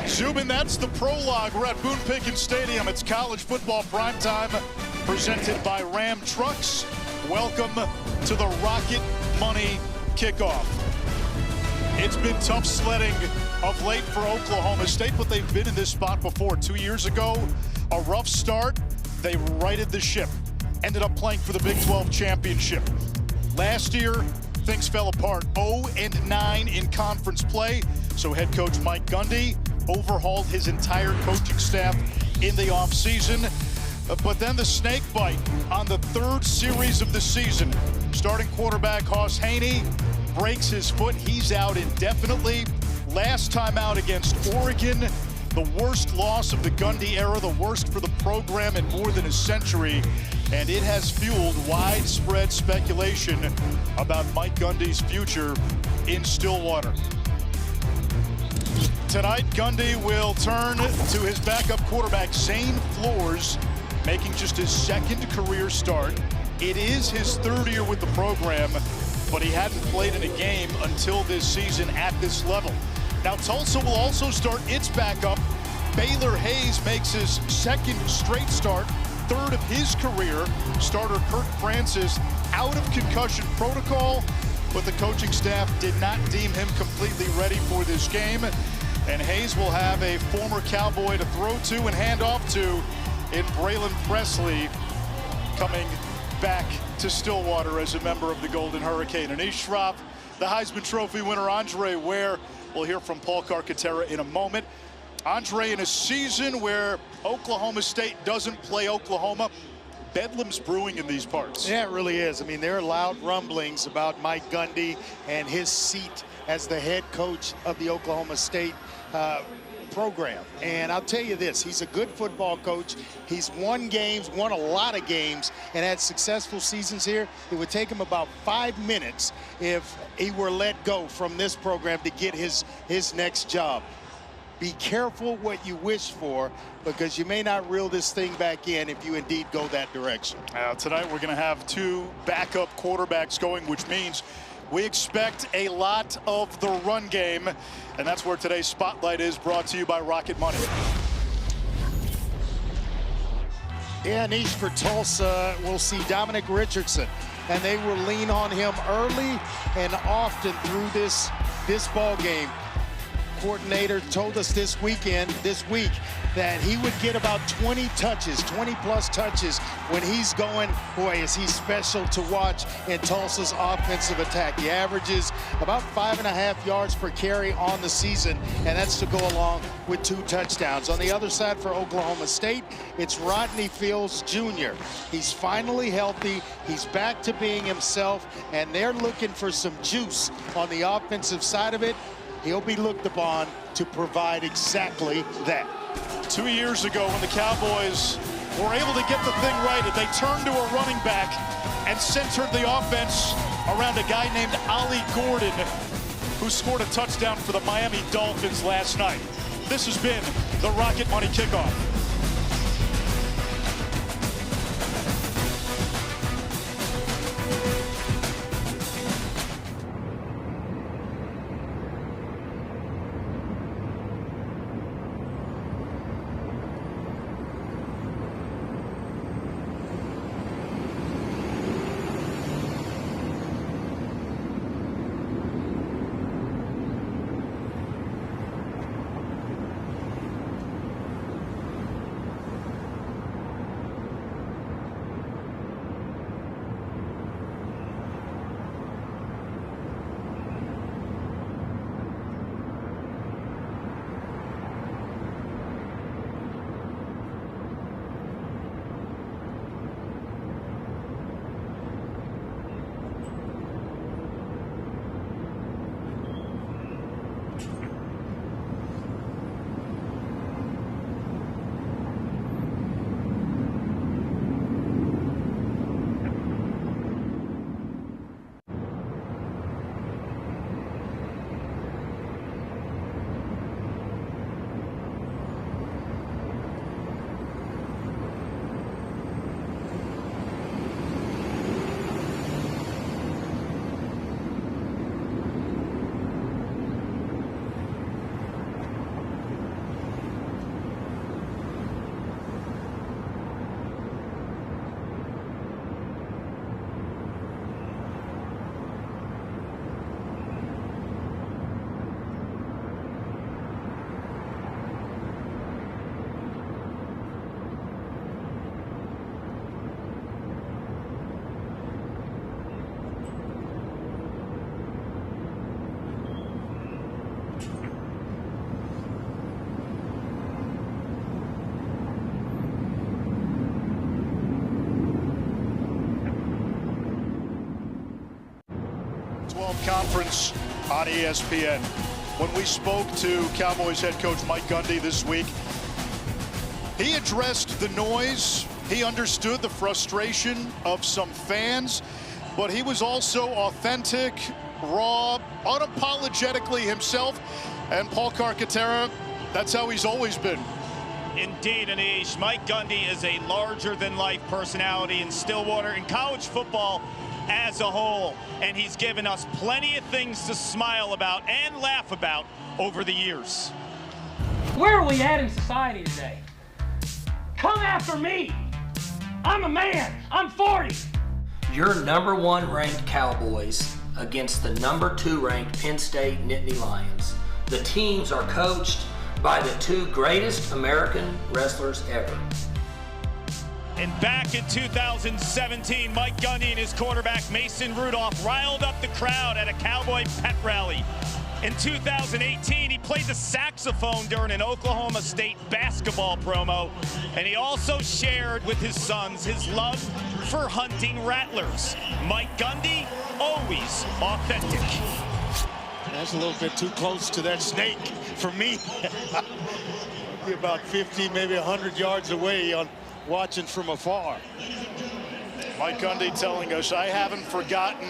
Zubin, that's the prologue. We're at Boone Pickens Stadium. It's college football primetime presented by Ram Trucks. Welcome to the Rocket Money Kickoff. It's been tough sledding of late for Oklahoma State, but they've been in this spot before. 2 years ago, a rough start. They righted the ship. Ended up playing for the Big 12 championship. Last year, things fell apart. 0-9 in conference play. So head coach Mike Gundy overhauled his entire coaching staff in the offseason. But then the snake bite on the third series of the season. Starting quarterback Hoss Haney breaks his foot. He's out indefinitely. Last time out against Oregon, the worst loss of the Gundy era, the worst for the program in more than a century. And it has fueled widespread speculation about Mike Gundy's future in Stillwater. Tonight, Gundy will turn to his backup quarterback, Zane Flores, making just his second career start. It is his third year with the program, but he hadn't played in a game until this season at this level. Now, Tulsa will also start its backup. Baylor Hayes makes his second straight start, third of his career. Starter Kurt Francis out of concussion protocol, but the coaching staff did not deem him completely ready for this game. And Hayes will have a former Cowboy to throw to and hand off to in Braylon Presley, coming back to Stillwater as a member of the Golden Hurricane. And Anish Shroff, the Heisman Trophy winner, Andre Ware. We'll hear from Paul Carcaterra in a moment. Andre, in a season where Oklahoma State doesn't play Oklahoma, bedlam's brewing in these parts. Yeah, it really is. I mean, there are loud rumblings about Mike Gundy and his seat as the head coach of the Oklahoma State program. And I'll tell you this, he's a good football coach. He's won games, won a lot of games, and had successful seasons here. It would take him about 5 minutes if he were let go from this program to get his next job. Be careful what you wish for, because you may not reel this thing back in if you indeed go that direction. Tonight we're going to have two backup quarterbacks going, which means we expect a lot of the run game, and that's where today's Spotlight is, brought to you by Rocket Money. Yeah, Anish, for Tulsa, we'll see Dominic Richardson, and they will lean on him early and often through this ball game. Coordinator told us this week, that he would get about 20 touches, 20-plus touches when he's going. Boy, is he special to watch in Tulsa's offensive attack. He averages about 5.5 yards per carry on the season, and that's to go along with 2 touchdowns. On the other side for Oklahoma State, it's Rodney Fields Jr. He's finally healthy. He's back to being himself, and they're looking for some juice on the offensive side of it. He'll be looked upon to provide exactly that. 2 years ago, when the Cowboys were able to get the thing right, they turned to a running back and centered the offense around a guy named Ollie Gordon, who scored a touchdown for the Miami Dolphins last night. This has been the Rocket Money Kickoff. conference on ESPN. When we spoke to Cowboys head coach Mike Gundy this week, he addressed the noise. He understood the frustration of some fans, but he was also authentic, raw, unapologetically himself. And Paul Carcaterra, that's how he's always been. Indeed, Anish. Mike Gundy is a larger-than-life personality in Stillwater and college football as a whole, and he's given us plenty of things to smile about and laugh about over the years. Where are we at in society today? Come after me. I'm a man. I'm 40. Your #1 ranked Cowboys against the #2 ranked Penn State Nittany Lions. The teams are coached by the 2 greatest American wrestlers ever. And back in 2017, Mike Gundy and his quarterback Mason Rudolph riled up the crowd at a Cowboy pep rally. In 2018, he played the saxophone during an Oklahoma State basketball promo, and he also shared with his sons his love for hunting rattlers. Mike Gundy, always authentic. That's a little bit too close to that snake for me. Be about 50, maybe 100 yards away on watching from afar. Mike Gundy telling us, I haven't forgotten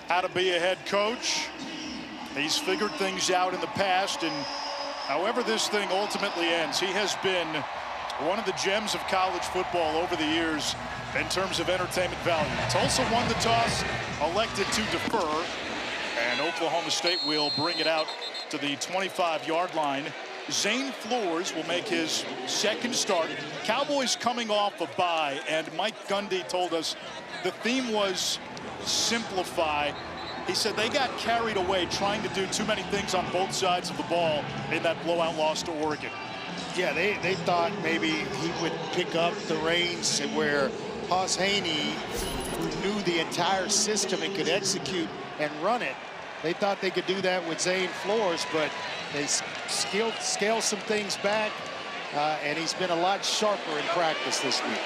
how to be a head coach. He's figured things out in the past, and however this thing ultimately ends, he has been one of the gems of college football over the years in terms of entertainment value. Tulsa won the toss, elected to defer, and Oklahoma State will bring it out to the 25-yard line. Zane Flores will make his second start. Cowboys coming off a bye, and Mike Gundy told us the theme was simplify. He said they got carried away trying to do too many things on both sides of the ball in that blowout loss to Oregon. Yeah, they thought maybe he would pick up the reins where Hoss Haney, who knew the entire system and could execute and run it, they thought they could do that with Zane Flores, but they scaled some things back, and he's been a lot sharper in practice this week.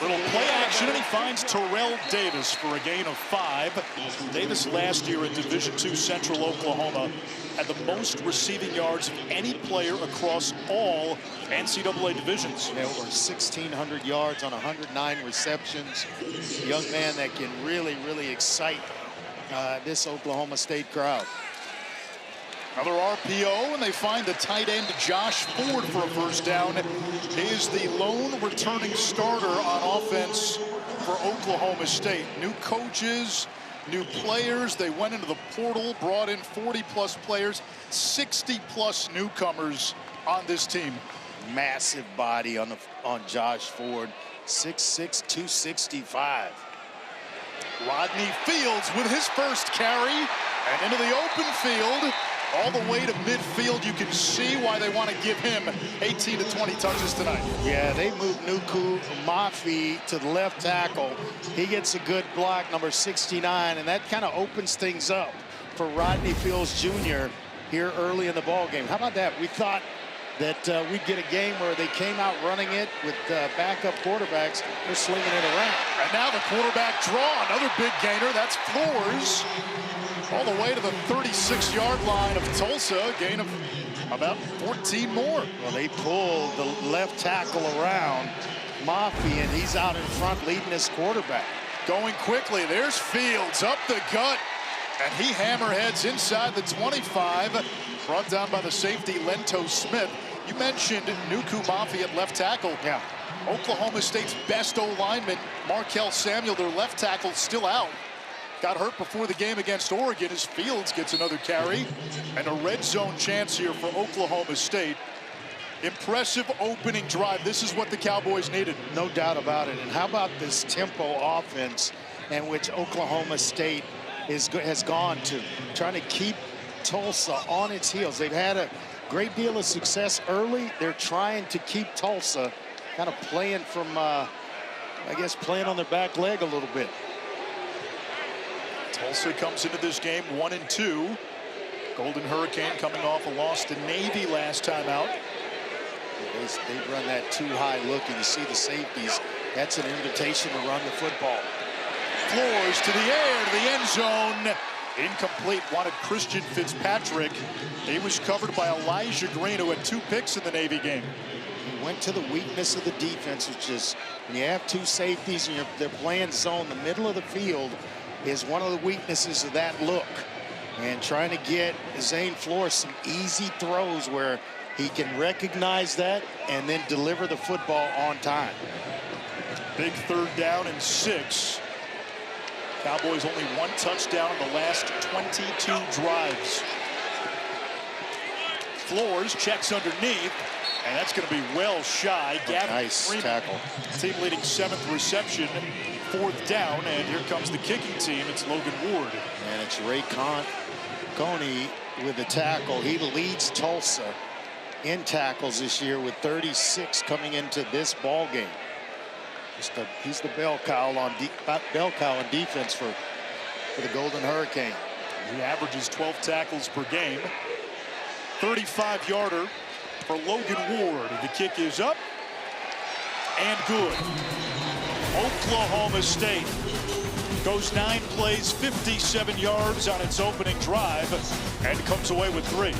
Little play action, and he finds Terrell Davis for a gain of 5. Davis last year in Division II Central Oklahoma had the most receiving yards of any player across all NCAA divisions. Yeah, over 1,600 yards on 109 receptions. A young man that can really, really excite this Oklahoma State crowd. Another RPO, and they find the tight end Josh Ford for a first down. He is the lone returning starter on offense for Oklahoma State. New coaches, new players. They went into the portal, brought in 40-plus players, 60-plus newcomers on this team. Massive body on Josh Ford, 6'6", 265. Rodney Fields with his first carry, and into the open field. All the way to midfield. You can see why they want to give him 18 to 20 touches tonight. Yeah, they moved Nuku Mafi to the left tackle. He gets a good block, number 69, and that kind of opens things up for Rodney Fields Jr. here early in the ball game. How about that? We thought that we'd get a game where they came out running it with backup quarterbacks. They're slinging it around. And now the quarterback draw, another big gainer. That's Flores. All the way to the 36-yard line of Tulsa, a gain of about 14 more. Well, they pull the left tackle around Mafi, and he's out in front leading his quarterback. Going quickly, there's Fields up the gut, and he hammerheads inside the 25, brought down by the safety Lento Smith. You mentioned Nuku Mafi at left tackle. Yeah. Oklahoma State's best O-lineman, Markel Samuel, their left tackle, still out. Got hurt before the game against Oregon as Fields gets another carry, and a red zone chance here for Oklahoma State. Impressive opening drive. This is what the Cowboys needed. No doubt about it. And how about this tempo offense in which Oklahoma State has gone to, trying to keep Tulsa on its heels. They've had a great deal of success early. They're trying to keep Tulsa kind of playing from, I guess, playing on their back leg a little bit. Tulsa comes into this game 1-2. Golden Hurricane coming off a loss to Navy last time out. They run that too high look, and you see the safeties. That's an invitation to run the football. Flores to the air, to the end zone. Incomplete. Wanted Christian Fitzpatrick. He was covered by Elijah Green, who had 2 picks in the Navy game. He went to the weakness of the defense, which is when you have 2 safeties and they're playing zone, the middle of the field is one of the weaknesses of that look. And trying to get Zane Flores some easy throws where he can recognize that and then deliver the football on time. Big 3rd down and 6. Cowboys only 1 touchdown in the last 22 drives. Flores checks underneath, and that's going to be well shy. Nice Freeman, tackle. team leading 7th reception, 4th down, and here comes the kicking team. It's Logan Ward. And it's Ray Coney with the tackle. He leads Tulsa in tackles this year with 36 coming into this ball game. He's the bell cow on defense for the Golden Hurricane. He averages 12 tackles per game. 35-yarder for Logan Ward. The kick is up and good. Oklahoma State goes 9 plays, 57 yards on its opening drive, and comes away with 3.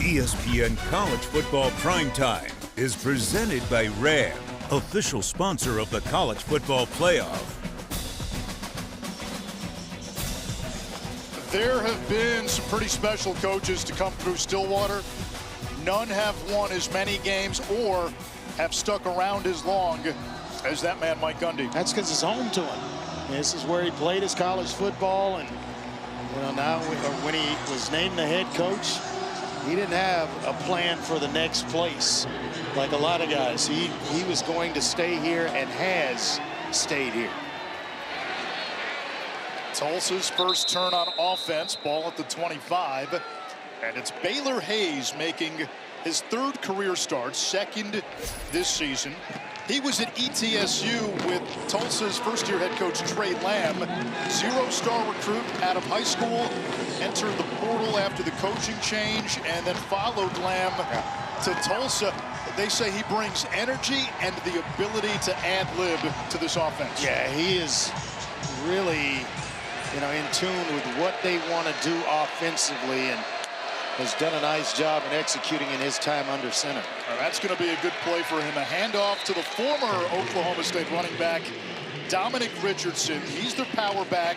ESPN College Football Primetime is presented by RAM, official sponsor of the College Football Playoff. There have been some pretty special coaches to come through Stillwater. None have won as many games or have stuck around as long as that man, Mike Gundy. That's because it's home to him. This is where he played his college football, and now when he was named the head coach, he didn't have a plan for the next place like a lot of guys. He was going to stay here and has stayed here. Tulsa's first turn on offense, ball at the 25, and it's Baylor Hayes making his 3rd career start, 2nd this season. He was at ETSU with Tulsa's first-year head coach Trey Lamb, 0-star recruit out of high school, entered the portal after the coaching change, and then followed Lamb to Tulsa. They say he brings energy and the ability to ad-lib to this offense. Yeah, he is really, in tune with what they want to do offensively, and has done a nice job in executing in his time under center. That's going to be a good play for him. A handoff to the former Oklahoma State running back, Dominic Richardson. He's their power back,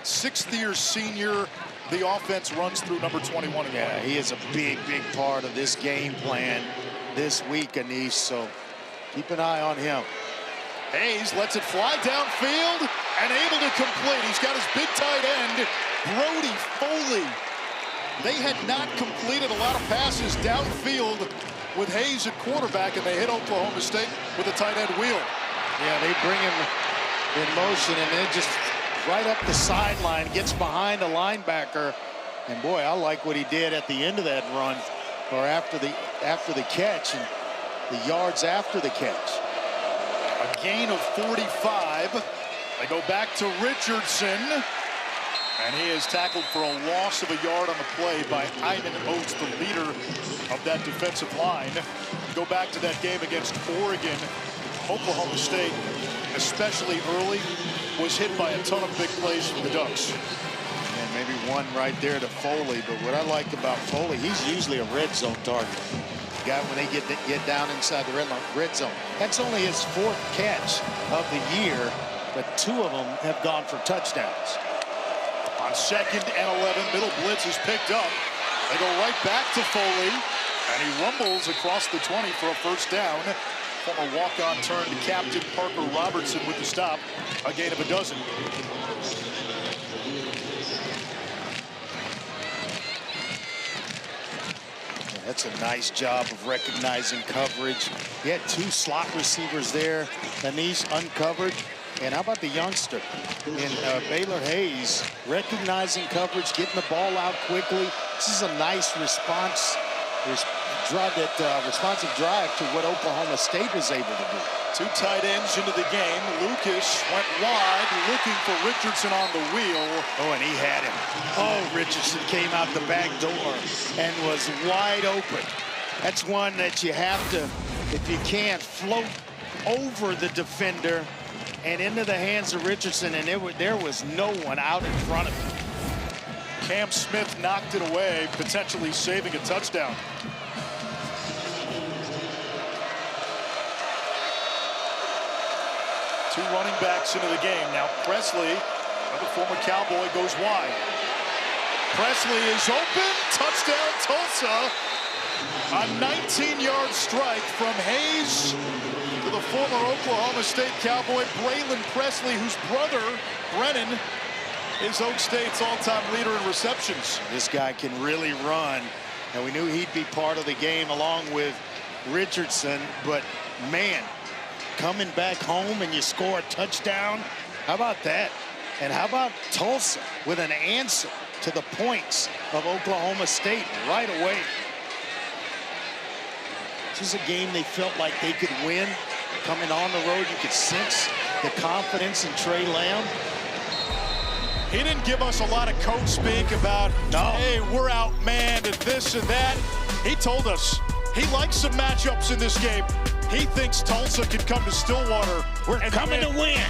6th-year senior. The offense runs through number 21. Yeah, he is a big, big part of this game plan this week, Anish, so keep an eye on him. Hayes lets it fly downfield and able to complete. He's got his big tight end, Brody Foley. They had not completed a lot of passes downfield with Hayes at quarterback, and they hit Oklahoma State with a tight end wheel. Yeah, they bring him in motion, and then just right up the sideline, gets behind a linebacker. And boy, I like what he did at the end of that run, or after the catch, and the yards after the catch. A gain of 45. They go back to Richardson. And he is tackled for a loss of a yard on the play by Iman Oates, the leader of that defensive line. Go back to that game against Oregon. Oklahoma State, especially early, was hit by a ton of big plays from the Ducks. And maybe one right there to Foley. But what I like about Foley, he's usually a red zone target. Guy when they get down inside the red zone. That's only his 4th catch of the year, but 2 of them have gone for touchdowns. On 2nd and 11, middle blitz is picked up. They go right back to Foley, and he rumbles across the 20 for a first down. Former walk-on turned captain Parker Robertson with the stop, a gain of 12. That's a nice job of recognizing coverage. He had 2 slot receivers there. Anish uncovered. And how about the youngster in Baylor Hayes, recognizing coverage, getting the ball out quickly. This is a nice responsive drive to what Oklahoma State was able to do. 2 tight ends into the game. Lucas went wide, looking for Richardson on the wheel. Oh, and he had him. Oh, Richardson came out the back door and was wide open. That's one that you have to, if you can't, float over the defender and into the hands of Richardson, and there was no one out in front of him. Cam Smith knocked it away, potentially saving a touchdown. Two running backs into the game. Now Presley, another former Cowboy, goes wide. Presley is open. Touchdown, Tulsa. A 19-yard strike from Hayes to the former Oklahoma State Cowboy, Braylon Presley, whose brother, Brennan, is Oak State's all-time leader in receptions. This guy can really run, and we knew he'd be part of the game along with Richardson, but man, coming back home and you score a touchdown, how about that? And how about Tulsa with an answer to the points of Oklahoma State right away? This is a game they felt like they could win. Coming on the road, you could sense the confidence in Trey Lamb. He didn't give us a lot of coach speak about, hey, we're outmanned and this and that. He told us he likes some matchups in this game. He thinks Tulsa can come to Stillwater. We're coming to win.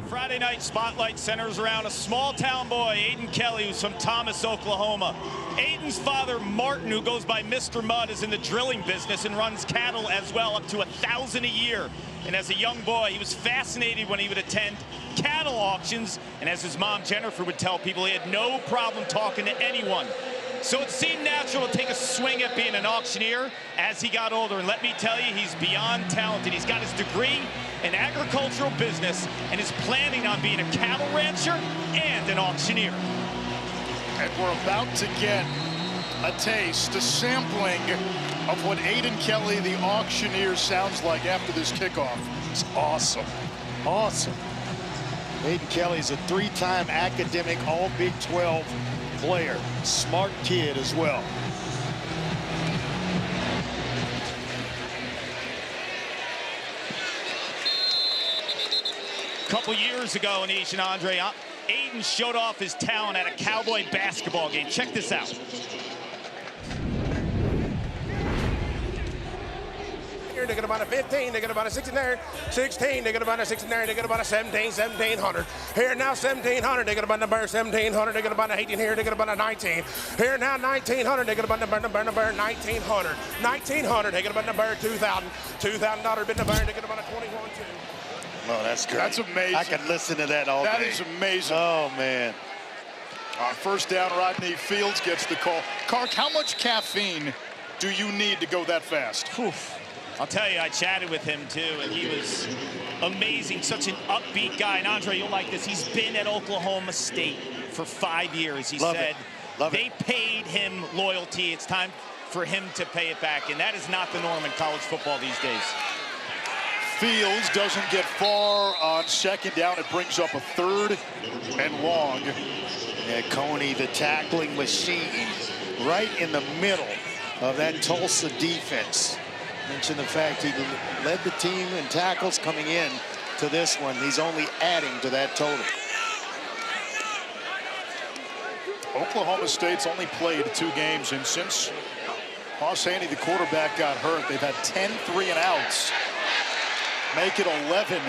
Friday night spotlight centers around a small-town boy, Aiden Kelly, who's from Thomas, Oklahoma. Aiden's father, Martin, who goes by Mr. Mudd, is in the drilling business and runs cattle as well, up to 1,000 a year. And as a young boy, he was fascinated when he would attend cattle auctions. And as his mom, Jennifer, would tell people, he had no problem talking to anyone. So it seemed natural to take a swing at being an auctioneer as he got older. And let me tell you, he's beyond talented. He's got his degree in agricultural business and is planning on being a cattle rancher and an auctioneer. And we're about to get a taste, a sampling of what Aiden Kelly, the auctioneer, sounds like after this kickoff. It's awesome. Awesome. Aiden Kelly's a 3-time academic All Big 12 player. Smart kid as well. A couple years ago, Anish and Andre, Aiden showed off his talent at a Cowboy basketball game. Check this out. They get about a 15, they get about a 16 there, 16, they get about a 16 there, they get about a 17, 1700. Here now 1700, they get about number 1700, they get about an 18 here, they get about a 19. Here now 1900, they get about number 1900. 1900, they get about number 2000. $2,000 bid number, they get about a 21 too. Oh, that's great. That's amazing. I could listen to that all day. That is amazing. Oh, man. First down, Rodney Fields gets the call. Kark, how much caffeine do you need to go that fast? Oof. I'll tell you, I chatted with him too, and he was amazing, such an upbeat guy. And Andre, you'll like this. He's been at Oklahoma State for 5 years. He said they paid him loyalty. It's time for him to pay it back, and that is not the norm in college football these days. Fields doesn't get far on second down. It brings up a 3rd and long. Yeah, Coney, the tackling machine, right in the middle of that Tulsa defense. Mention the fact he led the team in tackles coming in to this one. He's only adding to that total. Oklahoma State's only played 2 games, and since Ross Haney, the quarterback, got hurt, they've had 10 3-and-outs. Make it 11.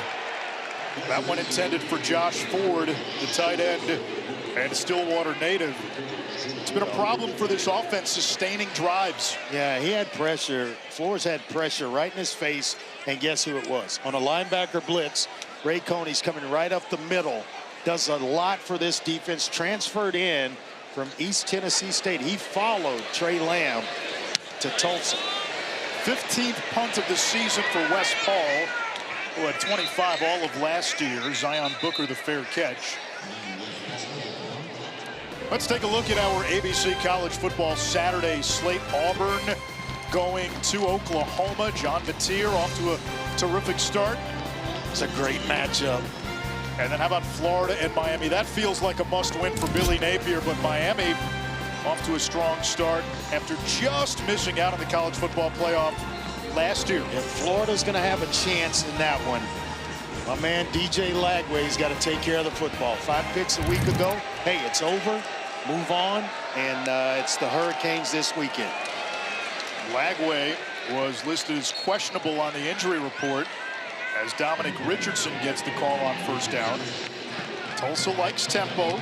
That one intended for Josh Ford, the tight end and Stillwater native. It's been a problem for this offense sustaining drives. Yeah, he had pressure. Flores had pressure right in his face, and guess who it was? On a linebacker blitz, Ray Coney's coming right up the middle. Does a lot for this defense. Transferred in from East Tennessee State. He followed Trey Lamb to Tulsa. 15th punt of the season for West Paul, who had 25 all of last year. Zion Booker, the fair catch. Let's take a look at our ABC College Football Saturday slate. Auburn going to Oklahoma. John Mateer off to a terrific start. It's a great matchup. And then how about Florida and Miami? That feels like a must-win for Billy Napier, but Miami off to a strong start after just missing out on the college football playoff last year. If Florida's going to have a chance in that one, my man DJ Lagway's got to take care of the football. 5 picks a week ago. Hey, it's over. Move on. And it's the Hurricanes this weekend. Lagway was listed as questionable on the injury report as Dominic Richardson gets the call on first down. Tulsa likes tempo.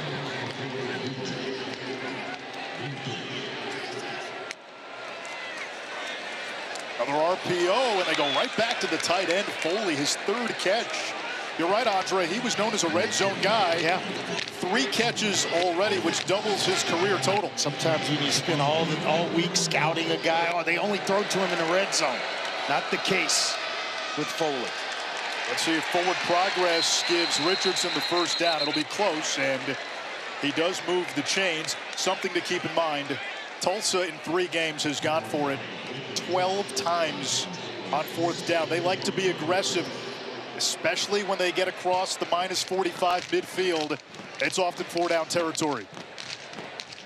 Another RPO, and they go right back to the tight end, Foley, his 3rd catch. You're right, Andre. He was known as a red zone guy. Yeah. 3 catches already, which doubles his career total. Sometimes when you spend all week scouting a guy, or they only throw to him in the red zone. Not the case with Foley. Let's see if forward progress gives Richardson the first down. It'll be close, and he does move the chains. Something to keep in mind. Tulsa in 3 games has gone for it 12 times on 4th down. They like to be aggressive, especially when they get across the -45 midfield. It's often 4-down territory.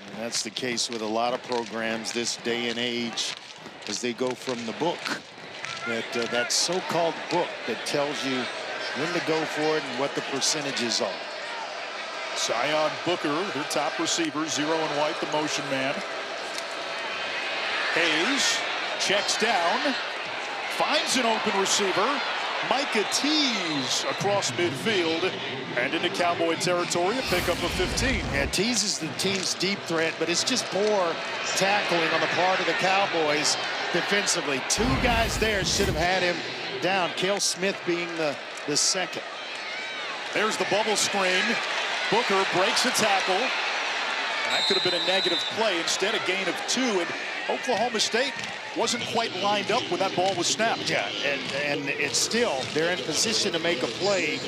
And that's the case with a lot of programs this day and age as they go from the book. That so-called book that tells you when to go for it and what the percentages are. Zion Booker, their top receiver, 0 and white, the motion man. Hayes checks down, finds an open receiver, Micah Tease across midfield and into Cowboy territory, a pickup of 15. Yeah, Tease is the team's deep threat, but it's just poor tackling on the part of the Cowboys defensively. Two guys there should have had him down, Cale Smith being the second. There's the bubble screen. Booker breaks a tackle. And that could have been a negative play. Instead, a gain of 2. And Oklahoma State wasn't quite lined up when that ball was snapped. Yeah, and it's still, they're in position to make a play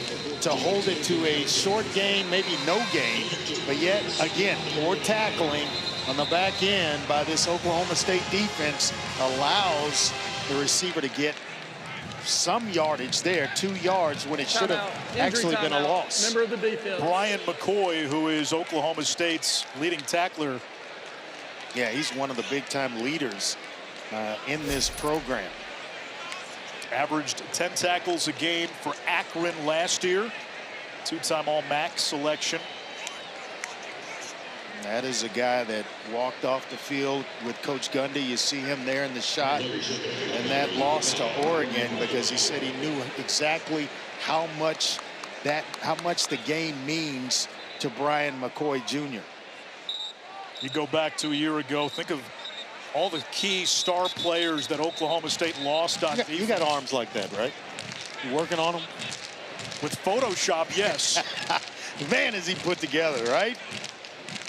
to hold it to a short gain, maybe no gain. But yet, again, poor tackling on the back end by this Oklahoma State defense allows the receiver to get some yardage there, 2 yards, when it should have actually been a loss. Member of the defense. Brian McCoy, who is Oklahoma State's leading tackler. Yeah, he's one of the big-time leaders in this program. Averaged 10 tackles a game for Akron last year. 2-time All-MAC selection. That is a guy that walked off the field with Coach Gundy. You see him there in the shot. And that loss to Oregon because he said he knew exactly how much the game means to Brian McCoy Jr. You go back to a year ago, think of all the key star players that Oklahoma State lost on defense. You got arms like that, right? You working on them? With Photoshop, yes. Man, is he put together, right?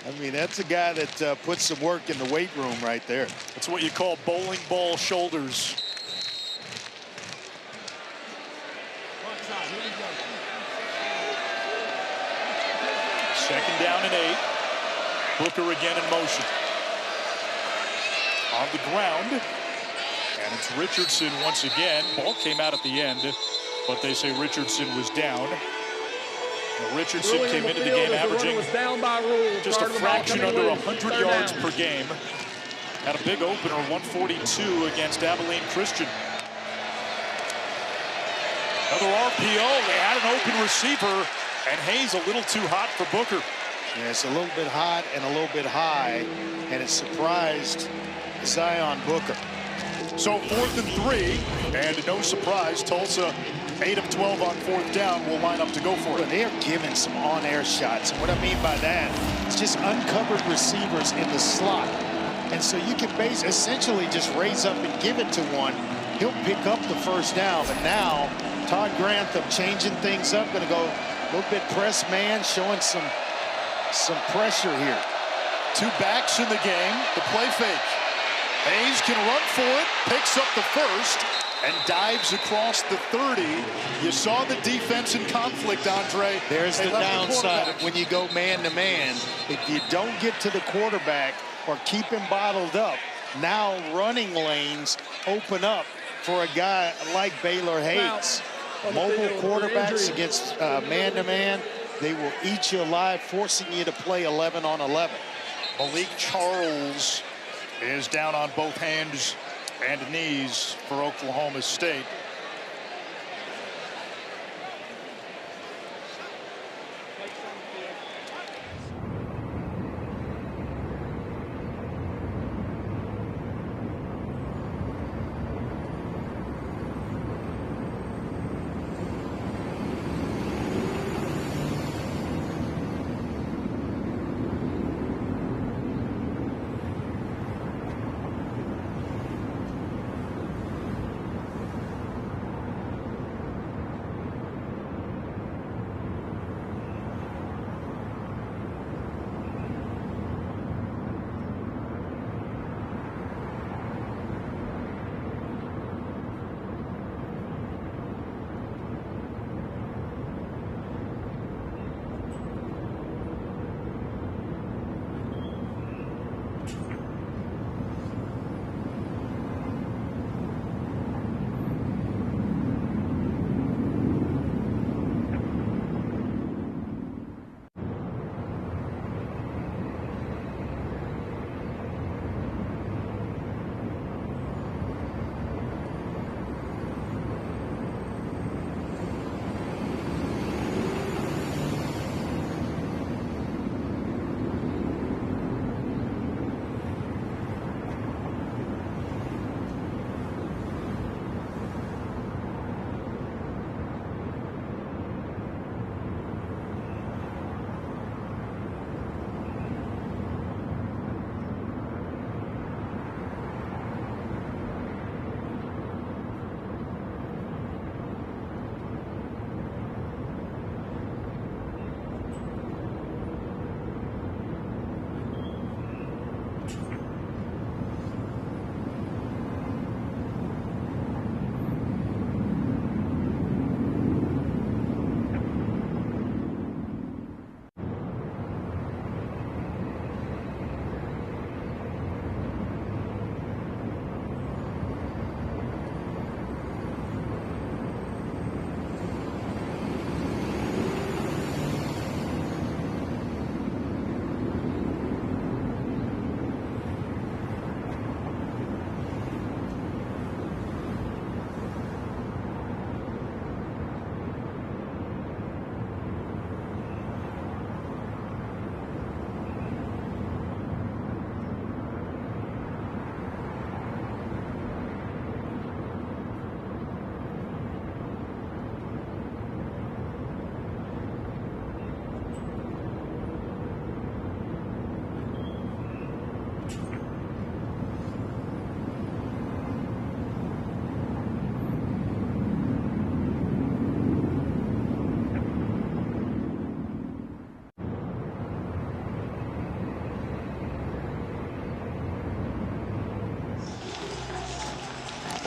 I mean, that's a guy that puts some work in the weight room right there. That's what you call bowling ball shoulders. Second down and 8. Booker again in motion. On the ground. And it's Richardson once again. Ball came out at the end, but they say Richardson was down. Now Richardson came into the game averaging just a fraction under 100 yards per game. Had a big opener, 142 against Abilene Christian. Another RPO. They had an open receiver, and Hayes a little too hot for Booker. Yeah, it's a little bit hot and a little bit high, and it surprised Zion Booker. So 4th and 3, and no surprise, Tulsa 8 of 12 on 4th down will line up to go for it. They are giving some on-air shots, and what I mean by that is just uncovered receivers in the slot. And so you can essentially just raise up and give it to one. He'll pick up the first down, but now Todd Grantham changing things up, going to go a little bit press man, showing some pressure here. 2 backs in the game, the play fake. Hayes can run for it, picks up the first, and dives across the 30. You saw the defense in conflict, Andre. There's the downside when you go man-to-man. If you don't get to the quarterback or keep him bottled up, now running lanes open up for a guy like Baylor Hayes. Mobile quarterbacks against man-to-man, they will eat you alive, forcing you to play 11 on 11. Malik Charles is down on both hands and knees for Oklahoma State.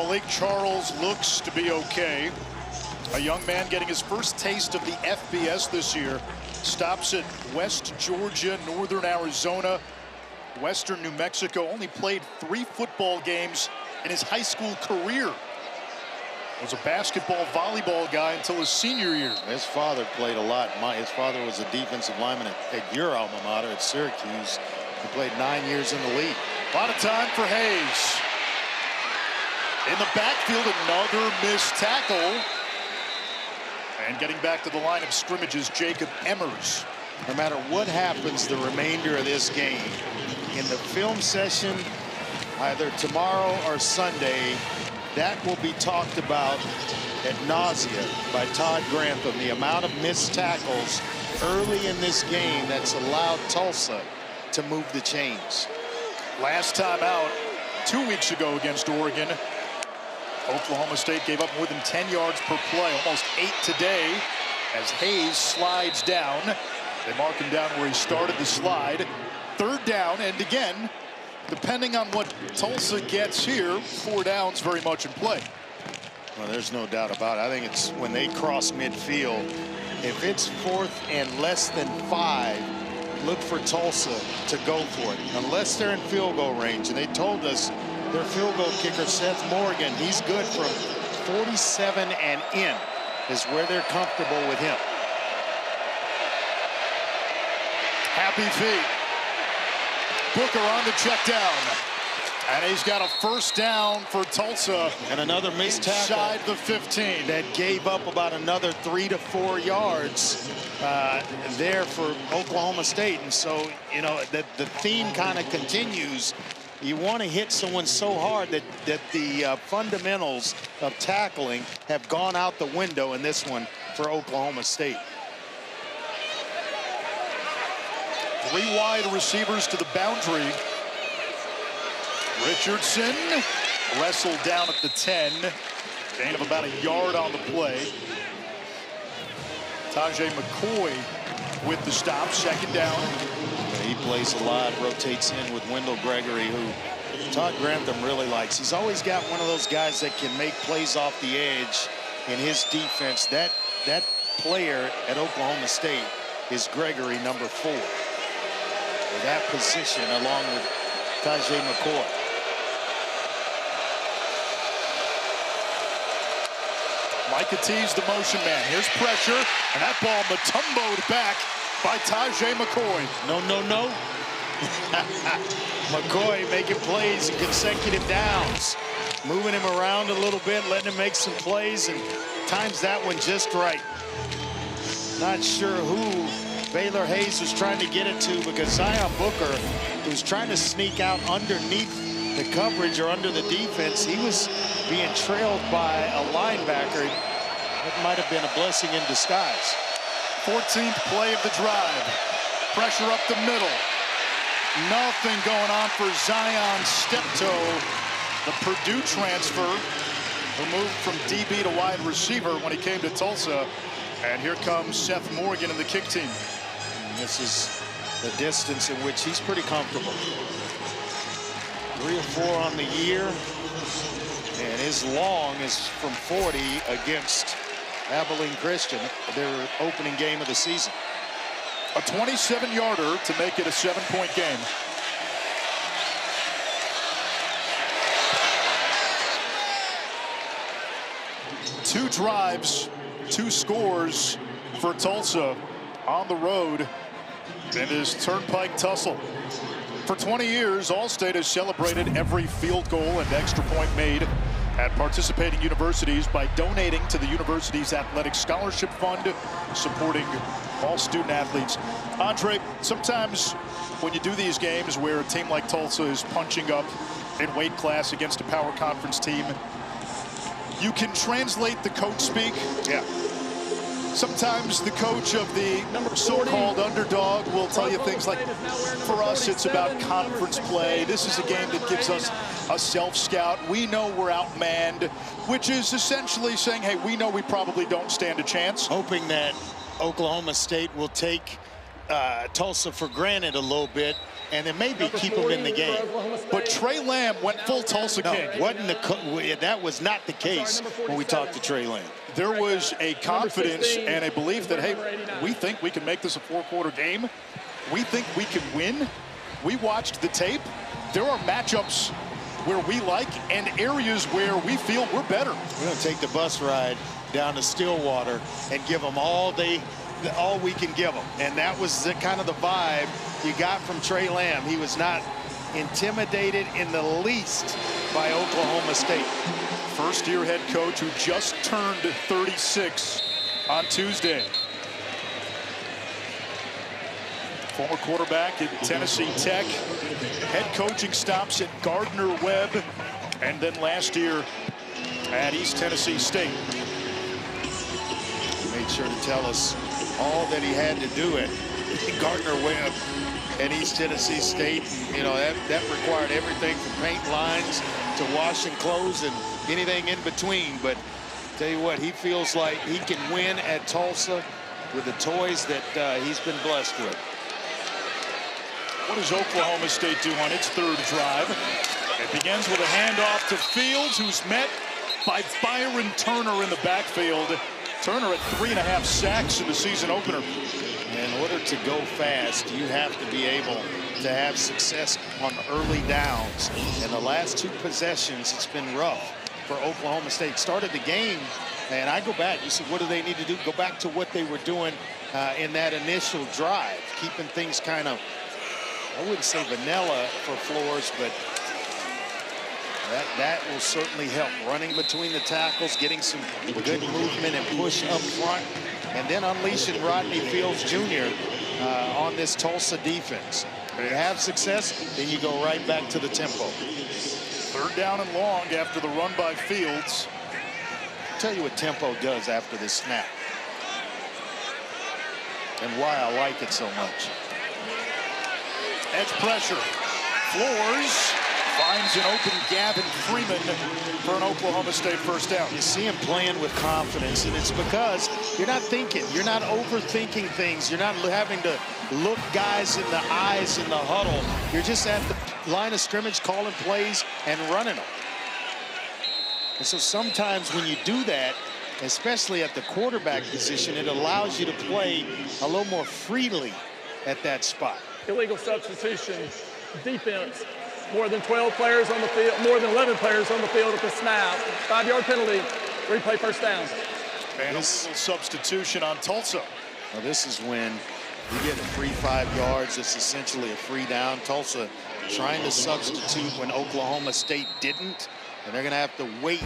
Lake Charles looks to be okay. A young man getting his first taste of the FBS this year. Stops at West Georgia, Northern Arizona, Western New Mexico. Only played 3 football games in his high school career. Was a basketball, volleyball guy until his senior year. His father played a lot. His father was a defensive lineman at your alma mater at Syracuse. He played 9 years in the league. A lot of time for Hayes. In the backfield, another missed tackle. And getting back to the line of scrimmage is Jacob Emmers. No matter what happens the remainder of this game, in the film session, either tomorrow or Sunday, that will be talked about at nausea by Todd Grantham. The amount of missed tackles early in this game that's allowed Tulsa to move the chains. Last time out, 2 weeks ago against Oregon, Oklahoma State gave up more than 10 yards per play, almost 8 today, as Hayes slides down. They mark him down where he started the slide. 3rd down, and again, depending on what Tulsa gets here, 4 downs very much in play. Well, there's no doubt about it. I think it's when they cross midfield. If it's 4th and less than 5, look for Tulsa to go for it, unless they're in field goal range. And they told us their field goal kicker, Seth Morgan, he's good from 47 and in, is where they're comfortable with him. Happy feet. Booker on the check down. And he's got a 1st down for Tulsa. And another missed tackle. Inside the 15. That gave up about another 3 to 4 yards there for Oklahoma State. And so, you know, the theme kind of continues. You want to hit someone so hard that the fundamentals of tackling have gone out the window in this one for Oklahoma State. 3 wide receivers to the boundary. Richardson wrestled down at the 10. Gain of about a yard on the play. Tajay McCoy with the stop, 2nd down. He plays a lot, rotates in with Wendell Gregory, who Todd Grantham really likes. He's always got one of those guys that can make plays off the edge in his defense. That player at Oklahoma State is Gregory, number 4. For that position, along with Tajay McCoy. Micah T's the motion man. Here's pressure, and that ball Mutombo'd back by Tajay McCoy. No. McCoy making plays in consecutive downs. Moving him around a little bit, letting him make some plays, and times that one just right. Not sure who Baylor Hayes was trying to get it to, because Zion Booker, who's trying to sneak out underneath the coverage or under the defense, he was being trailed by a linebacker. That might have been a blessing in disguise. 14th play of the drive. Pressure up the middle. Nothing going on for Zion Steptoe, the Purdue transfer, who moved from DB to wide receiver when he came to Tulsa. And here comes Seth Morgan in the kick team. And this is the distance in which he's pretty comfortable. 3 or 4 on the year. And his long is from 40 against Abilene Christian, their opening game of the season. A 27-yarder to make it a 7-point game. Two drives, 2 scores for Tulsa on the road in this Turnpike tussle. For 20 years, All-State has celebrated every field goal and extra point made at participating universities by donating to the university's athletic scholarship fund, supporting all student athletes. Andre, sometimes when you do these games where a team like Tulsa is punching up in weight class against a power conference team, you can translate the coach speak. Yeah. Sometimes the coach of the so-called underdog will tell you things like, for us, it's about conference play. This is a game that gives us a self-scout. We know we're outmanned, which is essentially saying, hey, we know we probably don't stand a chance. Hoping that Oklahoma State will take Tulsa for granted a little bit, and then maybe keep them in the game. But Trey Lamb went full Tulsa King. That was not the case when we talked to Trey Lamb. There was a confidence and a belief that, hey, we think we can make this a 4-quarter game. We think we can win. We watched the tape. There are matchups where we like and areas where we feel we're better. We're going to take the bus ride down to Stillwater and give them all we can give them. And that was kind of the vibe you got from Trey Lamb. He was not intimidated in the least by Oklahoma State. First-year head coach who just turned 36 on Tuesday. Former quarterback at Tennessee Tech. Head coaching stops at Gardner-Webb. And then last year at East Tennessee State. He made sure to tell us all that he had to do at Gardner-Webb and East Tennessee State. You know, that required everything from paint lines to washing clothes and anything in between. But tell you what, he feels like he can win at Tulsa with the toys that he's been blessed with. What does Oklahoma State do on its third drive? It begins with a handoff to Fields, who's met by Byron Turner in the backfield. Turner at 3.5 sacks in the season opener. In order to go fast, you have to be able to have success on early downs. In the last 2 possessions, it's been rough for Oklahoma State. Started the game, and I go back. You said, what do they need to do? Go back to what they were doing in that initial drive, keeping things kind of, I wouldn't say vanilla for floors, but that will certainly help. Running between the tackles, getting some good movement and push up front, and then unleashing Rodney Fields Jr. On this Tulsa defense. When you have success, then you go right back to the tempo. Third down and long after the run by Fields. I'll tell you what tempo does after this snap and why I like it so much. Edge pressure. Floors finds an open Gavin Freeman for an Oklahoma State first down. You see him playing with confidence, and it's because you're not thinking. You're not overthinking things. You're not having to look guys in the eyes in the huddle. You're just at the line of scrimmage calling plays and running them. And so sometimes when you do that, especially at the quarterback position, it allows you to play a little more freely at that spot. Illegal substitution, defense, more than 12 players on the field, more than 11 players on the field at the snap. 5-yard penalty, replay first down. And a substitution on Tulsa. Well, this is when you get a free 5 yards. It's essentially a free down. Tulsa trying to substitute when Oklahoma State didn't, and they're going to have to wait,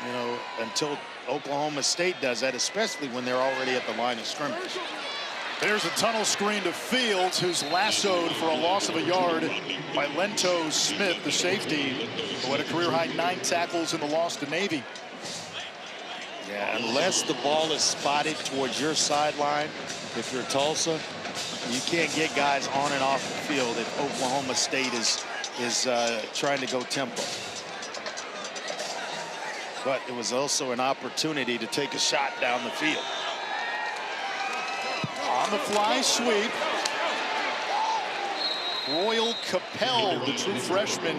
you know, until Oklahoma State does that, especially when they're already at the line of scrimmage. There's a tunnel screen to Fields, who's lassoed for a loss of a yard by Lento Smith, the safety, who had a career-high 9 tackles in the loss to Navy. Yeah, unless the ball is spotted towards your sideline, if you're Tulsa, you can't get guys on and off the field if Oklahoma State is trying to go tempo. But it was also an opportunity to take a shot down the field. On the fly sweep. Royal Capel, the true freshman.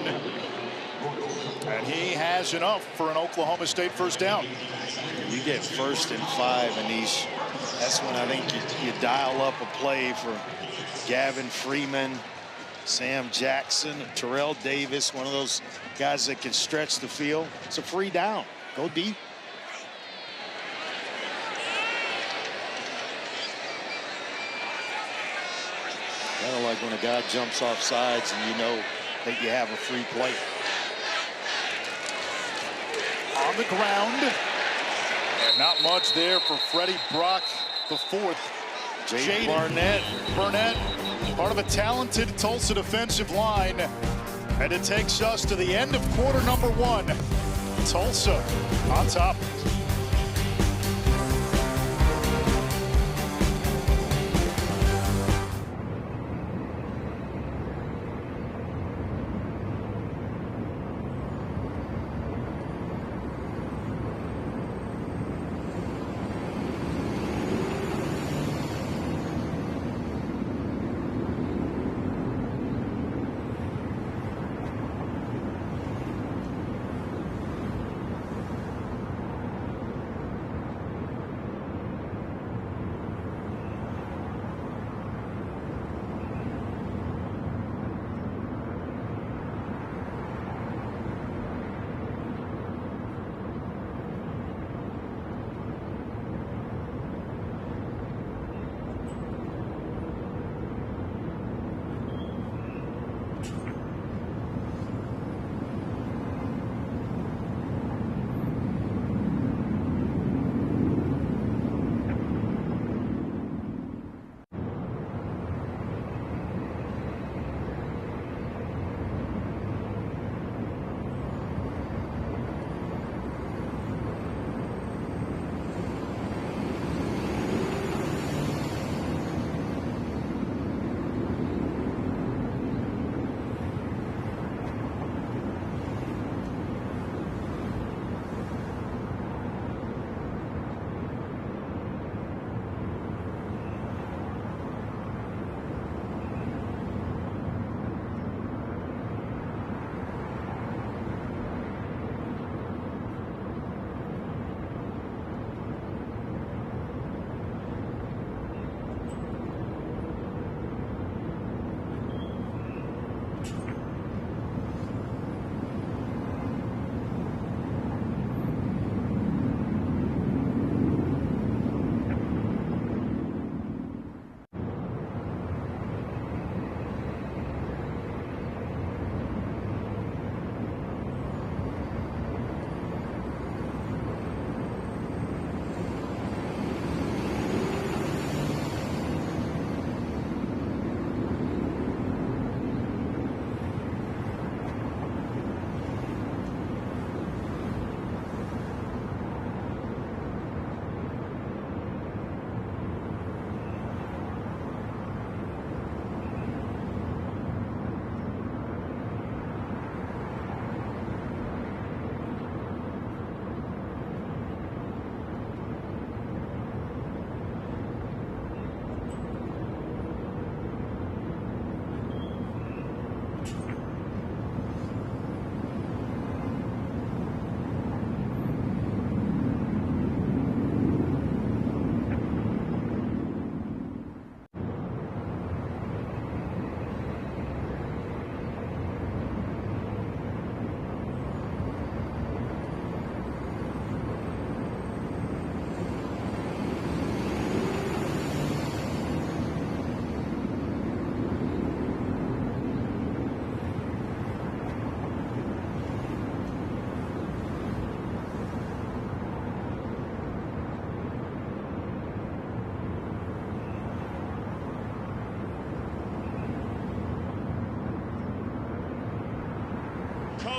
And he has enough for an Oklahoma State first down. You get 1st and 5, Anish. That's when I think you dial up a play for Gavin Freeman, Sam Jackson, Terrell Davis, one of those guys that can stretch the field. It's a free down. Go deep. Kind of like when a guy jumps off sides and you know that you have a free play. On the ground. And not much there for Freddie Brock, the fourth. Jaden Burnett, part of a talented Tulsa defensive line. And it takes us to the end of quarter number 1. Tulsa on top.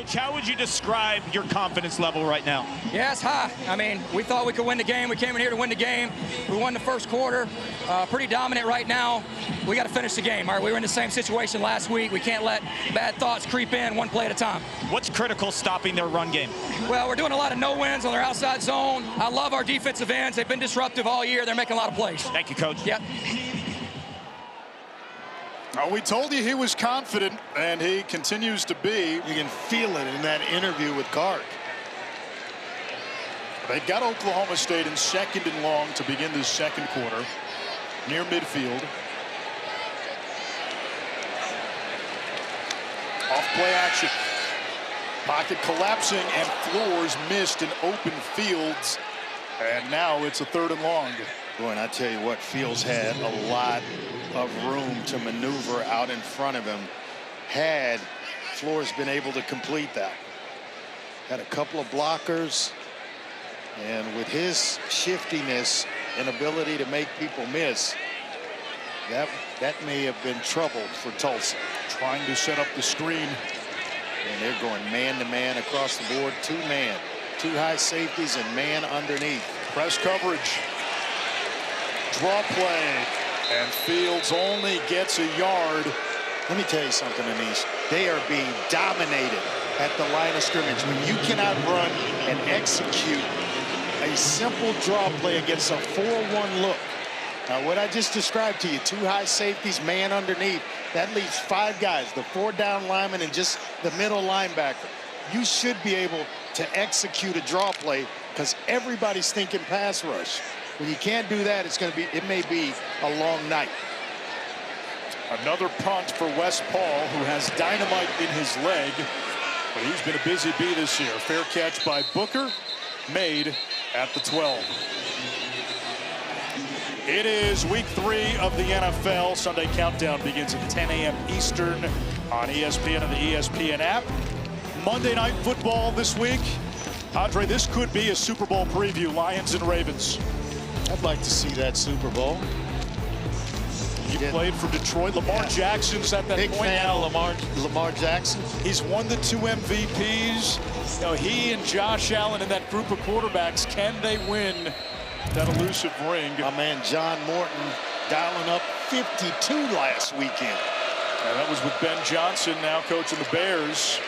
Coach, how would you describe your confidence level right now? Yeah, it's high. I mean, we thought we could win the game. We came in here to win the game. We won the first quarter. Pretty dominant right now. We got to finish the game. All right, we were in the same situation last week. We can't let bad thoughts creep in one play at a time. What's critical stopping their run game? Well, we're doing a lot of no-wins on their outside zone. I love our defensive ends. They've been disruptive all year. They're making a lot of plays. Thank you, Coach. Yep. We told you he was confident, and he continues to be. You can feel it in that interview with Clark. They've got Oklahoma State in 2nd and long to begin this second quarter, near midfield. Off play action. Pocket collapsing, and Flores missed in open fields. And now it's a 3rd and long. Boy, and I tell you what, Fields had a lot of room to maneuver out in front of him. Had Flores been able to complete that. Had a couple of blockers. And with his shiftiness and ability to make people miss, that may have been trouble for Tulsa. Trying to set up the screen. And they're going man-to-man across the board. 2-man. 2 high safeties and man underneath. Press coverage. Draw play. And Fields only gets a yard. Let me tell you something, Anish. They are being dominated at the line of scrimmage. When you cannot run and execute a simple draw play against a 4-1 look. Now, what I just described to you, 2 high safeties, man underneath, that leaves 5 guys, the 4 down linemen and just the middle linebacker. You should be able to execute a draw play because everybody's thinking pass rush. When you can't do that, it may be a long night. Another punt for Wes Paul, who has dynamite in his leg, but he's been a busy bee this year. Fair catch by Booker, made at the 12. It is week 3 of the NFL. Sunday Countdown begins at 10 a.m. Eastern on ESPN and the ESPN app. Monday Night Football this week. Andre, this could be a Super Bowl preview, Lions and Ravens. I'd like to see that Super Bowl. You played for Detroit. Lamar Jackson's at that big point fan now. of Lamar Jackson. He's won the 2 MVPs. You know, he and Josh Allen and that group of quarterbacks, can they win that elusive ring? My man John Morton dialing up 52 last weekend. And that was with Ben Johnson, now coaching the Bears.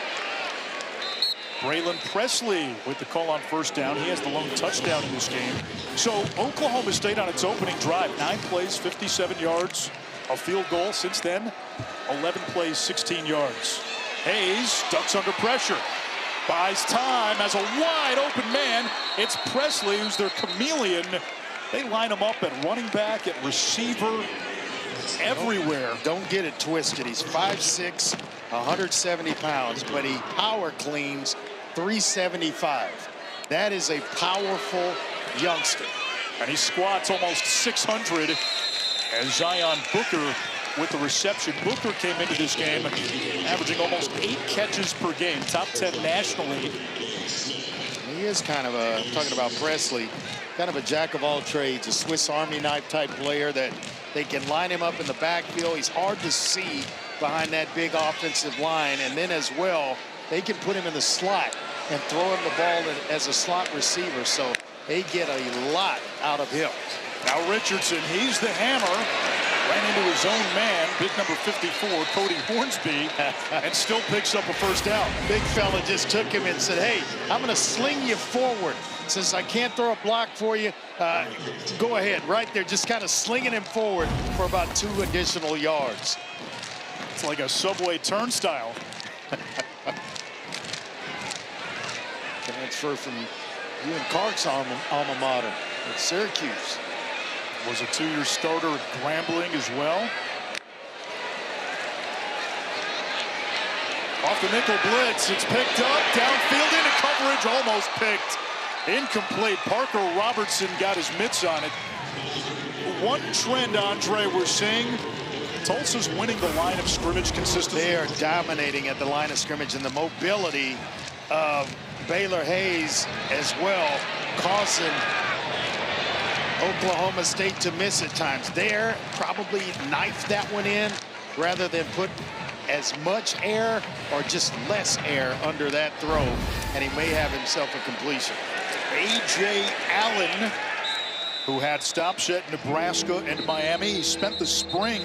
Braylon Presley with the call on first down. He has the lone touchdown in this game. So Oklahoma State on its opening drive, 9 plays, 57 yards, a field goal. Since then, 11 plays, 16 yards. Hayes ducks under pressure, buys time, has a wide open man. It's Presley, who's their chameleon. They line him up at running back, at receiver, everywhere. Don't get it twisted. He's 5'6", 170 pounds, but he power cleans 375. That is a powerful youngster. And he squats almost 600 as Zion Booker with the reception. Booker came into this game averaging almost 8 catches per game, top 10 nationally. He is kind of a, talking about Presley, kind of a jack of all trades, a Swiss Army knife type player that they can line him up in the backfield. He's hard to see behind that big offensive line. And then as well, they can put him in the slot and throw him the ball as a slot receiver. So they get a lot out of him. Now Richardson, he's the hammer. Ran into his own man, big number 54, Cody Hornsby, and still picks up a first down. Big fella just took him and said, hey, I'm going to sling you forward. Since I can't throw a block for you, go ahead. Right there, just kind of slinging him forward for about 2 additional yards. It's like a subway turnstile. Transfer from you and Clark's alma mater at Syracuse. Was a 2-year starter at Grambling as well. Off the nickel blitz, it's picked up, downfield into coverage, almost picked. Incomplete. Parker Robertson got his mitts on it. One trend, Andre, we're seeing, Tulsa's winning the line of scrimmage consistently. They are dominating at the line of scrimmage, and the mobility of Baylor Hayes as well, causing Oklahoma State to miss at times. There, probably knifed that one in rather than put as much air or just less air under that throw, and he may have himself a completion. A.J. Allen, who had stops at Nebraska and Miami. He spent the spring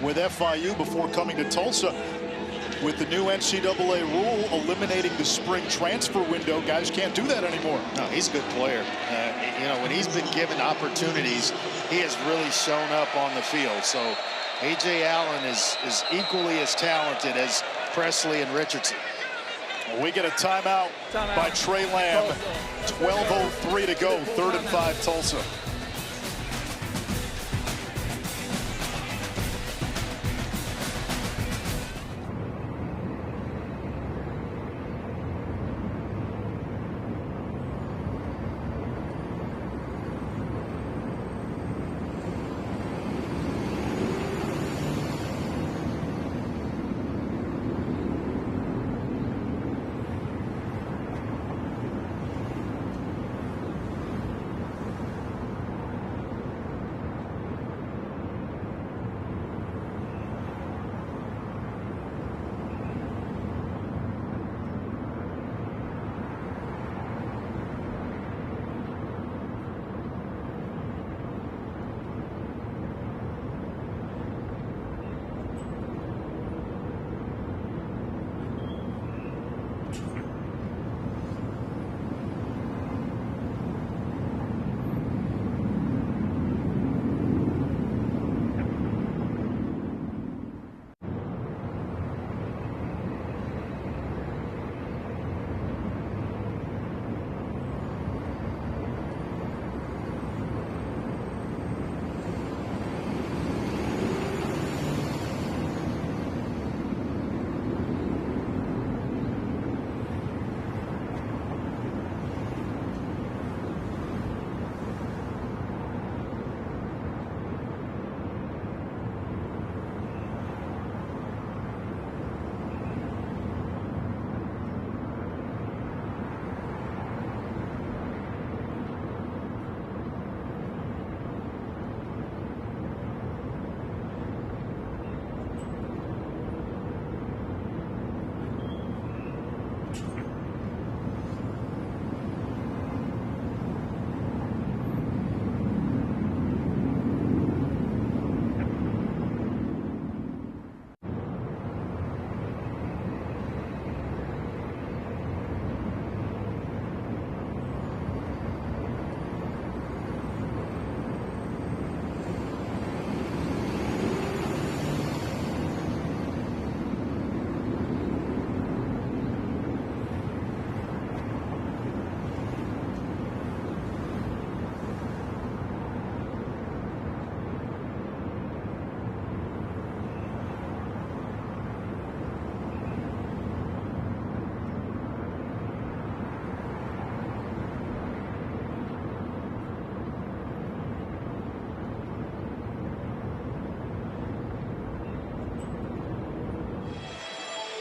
with FIU before coming to Tulsa. With the new NCAA rule eliminating the spring transfer window, guys can't do that anymore. No, he's a good player. You know, when he's been given opportunities, he has really shown up on the field. So A.J. Allen is equally as talented as Presley and Richardson. We get a timeout by Trey Lamb. 12:03 to go, 3rd and 5 Tulsa.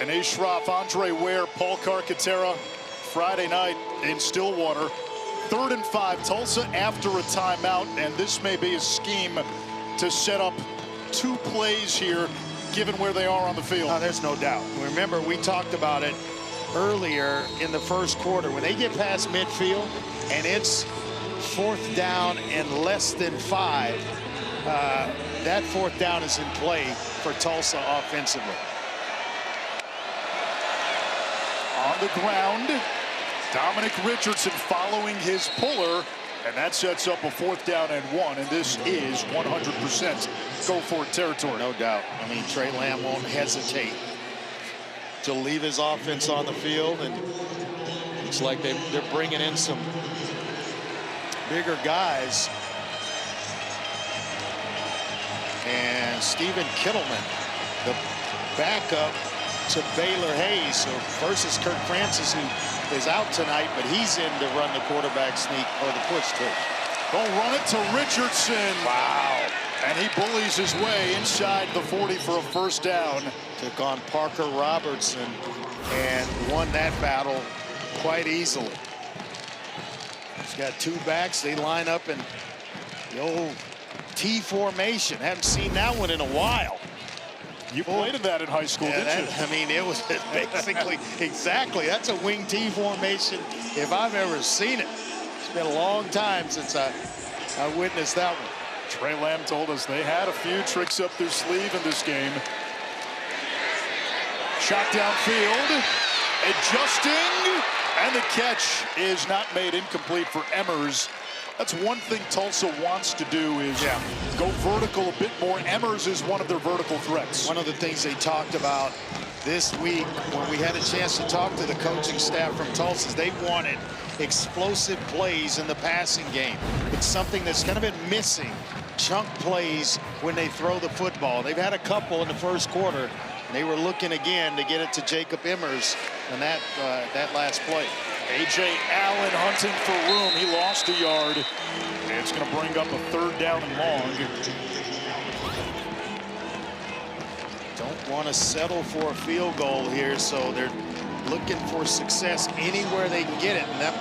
And Ashraf, Andre Ware, Paul Carcaterra, Friday night in Stillwater. 3rd and 5, Tulsa after a timeout, and this may be a scheme to set up 2 plays here, given where they are on the field. There's no doubt. Remember, we talked about it earlier in the first quarter. When they get past midfield and it's 4th down and less than 5, that 4th down is in play for Tulsa offensively. On the ground, Dominic Richardson following his puller, and that sets up a 4th down and 1, and this is 100% go-for-it territory. No doubt. I mean, Trey Lamb won't hesitate to leave his offense on the field, and it's like they're bringing in some bigger guys. And Stephen Kittleman, the backup to Baylor Hayes, so versus Kirk Francis, who is out tonight, but he's in to run the quarterback sneak or the push too. They'll run it to Richardson. Wow. And he bullies his way inside the 40 for a 1st down. Took on Parker Robertson and won that battle quite easily. He's got 2 backs. They line up in the old T formation. Haven't seen that one in a while. You played in that in high school, didn't you? I mean, it was basically exactly. That's a wing T formation if I've ever seen it. It's been a long time since I witnessed that one. Trey Lamb told us they had a few tricks up their sleeve in this game. Shot downfield, adjusting, and the catch is not made. Incomplete for Emmers. That's one thing Tulsa wants to do is go vertical a bit more. Emmers is one of their vertical threats. One of the things they talked about this week when we had a chance to talk to the coaching staff from Tulsa is they wanted explosive plays in the passing game. It's something that's kind of been missing, chunk plays when they throw the football. They've had a couple in the first quarter. They were looking again to get it to Jacob Emmers on that last play. A.J. Allen hunting for room. He lost a yard. And it's going to bring up a 3rd down and long. Don't want to settle for a field goal here, so they're looking for success anywhere they can get it. And that,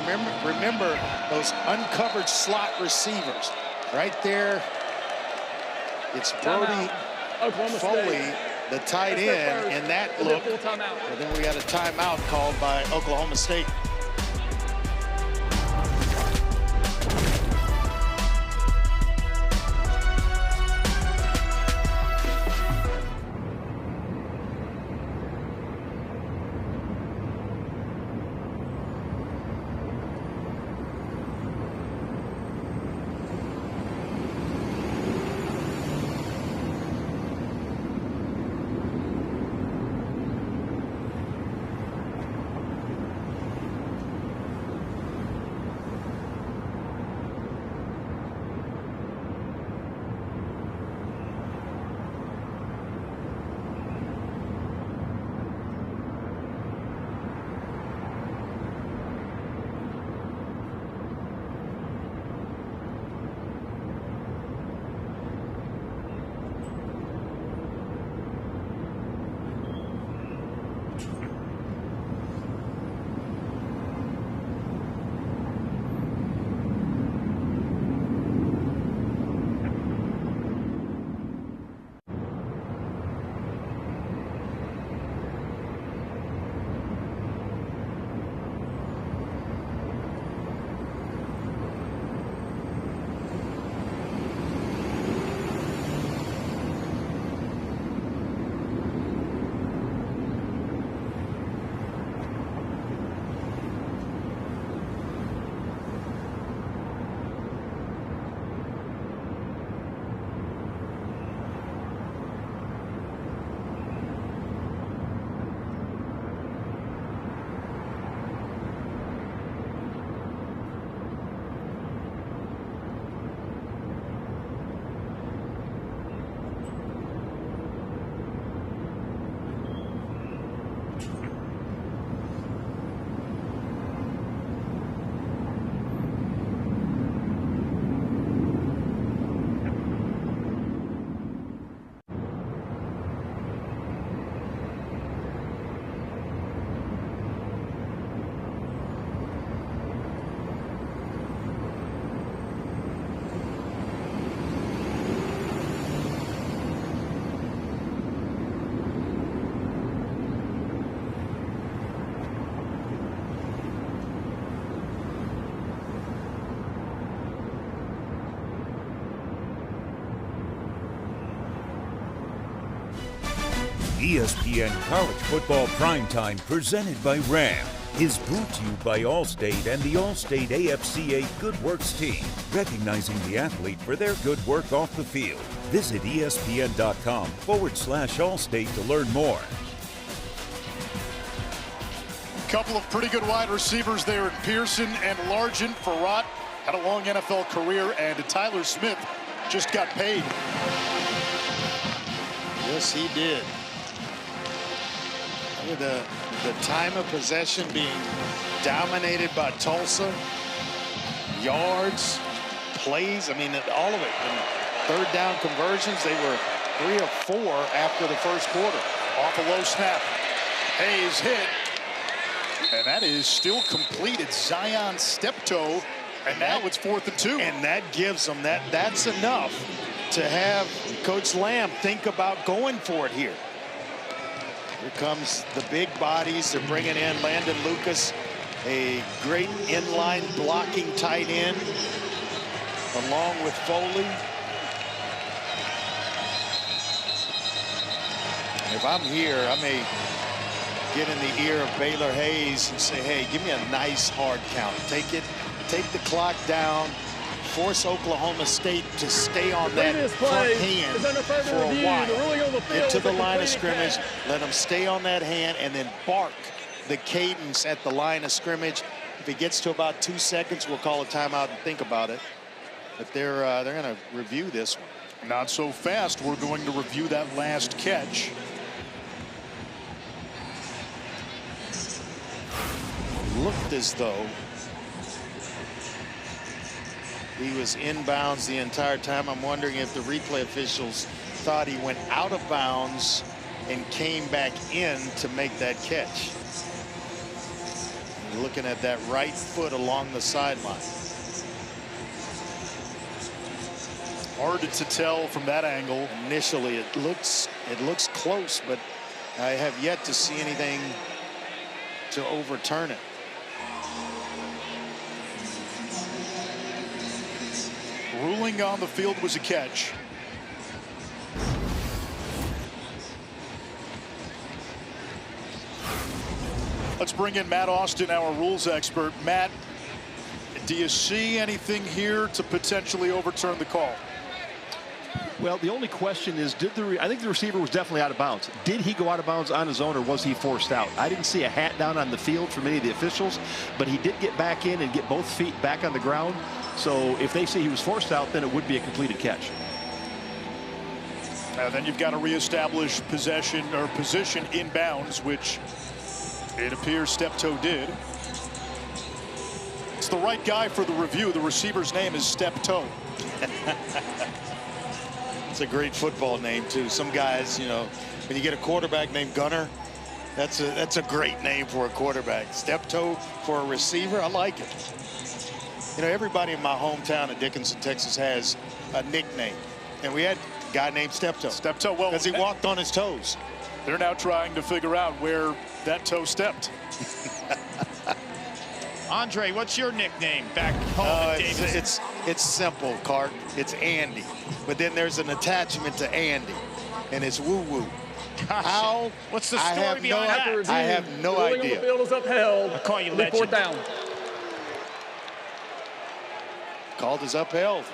remember those uncovered slot receivers. Right there, it's Brody Foley, the tight end, and that look. And then we got a timeout called by Oklahoma State. ESPN College Football Primetime presented by Ram is brought to you by Allstate and the Allstate AFCA Good Works team, recognizing the athlete for their good work off the field. Visit ESPN.com/Allstate to learn more. Couple of pretty good wide receivers there in Pearson and Largent. Farrat had a long NFL career, and Tyler Smith just got paid. Yes, he did. Look at the time of possession being dominated by Tulsa. Yards, plays, I mean, all of it. And 3rd down conversions, they were 3 of 4 after the first quarter. Off a low snap. Hayes hit. And that is still completed. Zion step-toe. And now it's 4th and 2. And that gives them that's enough to have Coach Lamb think about going for it here. Here comes the big bodies. They're bringing in Landon Lucas, a great inline blocking tight end, along with Foley. And if I'm here, I may get in the ear of Baylor Hayes and say, hey, give me a nice hard count. Take the clock down. Force Oklahoma State to stay on that front hand for a while. Get to the line of scrimmage, let them stay on that hand, and then bark the cadence at the line of scrimmage. If it gets to about 2 seconds, we'll call a timeout and think about it. But they're going to review this one. Not so fast. We're going to review that last catch. Looked as though he was inbounds the entire time. I'm wondering if the replay officials thought he went out of bounds and came back in to make that catch. Looking at that right foot along the sideline. Hard to tell from that angle. Initially, it looks close, but I have yet to see anything to overturn it. Ruling on the field was a catch. Let's bring in Matt Austin, our rules expert. Matt, do you see anything here to potentially overturn the call? Well, the only question is, I think the receiver was definitely out of bounds. Did he go out of bounds on his own, or was he forced out? I didn't see a hat down on the field from any of the officials, but he did get back in and get both feet back on the ground. So if they say he was forced out, then it would be a completed catch. Then you've got to reestablish possession or position in bounds, which it appears Steptoe did. It's the right guy for the review. The receiver's name is Steptoe. It's a great football name too. Some guys, you know, when you get a quarterback named Gunner, that's a great name for a quarterback. Steptoe for a receiver, I like it. You know, everybody in my hometown of Dickinson, Texas has a nickname, and we had a guy named Steptoe. Steptoe, well, because he walked on his toes. They're now trying to figure out where that toe stepped. Andre, what's your nickname back home at Davidson? It's simple, Cart. It's Andy. But then there's an attachment to Andy, and it's woo-woo. How? What's the story behind that? I have no idea. The field is upheld. I'll call you legend. Fourth down. Called as upheld.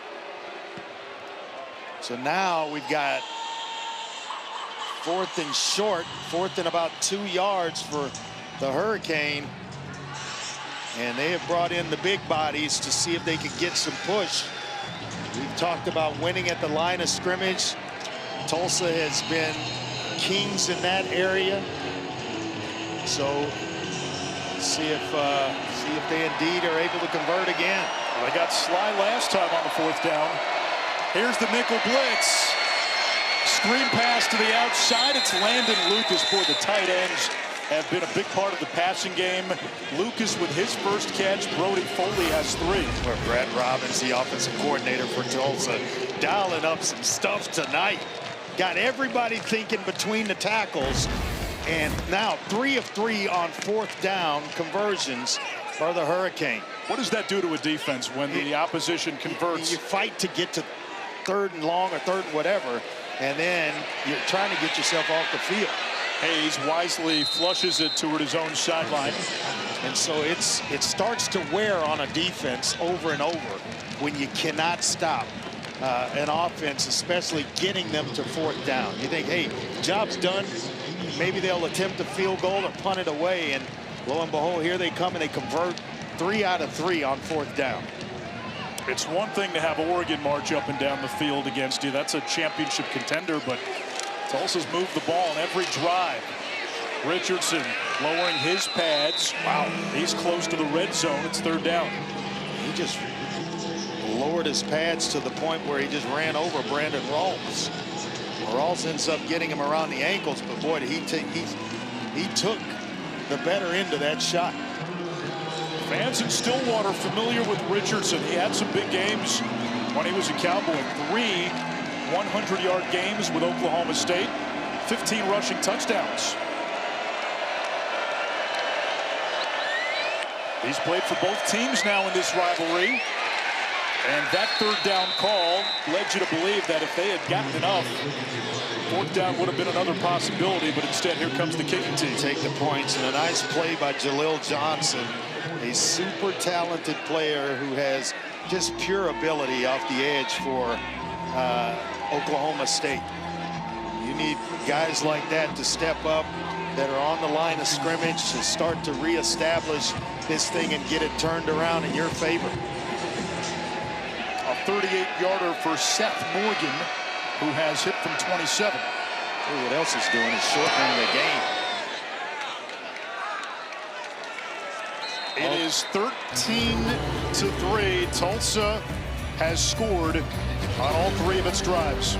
So now we've got 4th and short, 4th and about 2 yards for the Hurricane. And they have brought in the big bodies to see if they could get some push. We've talked about winning at the line of scrimmage. Tulsa has been kings in that area. So see if they indeed are able to convert again. Well, they got Sly last time on the 4th down. Here's the nickel blitz. Screen pass to the outside. It's Landon Lucas. Boy, the tight ends have been a big part of the passing game. Lucas with his first catch. Brody Foley has 3. Where Brad Robbins, the offensive coordinator for Tulsa, dialing up some stuff tonight. Got everybody thinking between the tackles. And now 3 of 3 on 4th down conversions for the Hurricane. What does that do to a defense when the opposition converts? You fight to get to 3rd and long or 3rd and whatever, and then you're trying to get yourself off the field. Hayes wisely flushes it toward his own sideline. And so it starts to wear on a defense over and over when you cannot stop an offense, especially getting them to 4th down. You think, hey, job's done. Maybe they'll attempt a field goal or punt it away, and lo and behold, here they come and they convert 3 out of 3 on 4th down. It's one thing to have Oregon march up and down the field against you. That's a championship contender, but Tulsa's moved the ball on every drive. Richardson lowering his pads. Wow, he's close to the red zone. It's 3rd down. He just lowered his pads to the point where he just ran over Brandon Rawls. Rawls ends up getting him around the ankles, but boy, he took the better end of that shot. Fans in Stillwater familiar with Richardson. He had some big games when he was a Cowboy. 3 100-yard games with Oklahoma State, 15 rushing touchdowns. He's played for both teams now in this rivalry. And that third down call led you to believe that if they had gotten enough, fourth down would have been another possibility, but instead here comes the kicking team. Take the points, and a nice play by Jalil Johnson, a super talented player who has just pure ability off the edge for Oklahoma State. You need guys like that to step up, that are on the line of scrimmage, to start to reestablish this thing and get it turned around in your favor. A 38-yarder for Seth Morgan, who has hit from 27. What else he's doing is shortening the game. It is 13-3. Tulsa has scored on all three of its drives.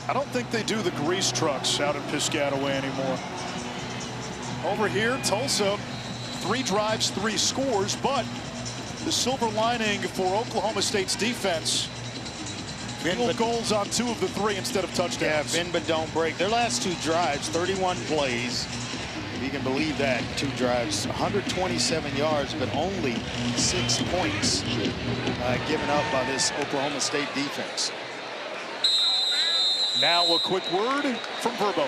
I don't think they do the grease trucks out in Piscataway anymore. Over here, Tulsa, 3 drives, 3 scores, but the silver lining for Oklahoma State's defense, field goals on 2 of the 3 instead of touchdowns. Yeah, bend but don't break. Their last 2 drives, 31 plays. If you can believe that, 2 drives, 127 yards, but only 6 points given up by this Oklahoma State defense. Now a quick word from Verbo.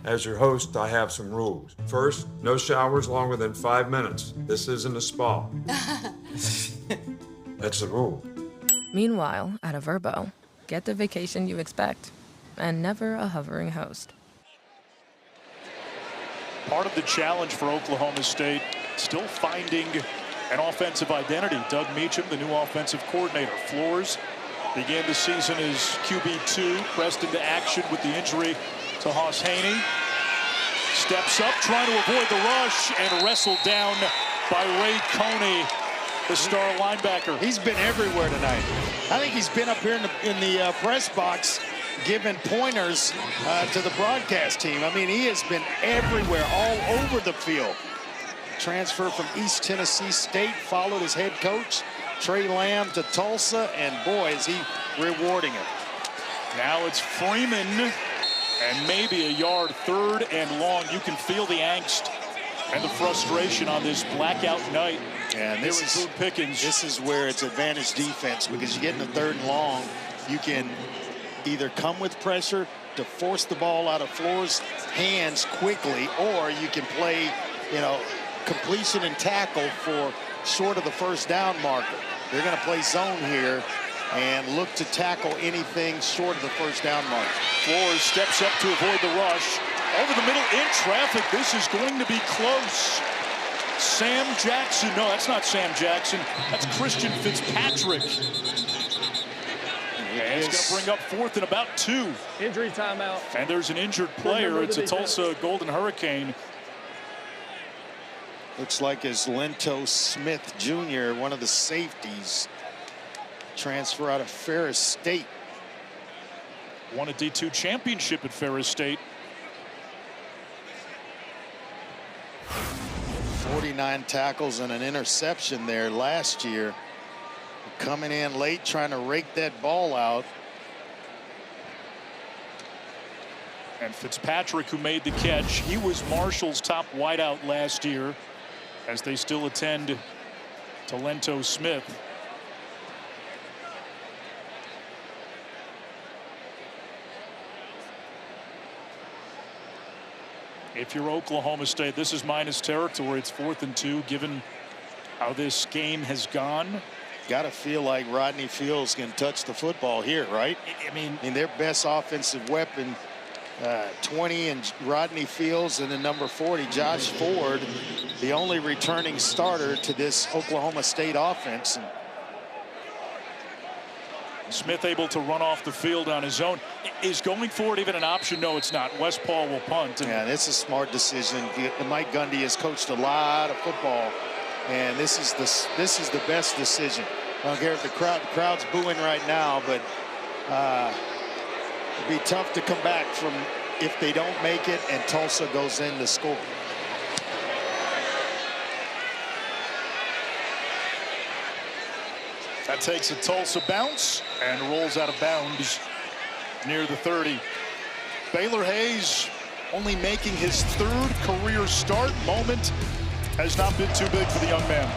As your host, I have some rules. First, no showers longer than 5 minutes. This isn't a spa. That's the rule. Meanwhile, at a Verbo, get the vacation you expect and never a hovering host. Part of the challenge for Oklahoma State, still finding an offensive identity. Doug Meacham, the new offensive coordinator. Flores began the season as QB2, pressed into action with the injury to Hoss Haney. Steps up, trying to avoid the rush, and wrestled down by Ray Coney. the star linebacker. He's been everywhere tonight. I think he's been up here in the press box giving pointers to the broadcast team. I mean, he has been everywhere, all over the field. Transfer from East Tennessee State, followed his head coach, Trey Lamb, to Tulsa, and boy, is he rewarding him. Now it's Freeman, and maybe a yard, 3rd and long. You can feel the angst and the frustration on this blackout night. And this is Boone Pickens. This is where it's advantage defense, because you get in the 3rd and long, you can either come with pressure to force the ball out of Floor's hands quickly, or you can play, you know, completion and tackle for short of the 1st down marker. They're going to play zone here and look to tackle anything short of the 1st down marker. Floor steps up to avoid the rush. Over the middle in traffic. This is going to be close. Sam Jackson. No, that's not Sam Jackson. That's Christian Fitzpatrick. And it's going to bring up 4th and about 2. Injury timeout. And there's an injured player. It's a Tulsa Golden Hurricane. Looks like it's Lento Smith Jr., one of the safeties, transfer out of Ferris State. Won a D2 championship at Ferris State. 49 tackles and an interception there last year. Coming in late, trying to rake that ball out. And Fitzpatrick, who made the catch, he was Marshall's top wideout last year, as they still attend to Lento Smith. If you're Oklahoma State, this is minus territory. It's 4th and 2, given how this game has gone. Got to feel like Rodney Fields can touch the football here, right? I mean their best offensive weapon, 20 and Rodney Fields, and then number 40, Josh Ford, the only returning starter to this Oklahoma State offense. Smith able to run off the field on his own. Is going forward even an option? No, it's not. West Paul will punt. Yeah, it's a smart decision. Mike Gundy has coached a lot of football, and this is the best decision. I don't care if the crowd's booing right now, but it'd be tough to come back from if they don't make it and Tulsa goes in to score. That takes a Tulsa bounce and rolls out of bounds near the 30. Baylor Hayes only making his 3rd career start. Moment has not been too big for the young man.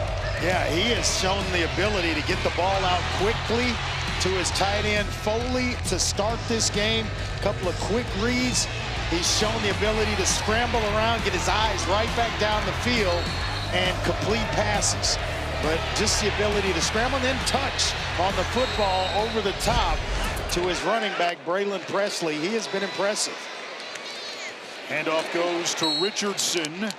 Yeah, he has shown the ability to get the ball out quickly to his tight end Foley to start this game. A couple of quick reads. He's shown the ability to scramble around, get his eyes right back down the field, and complete passes. But just the ability to scramble and then touch on the football over the top to his running back, Braylon Presley. He has been impressive. Handoff goes to Richardson.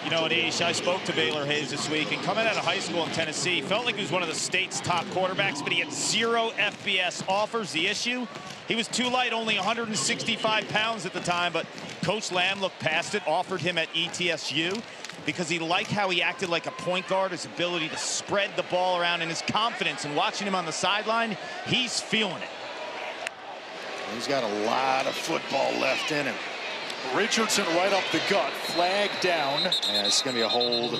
You know, Anish, I spoke to Baylor Hayes this week, and coming out of high school in Tennessee, felt like he was one of the state's top quarterbacks, but he had 0 FBS offers. The issue, he was too light, only 165 pounds at the time, but Coach Lamb looked past it, offered him at ETSU, because he liked how he acted like a point guard, his ability to spread the ball around, and his confidence. And watching him on the sideline, he's feeling it. He's got a lot of football left in him. Richardson right up the gut, flag down. Yeah, it's going to be a hold.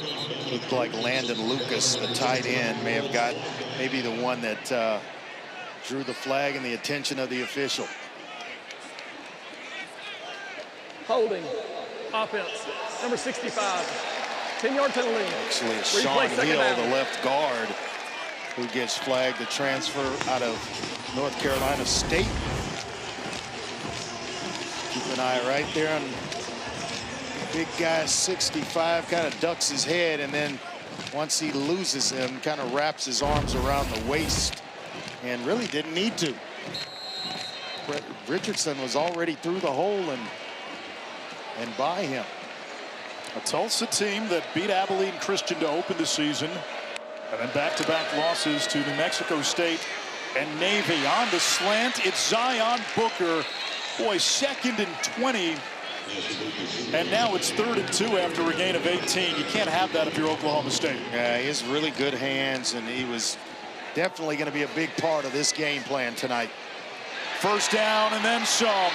Looked like Landon Lucas, the tight end, may have got maybe the one that drew the flag and the attention of the official. Holding. Offense. Number 65. 10-yard penalty. Actually, it's Sean Hill, the left guard, who gets flagged to transfer out of North Carolina State. Keep an eye right there on big guy 65, kind of ducks his head, and then once he loses him, kind of wraps his arms around the waist, and really didn't need to. Richardson was already through the hole and by him. A Tulsa team that beat Abilene Christian to open the season, and then back-to-back losses to New Mexico State and Navy. On the slant, it's Zion Booker. Boy, 2nd and 20 And now it's 3rd and 2 after a gain of 18. You can't have that if you're Oklahoma State. Yeah, he has really good hands, and he was definitely going to be a big part of this game plan tonight. First down and then some.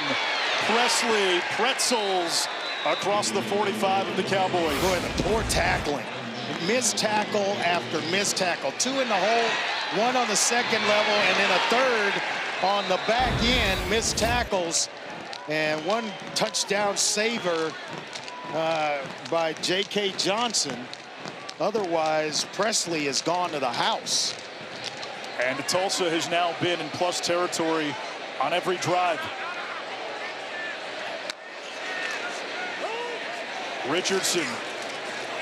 Presley pretzels across the 45 of the Cowboys. Boy, the poor tackling. Missed tackle after missed tackle. 2 in the hole, 1 on the second level, and then a 3rd on the back end. Missed tackles, and 1 touchdown saver by J.K. Johnson. Otherwise, Presley has gone to the house. And Tulsa has now been in plus territory on every drive. Richardson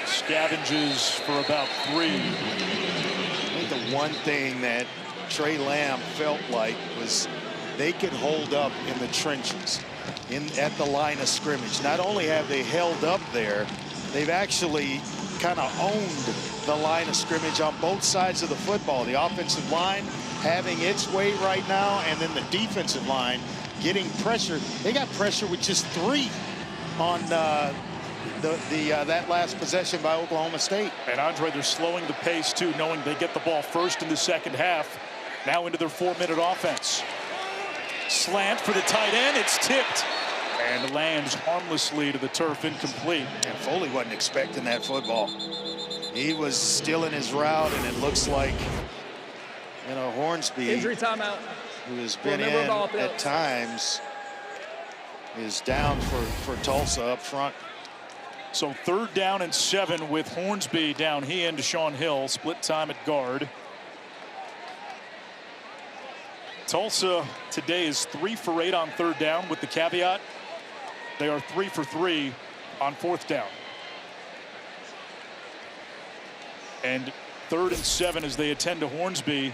scavenges for about 3. I think the one thing that Trey Lamb felt like was they could hold up in the trenches at the line of scrimmage. Not only have they held up there, they've actually kind of owned the line of scrimmage on both sides of the football. The offensive line having its way right now, and then the defensive line getting pressure. They got pressure with just 3 on that last possession by Oklahoma State. And Andre, they're slowing the pace too, knowing they get the ball first in the second half. Now into their 4-minute offense. Slant for the tight end. It's tipped and lands harmlessly to the turf, incomplete. And Foley wasn't expecting that football. He was still in his route, and it looks like, you know, Hornsby, injury timeout, who has been in at times, is down for Tulsa up front. So 3rd down and 7 with Hornsby down. He and Deshaun Hill split time at guard. Tulsa today is 3 for 8 on 3rd down, with the caveat they are 3 for 3 on 4th down. And 3rd and 7 as they attend to Hornsby.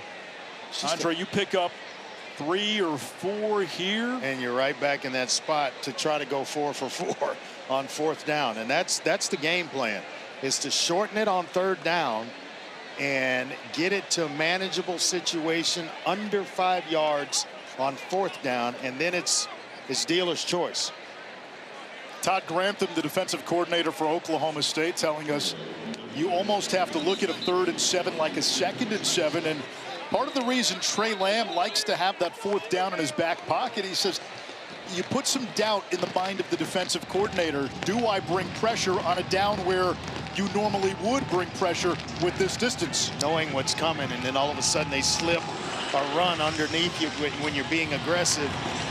Andre, you pick up 3 or 4 here, and you're right back in that spot to try to go 4 for 4 on 4th down. And that's the game plan, is to shorten it on 3rd down and get it to a manageable situation under 5 yards on 4th down, and then it's dealer's choice. Todd Grantham, the defensive coordinator for Oklahoma State, telling us you almost have to look at a 3rd and 7 like a 2nd and 7. And part of the reason Trey Lamb likes to have that 4th down in his back pocket, he says, you put some doubt in the mind of the defensive coordinator. Do I bring pressure on a down where you normally would bring pressure with this distance? Knowing what's coming, and then all of a sudden they slip or run underneath you when you're being aggressive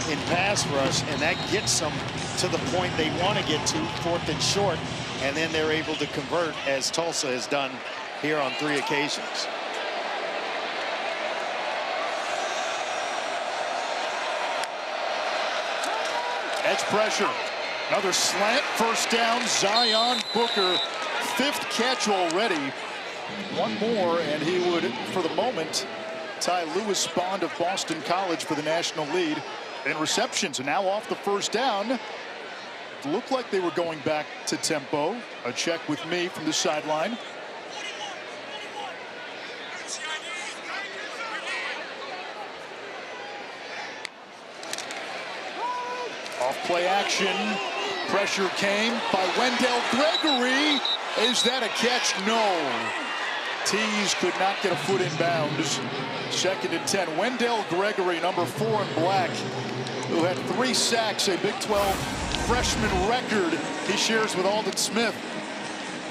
in pass rush, and that gets them to the point they want to get to, 4th and short, and then they're able to convert, as Tulsa has done here on 3 occasions. Edge pressure. Another slant, 1st down. Zion Booker, 5th catch already. 1 more, and he would, for the moment, tie Lewis Bond of Boston College for the national lead in receptions. And now off the 1st down. Looked like they were going back to tempo. A check with me from the sideline. Off play action. Pressure came by Wendell Gregory. Is that a catch? No. Tees could not get a foot in bounds. 2nd and 10. Wendell Gregory, number 4 in black, who had 3 sacks, a Big 12 freshman record he shares with Aldon Smith.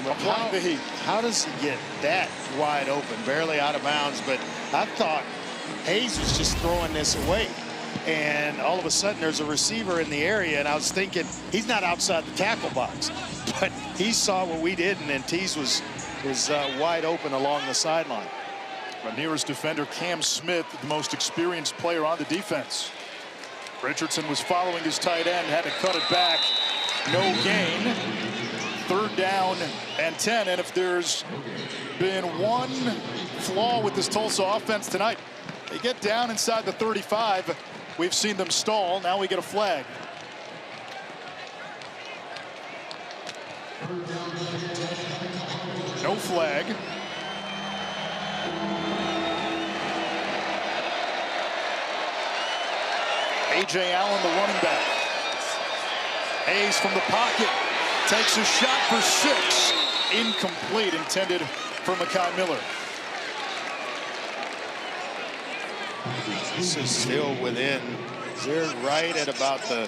Applying the heat. How does he get that wide open? Barely out of bounds, but I thought Hayes was just throwing this away. And all of a sudden there's a receiver in the area, and I was thinking he's not outside the tackle box, but he saw what we did, and then Tees was wide open along the sideline. The nearest defender, Cam Smith, the most experienced player on the defense. Richardson was following his tight end, had to cut it back. No gain. 3rd down and 10. And if there's been one flaw with this Tulsa offense tonight, they get down inside the 35. We've seen them stall. Now we get a flag. No flag. A.J. Allen, the running back. Hayes from the pocket takes a shot for 6. Incomplete, intended for Mekhi Miller. This is still within. They're right at about the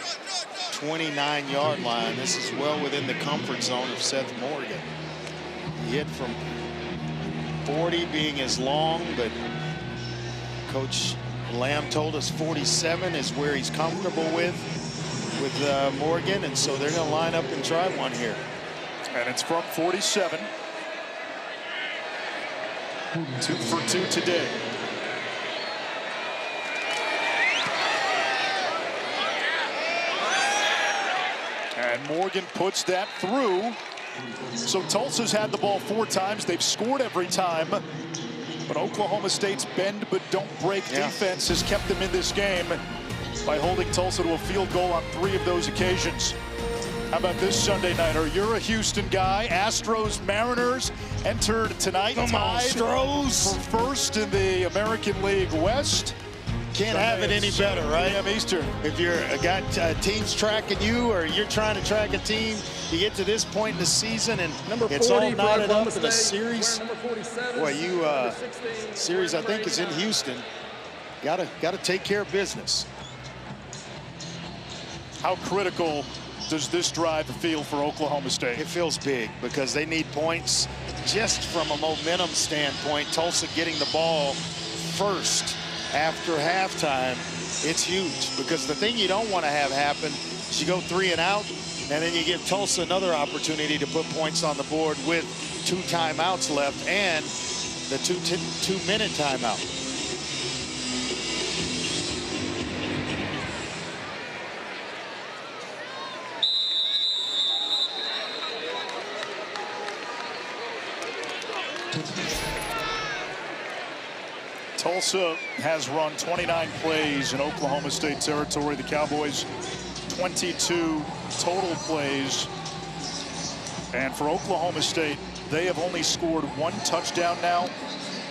29-yard line. This is well within the comfort zone of Seth Morgan. He hit from 40 being as long, but Coach Lamb told us 47 is where he's comfortable with Morgan, and so they're going to line up and try one here. And it's from 47. 2 for 2 today. And Morgan puts that through. So Tulsa's had the ball 4 times. They've scored every time. But Oklahoma State's bend but don't break defense has kept them in this game by holding Tulsa to a field goal on 3 of those occasions. How about this Sunday nighter? You're a Houston guy. Astros Mariners entered tonight. Come on, Astros. For first in the American League West. Can't have it any better, right? p.m. Eastern. If you're got teams tracking you, or you're trying to track a team, you get to this point in the season and it's all knotted up in a series. Boy, series I think is in Houston. Gotta take care of business. How critical does this drive feel for Oklahoma State? It feels big because they need points just from a momentum standpoint. Tulsa getting the ball first after halftime, it's huge, because the thing you don't want to have happen is you go 3 and out, and then you give Tulsa another opportunity to put points on the board with 2 timeouts left and the 2-minute timeout. Tulsa has run 29 plays in Oklahoma State territory. The Cowboys 22 total plays. And for Oklahoma State, they have only scored 1 touchdown now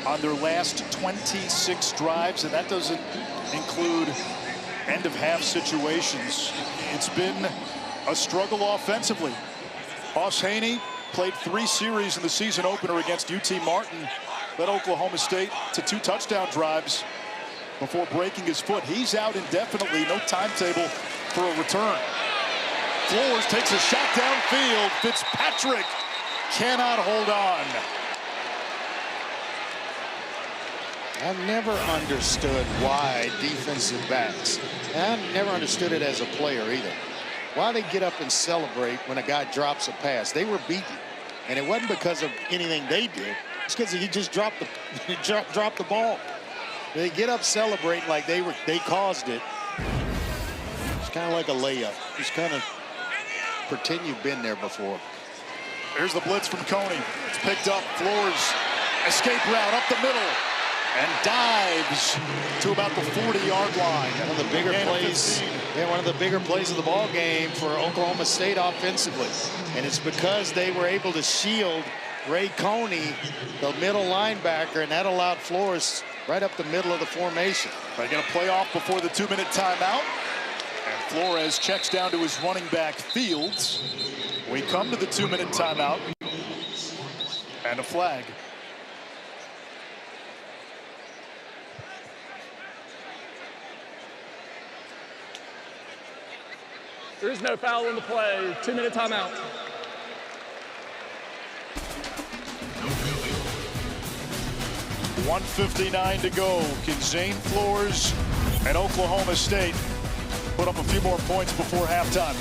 on their last 26 drives, and that doesn't include end-of-half situations. It's been a struggle offensively. Hoss Haney played 3 series in the season opener against UT Martin, led Oklahoma State to 2 touchdown drives before breaking his foot. He's out indefinitely, no timetable for a return. Flores takes a shot downfield. Fitzpatrick cannot hold on. I've never understood why defensive backs, and I've never understood it as a player either, why they get up and celebrate when a guy drops a pass. They were beaten, and it wasn't because of anything they did. It's because he just dropped the ball. They get up celebrating like they caused it. It's kind of like a layup. Just kind of pretend you've been there before. Here's the blitz from Coney. It's picked up. Flores, escape route up the middle, and dives to about the 40-yard line. One of the bigger plays. Yeah, one of the bigger plays of the ball game for Oklahoma State offensively, and it's because they were able to shield Ray Coney, the middle linebacker, and that allowed Flores right up the middle of the formation. They're going to play off before the 2-minute timeout. And Flores checks down to his running back, Fields. We come to the 2-minute timeout. And a flag. There is no foul in the play. 2-minute timeout. .159 to go. Can Zane Flores and Oklahoma State put up a few more points before halftime?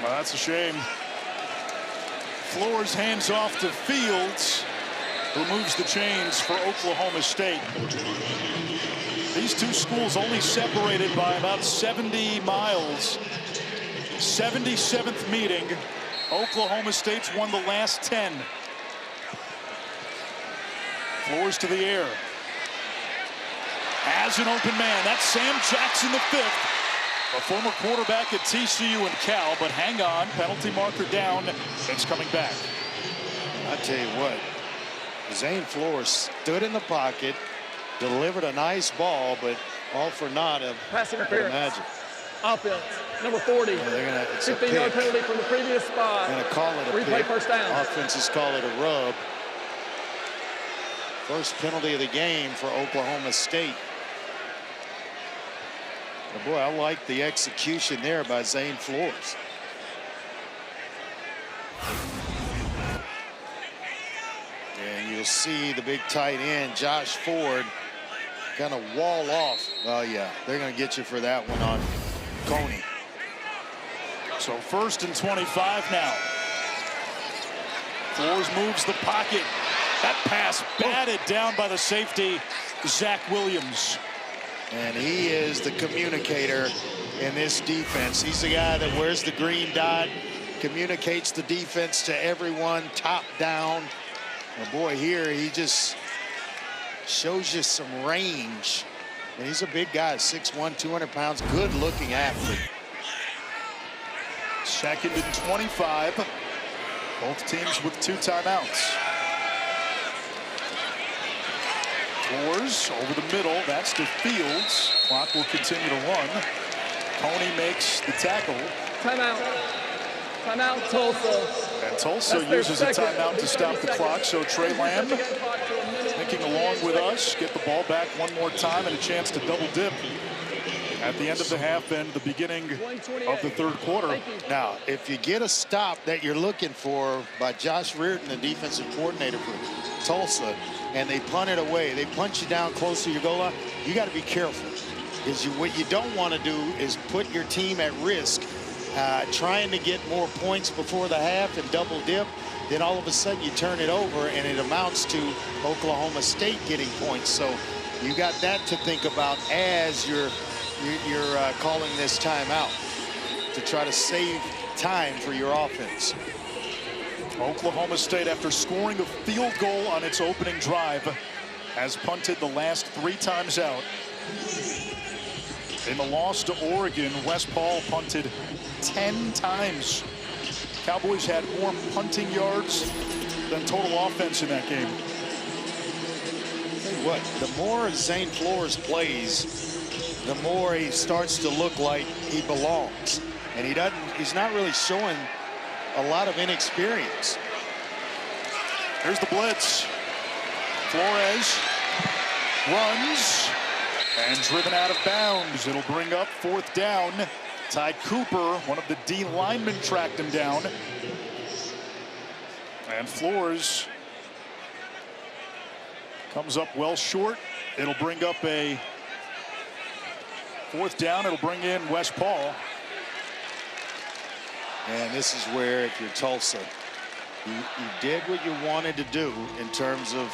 Well, that's a shame. Flores hands off to Fields, who moves the chains for Oklahoma State. These two schools only separated by about 70 miles. 77th meeting. Oklahoma State's won the last 10. Flores to the air. Has an open man. That's Sam Jackson, the fifth. A former quarterback at TCU and Cal, but hang on, penalty marker down. It's coming back. I tell you what, Zane Flores stood in the pocket, delivered a nice ball, but all for naught. Pass interference. Offense, number 40. Yeah, they're gonna, it's 15-yard penalty from the previous spot. They're gonna call it a replay pick. First down. Offenses call it a rub. First penalty of the game for Oklahoma State. But boy, I like the execution there by Zane Flores. And you'll see the big tight end, Josh Ford, kind of wall off. Oh, yeah, they're going to get you for that one on Coney. So 1st and 25 now. Flores moves the pocket. That pass batted down by the safety, Zach Williams. And he is the communicator in this defense. He's the guy that wears the green dot, communicates the defense to everyone, top down. And boy, here he just shows you some range. And he's a big guy, 6'1", 200 pounds, good-looking athlete. 2nd and 25. Both teams with 2 timeouts. Flores over the middle. That's to Fields. Clock will continue to run. Coney makes the tackle. Timeout. Timeout, Tulsa. And Tulsa uses a timeout to stop the clock. So Trey Lamb thinking along with us. Get the ball back one more time and a chance to double dip at the end of the half and the beginning of the 3rd quarter. Now, if you get a stop that you're looking for by Josh Reardon, the defensive coordinator for Tulsa, and they punt it away, they punch you down close to your goal line, you got to be careful. Because what you don't want to do is put your team at risk trying to get more points before the half and double dip. Then all of a sudden you turn it over and it amounts to Oklahoma State getting points. So you got that to think about as you're calling this timeout to try to save time for your offense. Oklahoma State, after scoring a field goal on its opening drive, has punted the last 3 times out. In the loss to Oregon, West Paul punted 10 times. Cowboys had more punting yards than total offense in that game. Tell you what, the more Zane Flores plays, the more he starts to look like he belongs. And he's not really showing a lot of inexperience. Here's the blitz. Flores runs and driven out of bounds. It'll bring up 4th down. Ty Cooper, one of the D linemen, tracked him down. And Flores comes up well short. It'll bring up a 4th down. It'll bring in West Paul. And this is where, if you're Tulsa, you did what you wanted to do in terms of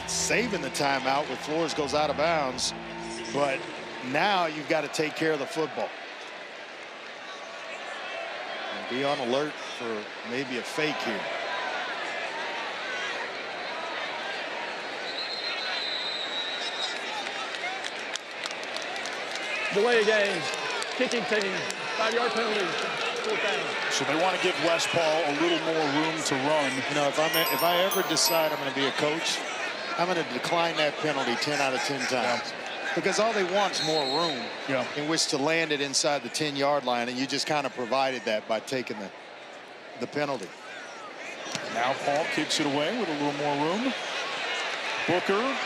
saving the timeout when Flores goes out of bounds. But now you've got to take care of the football. And be on alert for maybe a fake here. Delay a game. Kicking team. 5-yard penalty. 4th down. So they want to give West Paul a little more room to run. You know, if I ever decide I'm going to be a coach, I'm going to decline that penalty 10 out of 10 times. Yeah. Because all they want is more room in which to land it inside the 10-yard line, and you just kind of provided that by taking the penalty. Now Paul kicks it away with a little more room. Booker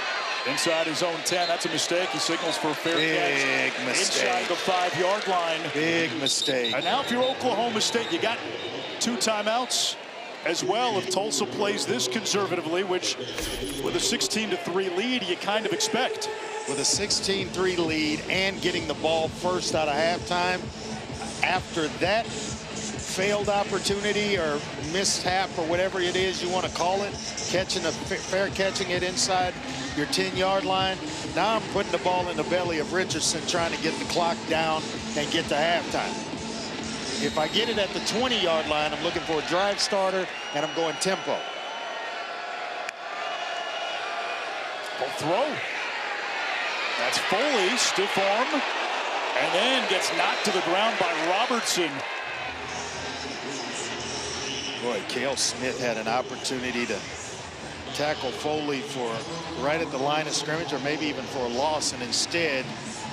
inside his own 10. That's a mistake. He signals for a fair catch. Big mistake. Inside the 5-yard line. Big mistake. And now if you're Oklahoma State, you got 2 timeouts as well if Tulsa plays this conservatively, which with a 16-3 lead, you kind of expect. With a 16-3 lead and getting the ball first out of halftime, after that failed opportunity or mishap or whatever it is you want to call it, fair catching it inside your 10-yard line. Now I'm putting the ball in the belly of Richardson, trying to get the clock down and get to halftime. If I get it at the 20-yard line, I'm looking for a drive starter, and I'm going tempo. Full throw. That's Foley, stiff arm, and then gets knocked to the ground by Robertson. Boy, Cale Smith had an opportunity to tackle Foley for right at the line of scrimmage, or maybe even for a loss, and instead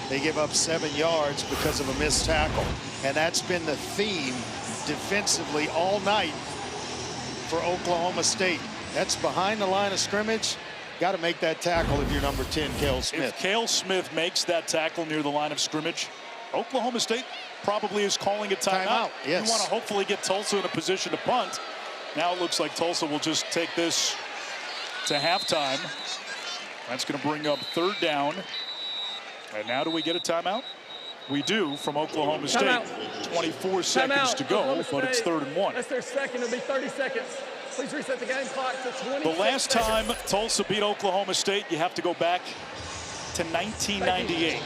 they give up 7 yards because of a missed tackle. And that's been the theme defensively all night for Oklahoma State. That's behind the line of scrimmage. Got to make that tackle if you're number 10, Cale Smith. If Cale Smith makes that tackle near the line of scrimmage, Oklahoma State probably is calling a timeout. Yes. You want to hopefully get Tulsa in a position to punt. Now it looks like Tulsa will just take this to halftime. That's going to bring up 3rd down. And now do we get a timeout? We do from Oklahoma State. Timeout. 24 seconds to go, but it's 3rd and 1. That's their second. It'll be 30 seconds. Please reset the game clock to 20. The last time Tulsa beat Oklahoma State, you have to go back to 1998.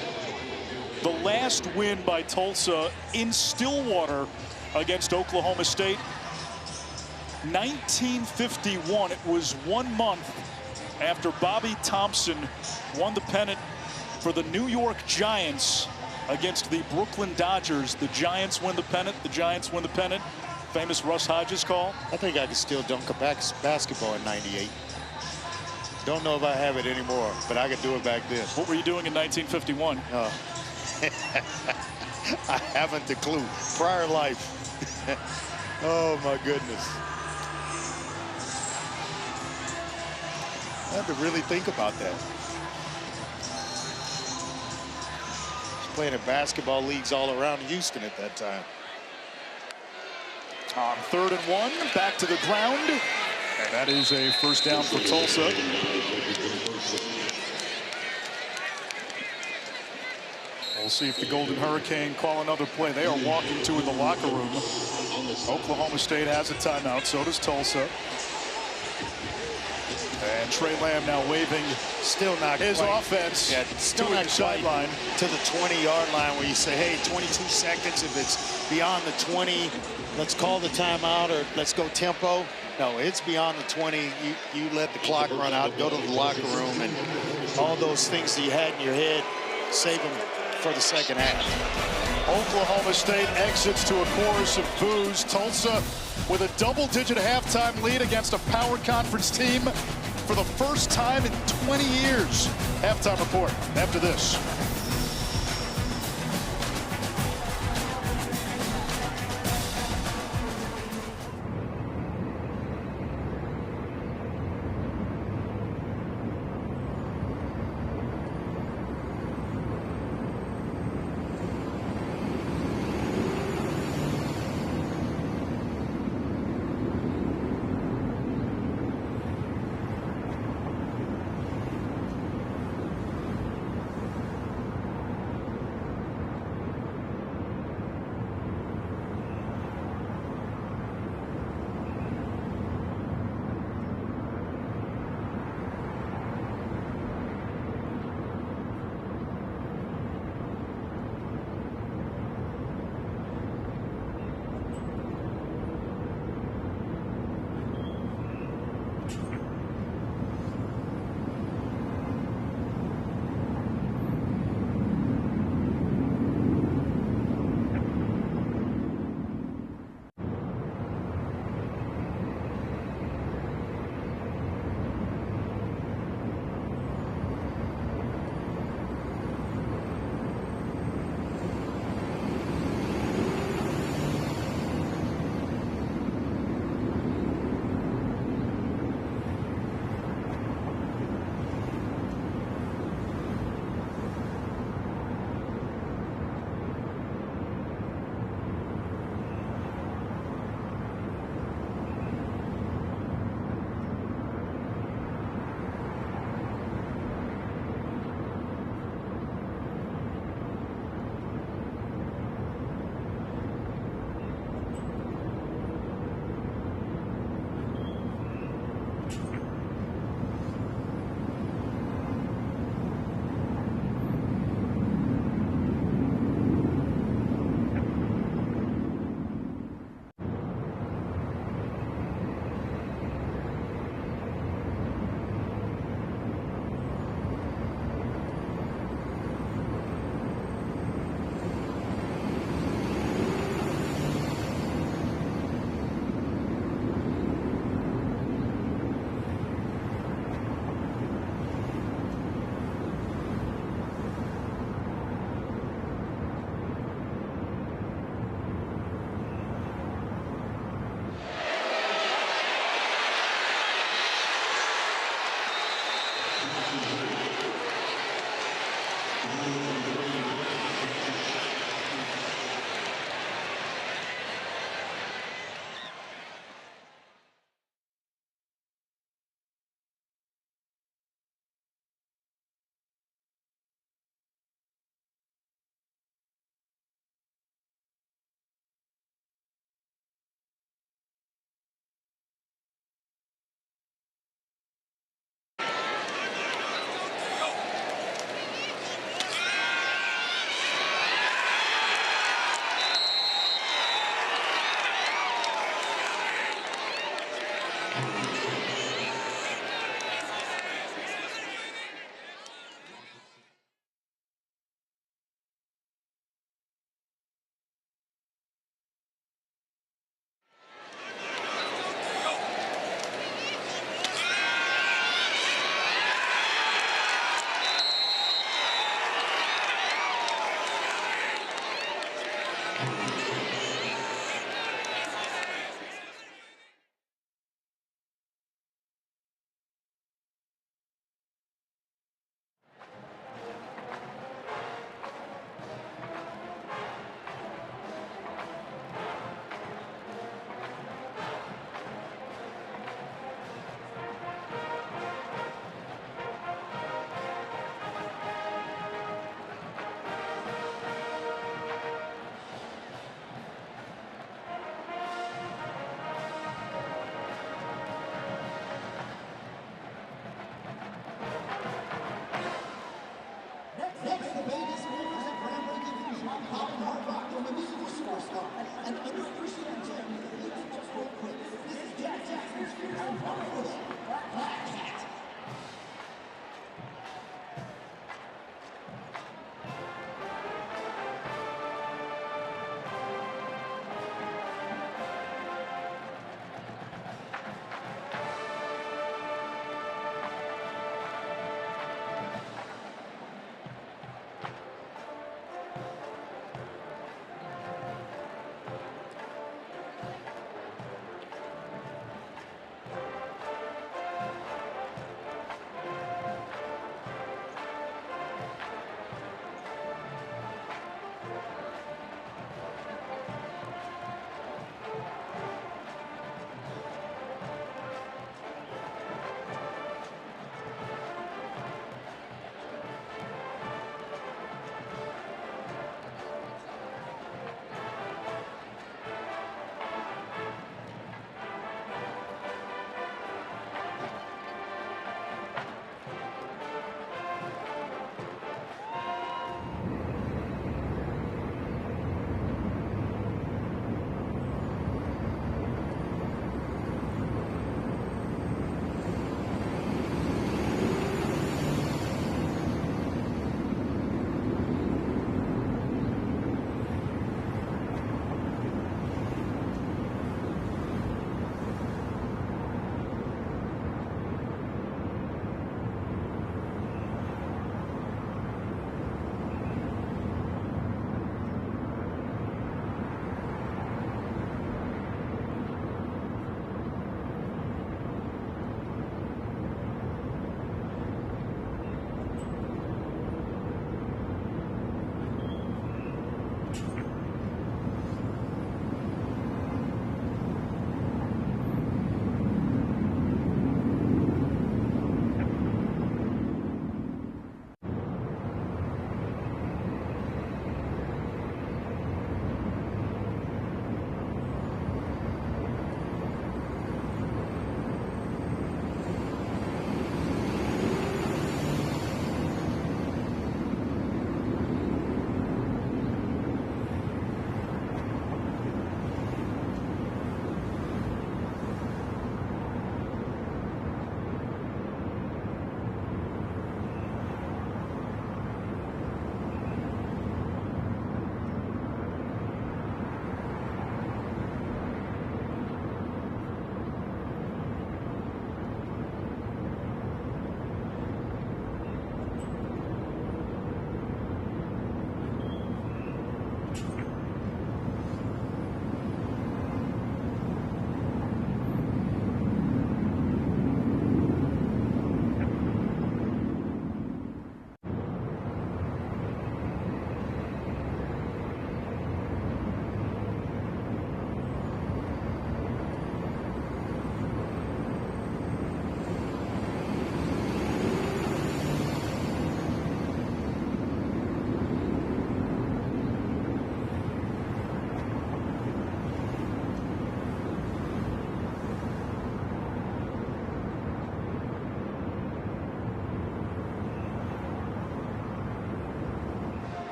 The last win by Tulsa in Stillwater against Oklahoma State, 1951. It was 1 month after Bobby Thompson won the pennant for the New York Giants against the Brooklyn Dodgers. The Giants win the pennant. The Giants win the pennant. Famous Russ Hodges call. I think I could still dunk a basketball in '98. Don't know if I have it anymore, but I could do it back then. What were you doing in 1951? I haven't a clue. Prior life. Oh, my goodness. I had to really think about that. I was playing in basketball leagues all around Houston at that time. On 3rd and 1, back to the ground. And that is a first down for Tulsa. We'll see if the Golden Hurricane call another play. They are walking to in the locker room. Oklahoma State has a timeout, so does Tulsa. And Trey Lamb now waving still not his quite. offense still to not the sideline. To the 20-yard line where you say, hey, 22 seconds. If it's beyond the 20, let's call the timeout or let's go tempo. No, it's beyond the 20. You let the clock run out, go to the locker room, and all those things that you had in your head, save them for the second half. Oklahoma State exits to a chorus of boos. Tulsa with a double-digit halftime lead against a power conference team for the first time in 20 years. Halftime report after this.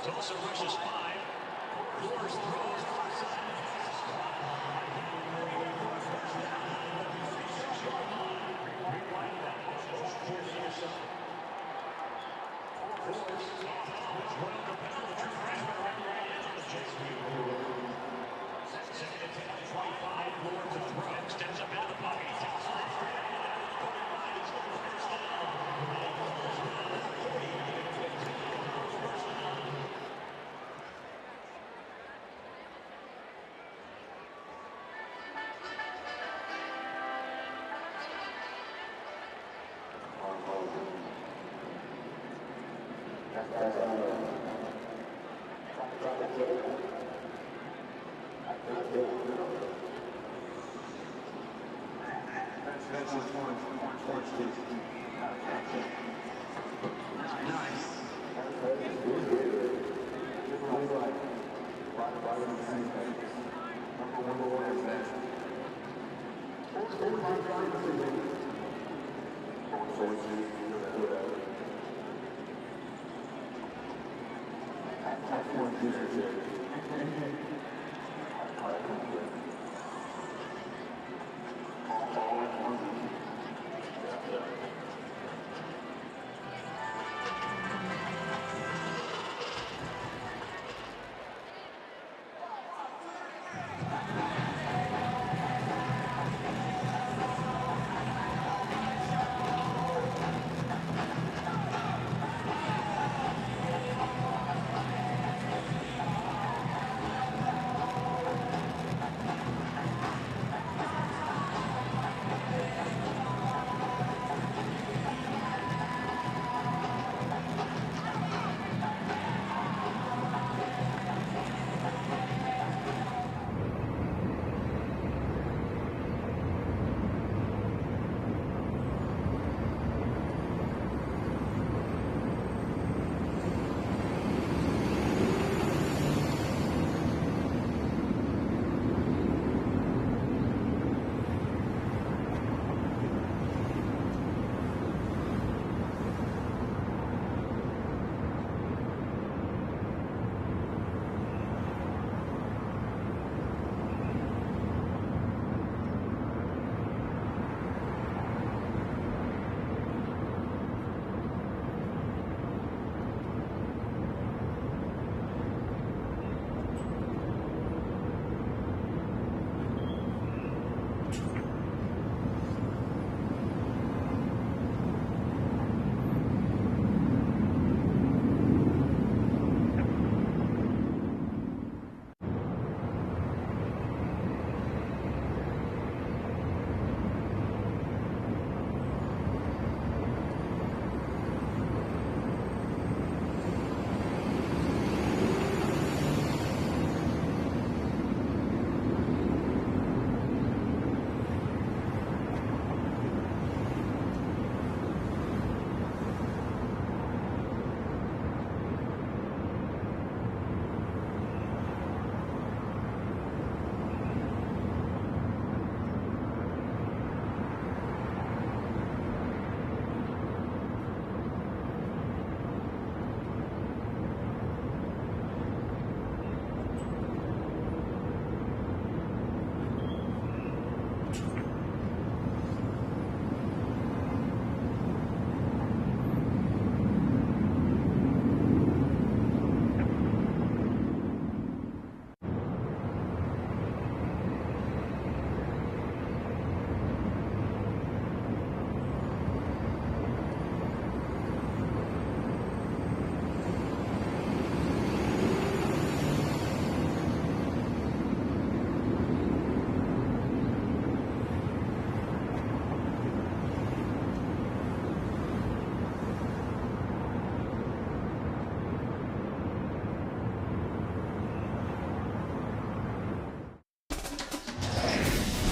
Tulsa rushes 5. Force throws far side.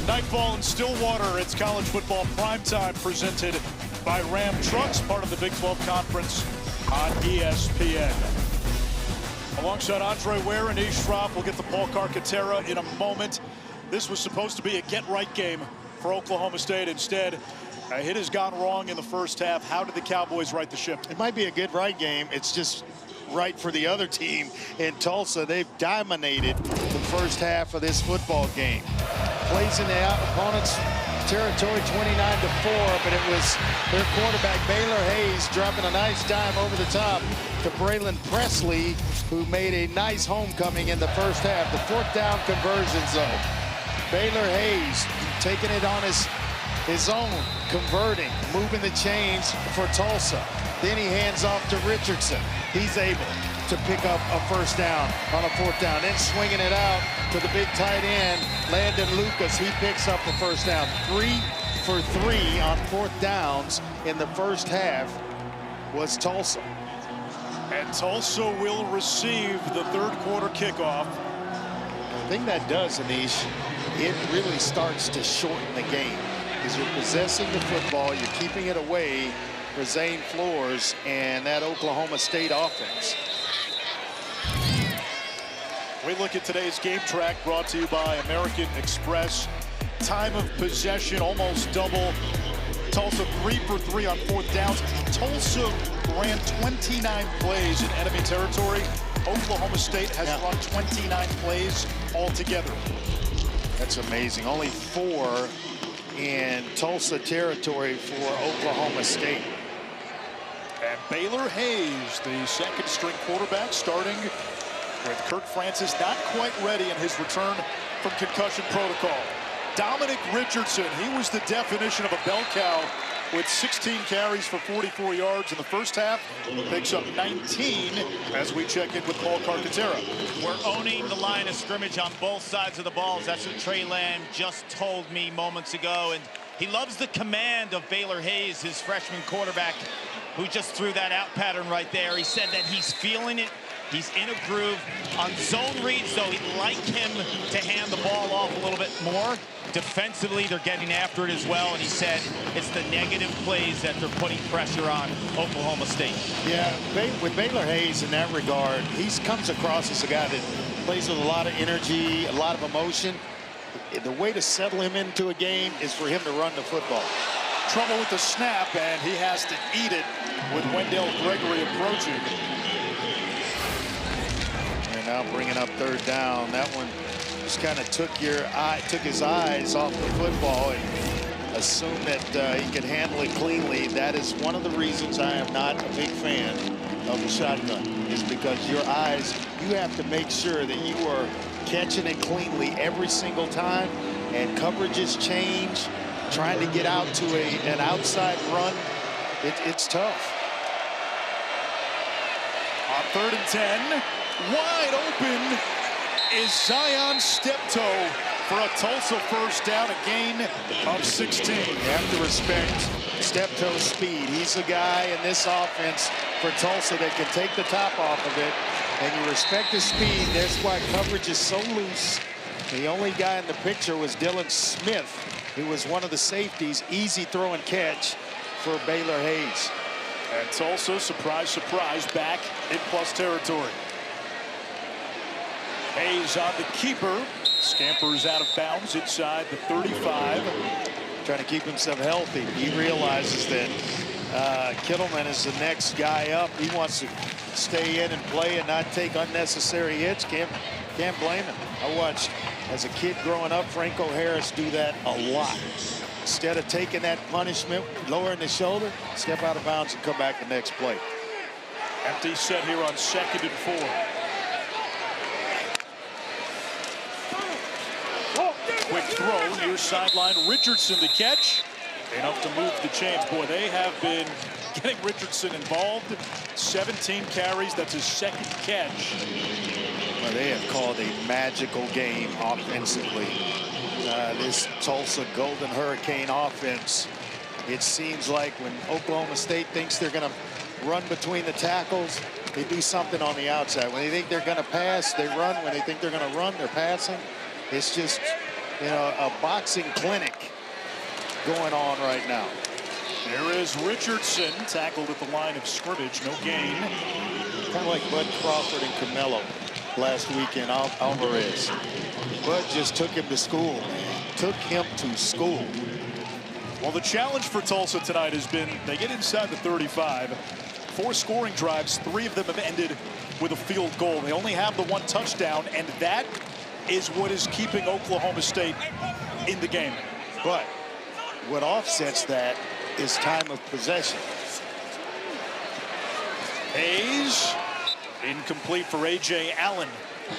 Nightfall in Stillwater. It's college football primetime presented by Ram Trucks, part of the Big 12 Conference on ESPN. Alongside Andre Ware and Ish Schroff, we'll get to Paul Carcaterra in a moment. This was supposed to be a get-right game for Oklahoma State. Instead, a hit has gone wrong in the first half. How did the Cowboys right the ship? It might be a get-right game. It's just right for the other team in Tulsa. They've dominated the first half of this football game. Plays in the opponent's territory 29-4, but it was their quarterback Baylor Hayes dropping a nice dime over the top to Braylon Presley, who made a nice homecoming in the first half. The fourth down conversions, though. Baylor Hayes taking it on his own, converting, moving the chains for Tulsa. Then he hands off to Richardson. He's able to pick up a first down on a fourth down. Then swinging it out to the big tight end, Landon Lucas. He picks up a first down. 3 for 3 on fourth downs in the first half was Tulsa. And Tulsa will receive the third quarter kickoff. The thing that does, Anish, it really starts to shorten the game. Because you're possessing the football, you're keeping it away for Zane Flores and that Oklahoma State offense. We look at today's game track brought to you by American Express. Time of possession almost double. Tulsa 3 for 3 on fourth downs. Tulsa ran 29 plays in enemy territory. Oklahoma State has run 29 plays altogether. That's amazing. Only 4 in Tulsa territory for Oklahoma State. And Baylor Hayes, the second string quarterback, starting with Kirk Francis not quite ready in his return from concussion protocol. Dominic Richardson, he was the definition of a bell cow with 16 carries for 44 yards in the first half. Picks up 19 as we check in with Paul Carcaterra. We're owning the line of scrimmage on both sides of the balls. That's what Trey Lamb just told me moments ago. And he loves the command of Baylor Hayes, his freshman quarterback, who just threw that out pattern right there. He said that he's feeling it. He's in a groove. On zone reads, though, he'd like him to hand the ball off a little bit more. Defensively, they're getting after it as well, and he said it's the negative plays that they're putting pressure on Oklahoma State. Yeah, with Baylor Hayes in that regard, he comes across as a guy that plays with a lot of energy, a lot of emotion. The way to settle him into a game is for him to run the football. Trouble with the snap, and he has to eat it with Wendell Gregory approaching. And now bringing up third down. That one just kind of took his eyes off the football and assumed that he could handle it cleanly. That is one of the reasons I am not a big fan of the shotgun, is because your eyes, you have to make sure that you are catching it cleanly every single time, and coverages change. Trying to get out to an outside run, it's tough. On 3rd and 10, wide open is Zion Steptoe for a Tulsa first down, a gain of 16. You have to respect Steptoe's speed. He's a guy in this offense for Tulsa that can take the top off of it, and you respect his speed. That's why coverage is so loose. The only guy in the picture was Dylan Smith, who was one of the safeties. Easy throw and catch for Baylor Hayes. And Tulsa, surprise, surprise, back in plus territory. Hayes on the keeper. Scampers out of bounds inside the 35. Trying to keep himself healthy. He realizes that Kittleman is the next guy up. He wants to stay in and play and not take unnecessary hits. Can't blame him. I watched, as a kid growing up, Franco Harris do that a lot. Instead of taking that punishment, lowering the shoulder, step out of bounds and come back the next play. Empty set here on 2nd and 4. Quick throw near sideline. Richardson the catch. Enough to move the chains. Boy, they have been getting Richardson involved. 17 carries. That's his second catch. Well, they have called a magical game offensively. This Tulsa Golden Hurricane offense, it seems like when Oklahoma State thinks they're going to run between the tackles, they do something on the outside. When they think they're going to pass, they run. When they think they're going to run, they're passing. It's just, you know, a boxing clinic going on right now. There is Richardson, tackled at the line of scrimmage, no gain. Kind of like Bud Crawford and Camelo last weekend, Alvarez. Bud just took him to school. Took him to school. Well, the challenge for Tulsa tonight has been they get inside the 35. 4 scoring drives, 3 of them have ended with a field goal. They only have the 1 touchdown, and that is what is keeping Oklahoma State in the game. But what offsets that is time of possession. Hayes, incomplete for A.J. Allen. I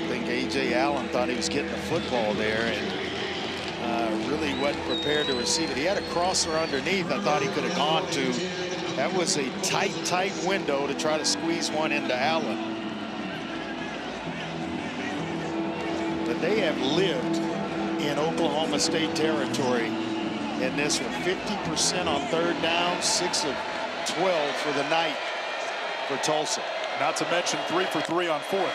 think A.J. Allen thought he was getting the football there and really wasn't prepared to receive it. He had a crosser underneath I thought he could have gone to. That was a tight window to try to squeeze one into Allen. But they have lived in Oklahoma State territory in this one. 50% on 3rd down, 6 of 12 for the night. for Tulsa. Not to mention 3 for 3 on 4th.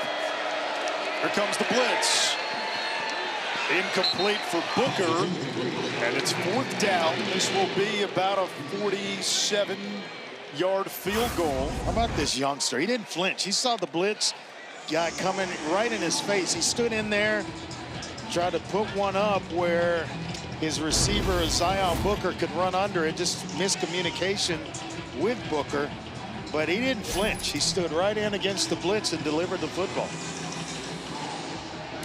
Here comes the blitz. Incomplete for Booker, and it's 4th down. This will be about a 47-yard field goal. How about this youngster? He didn't flinch. He saw the blitz guy coming right in his face. He stood in there, tried to put one up where his receiver, Zion Booker, could run under it. Just miscommunication with Booker, but he didn't flinch. He stood right in against the blitz and delivered the football.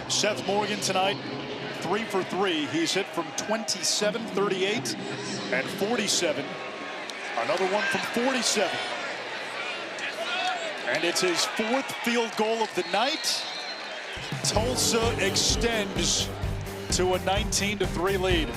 Seth Morgan tonight, 3 for 3. He's hit from 27, 38, and 47. Another one from 47. And it's his 4th field goal of the night. Tulsa extends to a 19-3 lead.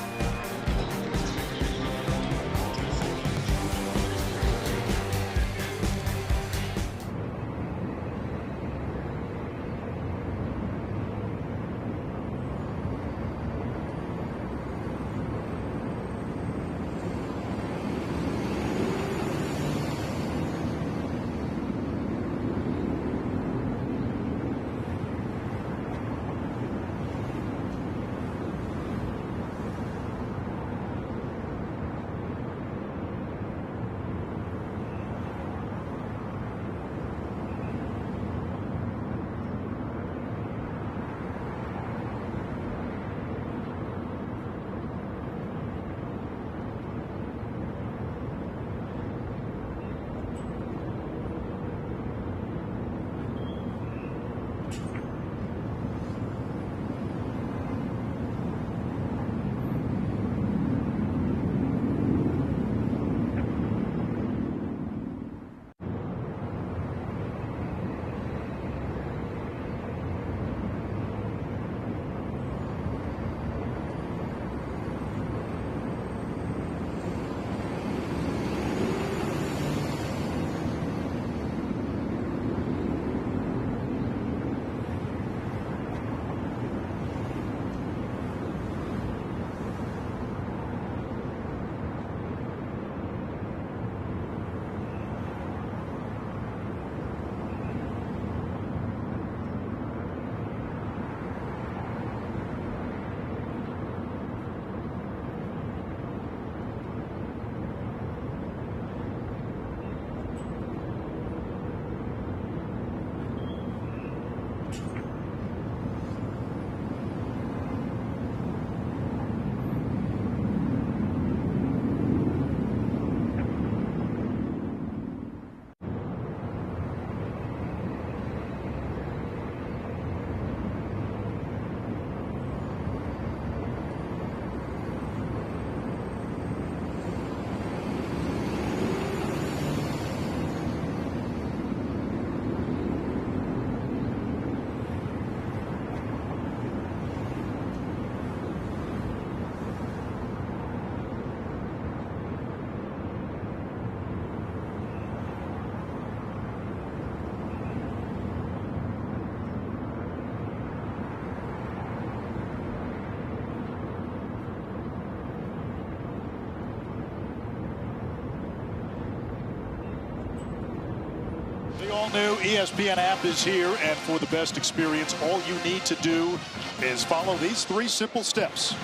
The all-new ESPN app is here, and for the best experience, all you need to do is follow these 3 simple steps.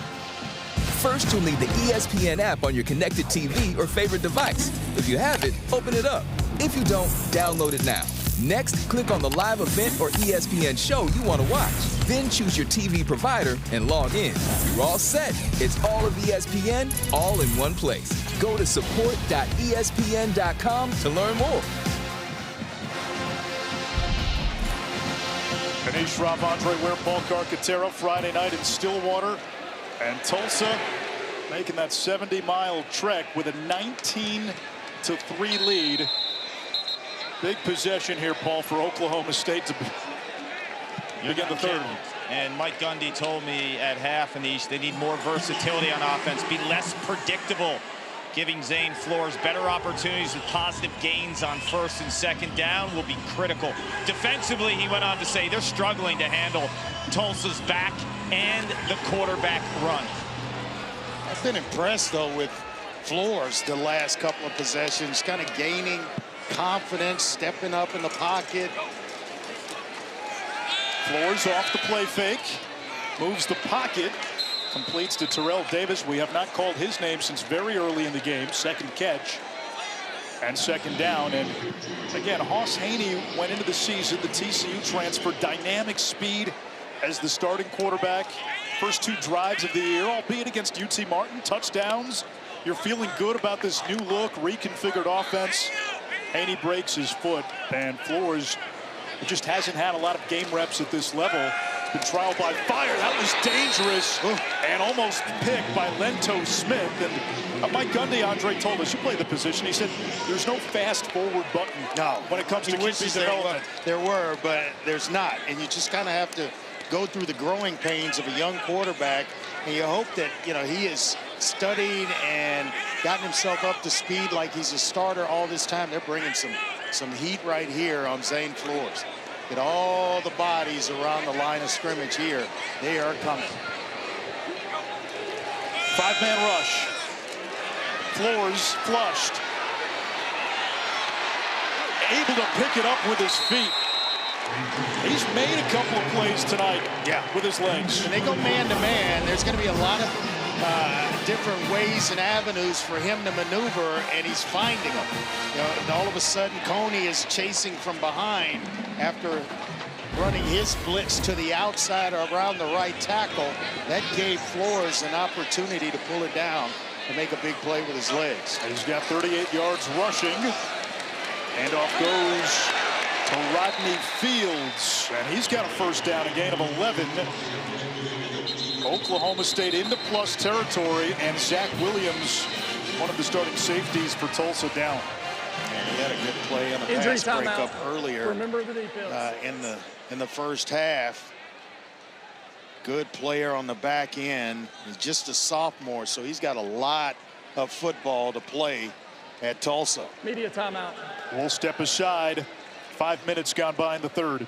First, you'll need the ESPN app on your connected TV or favorite device. If you have it, open it up. If you don't, download it now. Next, click on the live event or ESPN show you want to watch. Then choose your TV provider and log in. You're all set. It's all of ESPN, all in one place. Go to support.espn.com to learn more. Anish Ravandre, Ware, Paul Carcaterra, Friday night in Stillwater. And Tulsa making that 70-mile trek with a 19-3 lead. Big possession here, Paul, for Oklahoma State to begin the third. And Mike Gundy told me at half, Anish, they need more versatility on offense, be less predictable, giving Zane Flores better opportunities with positive gains on 1st and 2nd down will be critical. Defensively, he went on to say they're struggling to handle Tulsa's back and the quarterback run. I've been impressed, though, with Flores the last couple of possessions, kind of gaining confidence, stepping up in the pocket. Flores off the play fake, moves the pocket, completes to Terrell Davis. We have not called his name since very early in the game. Second catch and second down. And again, Hoss Haney went into the season, the TCU transfer, dynamic speed as the starting quarterback. First 2 drives of the year, albeit against UT Martin, touchdowns. You're feeling good about this new look, reconfigured offense. Haney breaks his foot, and Flores just hasn't had a lot of game reps at this level. It's been trial by fire. That was dangerous and almost picked by Lento Smith. And Mike Gundy, Andre told us, you play the position. He said there's no fast forward button when it comes to QB development. There were, but there's not. And you just kind of have to go through the growing pains of a young quarterback. And you hope that, you know, he has studied and gotten himself up to speed like he's a starter all this time. They're bringing some heat right here on Zane Flores. Get all the bodies around the line of scrimmage here. They are coming. 5-man rush. Flores flushed. Able to pick it up with his feet. He's made a couple of plays tonight with his legs. When they go man-to-man, there's going to be a lot of different ways and avenues for him to maneuver, and he's finding them. You know, and all of a sudden, Coney is chasing from behind after running his blitz to the outside or around the right tackle. That gave Flores an opportunity to pull it down and make a big play with his legs. And he's got 38 yards rushing. Handoff goes to Rodney Fields, and he's got a first down, a gain of 11. Oklahoma State into plus territory, and Zach Williams, one of the starting safeties for Tulsa, down. And he had a good play on a pass breakup earlier in the first half. Good player on the back end. He's just a sophomore, so he's got a lot of football to play at Tulsa. Media timeout. We'll step aside. 5 minutes gone by in the third.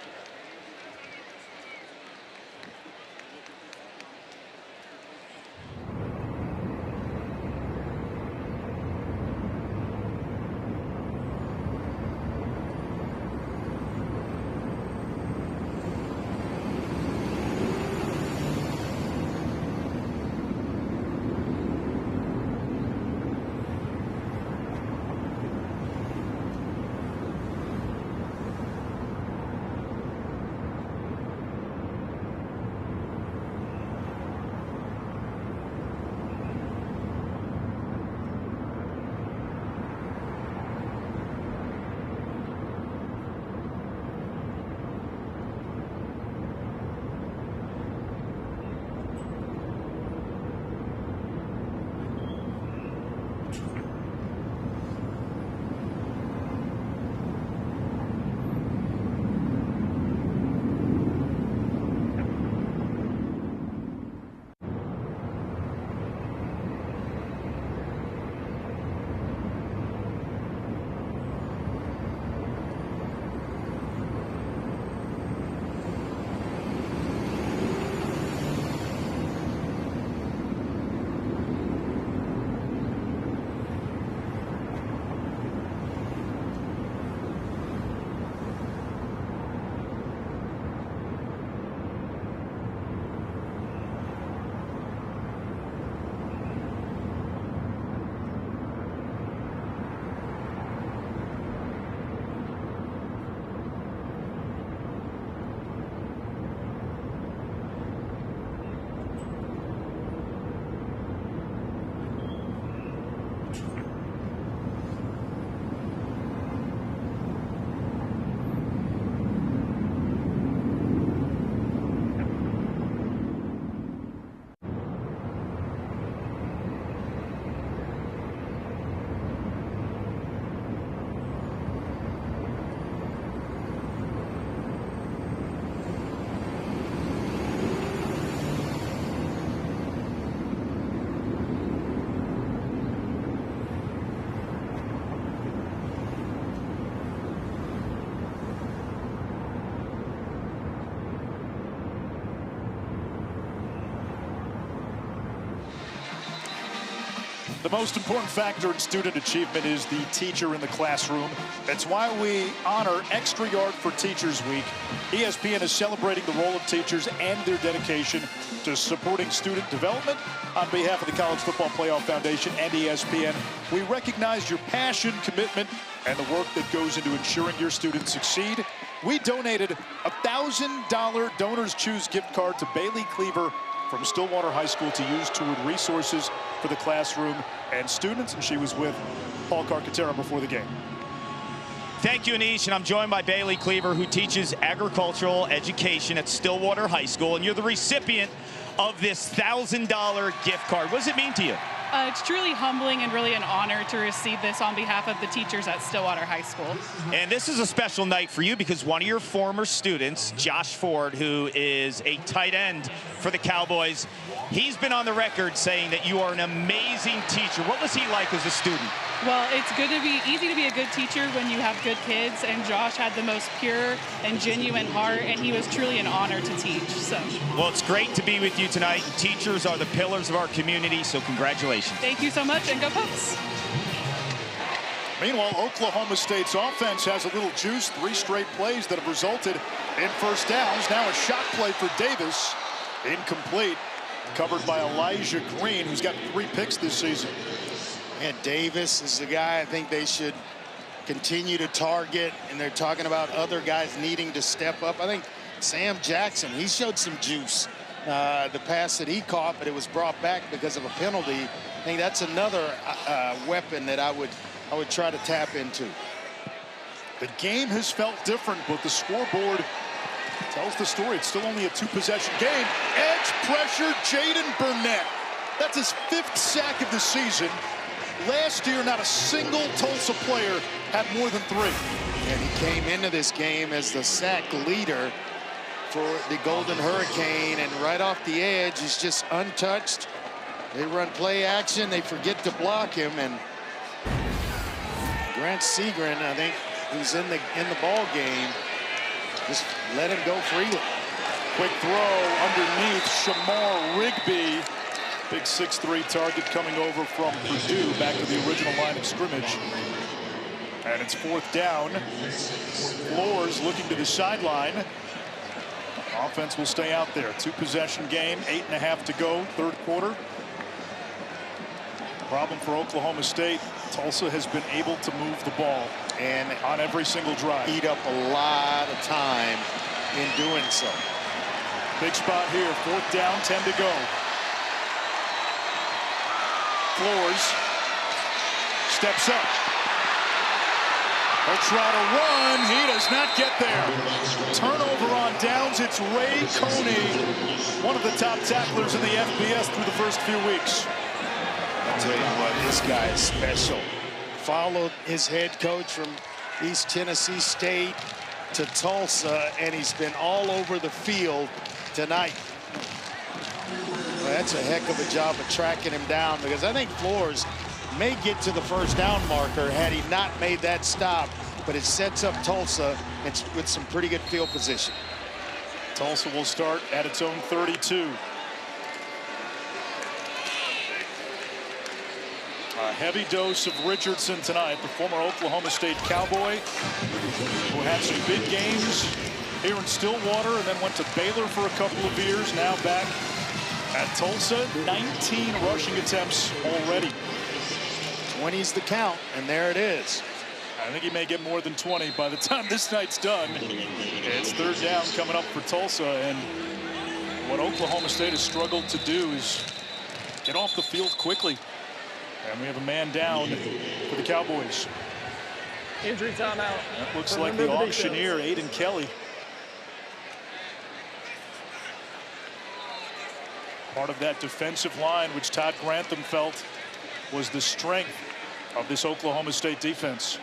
The most important factor in student achievement is the teacher in the classroom. That's why we honor Extra Yard for Teachers Week. ESPN is celebrating the role of teachers and their dedication to supporting student development. On behalf of the College Football Playoff Foundation and ESPN, we recognize your passion, commitment, and the work that goes into ensuring your students succeed. We donated a $1,000 Donors Choose gift card to Bailey Cleaver from Stillwater High School to use toward resources for the classroom and students, and she was with Paul Carcaterra before the game. Thank you, Anish, and I'm joined by Bailey Cleaver, who teaches agricultural education at Stillwater High School, and you're the recipient of this $1,000 gift card. What does it mean to you? It's truly humbling and really an honor to receive this on behalf of the teachers at Stillwater High School. And this is a special night for you because one of your former students, Josh Ford, who is a tight end for the Cowboys, he's been on the record saying that you are an amazing teacher. What was he like as a student? Well, it's easy to be a good teacher when you have good kids, and Josh had the most pure and genuine heart, and he was truly an honor to teach. So. Well, it's great to be with you tonight. Teachers are the pillars of our community, so congratulations. Thank you so much, and go Pokes. Meanwhile, Oklahoma State's offense has a little juice, 3 straight plays that have resulted in first downs. Now a shot play for Davis, incomplete, covered by Elijah Green, who's got 3 picks this season. And Davis is the guy I think they should continue to target, and they're talking about other guys needing to step up. I think Sam Jackson, he showed some juice. The pass that he caught, but it was brought back because of a penalty. I think that's another weapon that I would try to tap into. The game has felt different, but the scoreboard tells the story. It's still only a 2-possession game. Edge pressure, Jaden Burnett. That's his 5th sack of the season. Last year, not a single Tulsa player had more than 3. And he came into this game as the sack leader for the Golden Hurricane, and right off the edge, he's just untouched. They run play action, they forget to block him, and Grant Segrin, I think, who's in the ball game, just let him go freely. Quick throw underneath Shamar Rigby. Big 6'3" target coming over from Purdue back to the original line of scrimmage. And it's 4th down. Flores looking to the sideline. Offense will stay out there. 2-possession game, 8.5 to go, 3rd quarter. Problem for Oklahoma State, Tulsa has been able to move the ball and on every single drive. Eat up a lot of time in doing so. Big spot here, 4th down, 10 to go. Flores steps up. He'll try to run. He does not get there. Turnover on downs. It's Ray Coney, one of the top tacklers in the FBS through the first few weeks. I'll tell you what, this guy is special. Followed his head coach from East Tennessee State to Tulsa, and he's been all over the field tonight. Well, that's a heck of a job of tracking him down, because I think Flores may get to the first down marker had he not made that stop, but it sets up Tulsa with some pretty good field position. Tulsa will start at its own 32. A heavy dose of Richardson tonight, the former Oklahoma State Cowboy, who had some big games here in Stillwater and then went to Baylor for a couple of years, now back at Tulsa. 19 rushing attempts already. 20's the count, and there it is. I think he may get more than 20 by the time this night's done. It's 3rd down coming up for Tulsa, and what Oklahoma State has struggled to do is get off the field quickly. And we have a man down for the Cowboys. Injury timeout. That looks like the auctioneer, Aiden Kelly. Part of that defensive line, which Todd Grantham felt was the strength of this Oklahoma State defense.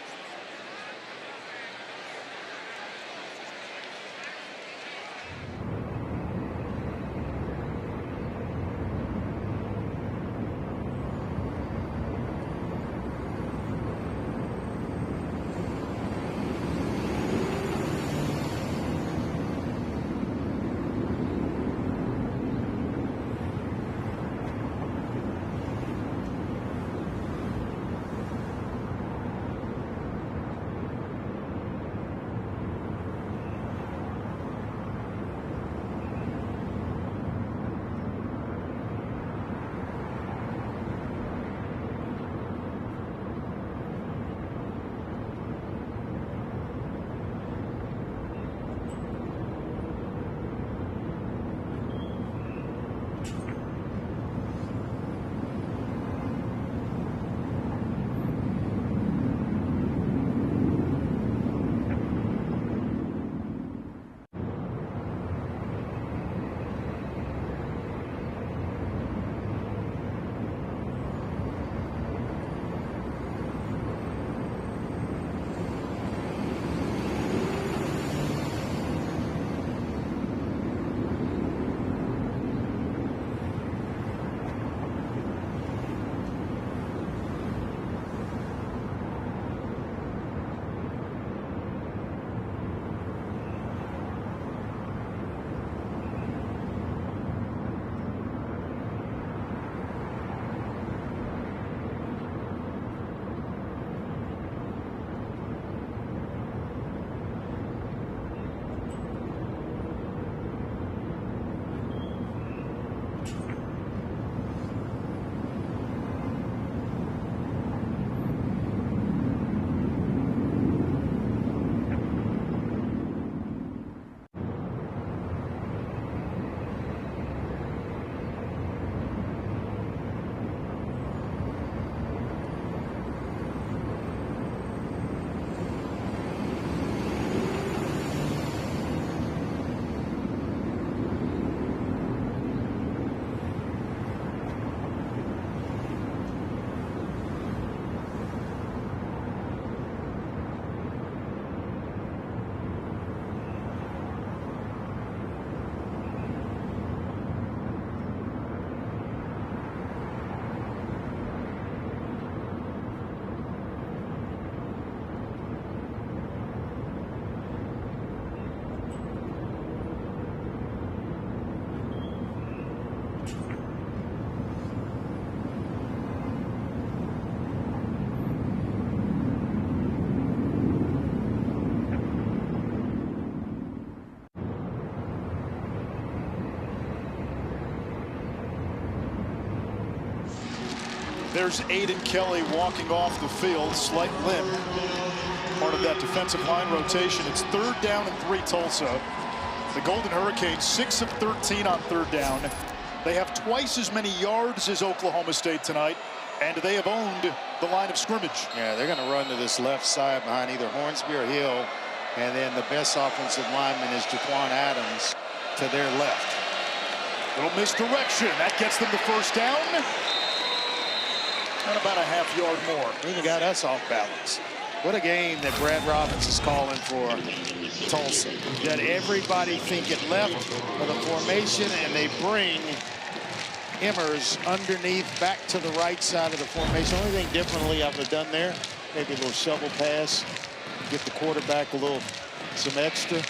There's Aiden Kelly walking off the field, slight limp. Part of that defensive line rotation. It's 3rd down and 3 Tulsa. The Golden Hurricanes 6 of 13 on 3rd down. They have twice as many yards as Oklahoma State tonight, and they have owned the line of scrimmage. Yeah, they're going to run to this left side behind either Hornsby or Hill, and then the best offensive lineman is Jaquan Adams to their left. Little misdirection. That gets them the 1st down. And about a half-yard more. Even got us off balance. What a game that Brad Robbins is calling for Tulsa. That everybody think it left of the formation, and they bring Emmers underneath back to the right side of the formation. Only thing differently I would have done there, maybe a little shovel pass, get the quarterback some extra.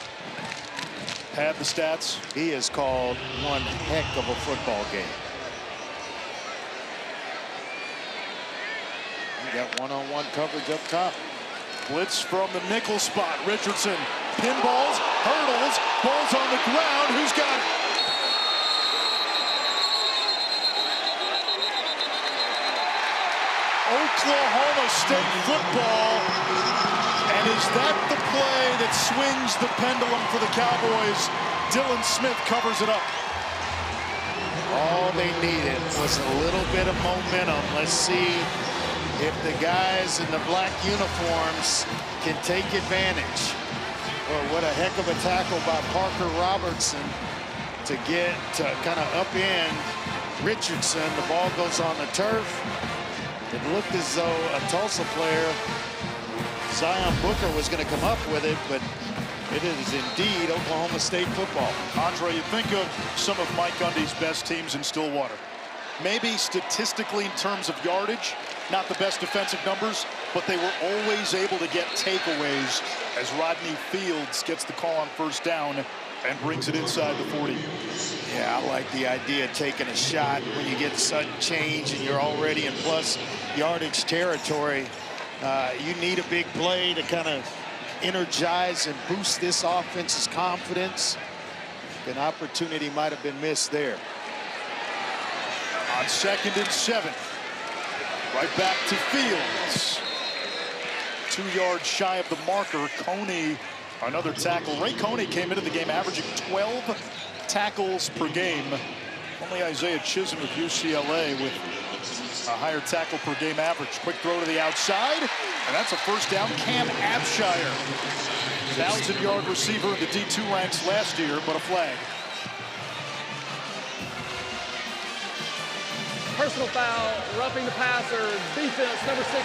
Pad the stats. He has called one heck of a football game. He got one-on-one coverage up top. Blitz from the nickel spot. Richardson pinballs, hurdles, ball's on the ground. Who's got it? Oklahoma State football. And is that the play that swings the pendulum for the Cowboys? Dylan Smith covers it up. All they needed was a little bit of momentum. Let's see if the guys in the black uniforms can take advantage. Well, what a heck of a tackle by Parker Robertson to get to kind of upend Richardson. The ball goes on the turf. It looked as though a Tulsa player, Zion Booker, was going to come up with it, but it is indeed Oklahoma State football. Andre, you think of some of Mike Gundy's best teams in Stillwater. Maybe statistically in terms of yardage, not the best defensive numbers, but they were always able to get takeaways as Rodney Fields gets the call on 1st down and brings it inside the 40. Yeah, I like the idea of taking a shot when you get sudden change and you're already in plus yardage territory. You need a big play to kind of energize and boost this offense's confidence. An opportunity might have been missed there. On 2nd and 7. Right back to Fields. 2 yards shy of the marker. Coney, another tackle. Ray Coney came into the game averaging 12 tackles per game. Only Isaiah Chisholm of UCLA with a higher tackle per game average. Quick throw to the outside, and that's a 1st down. Cam Abshire, 1,000-yard receiver in the D2 ranks last year, but a flag. Personal foul, roughing the passer, defense, number 16.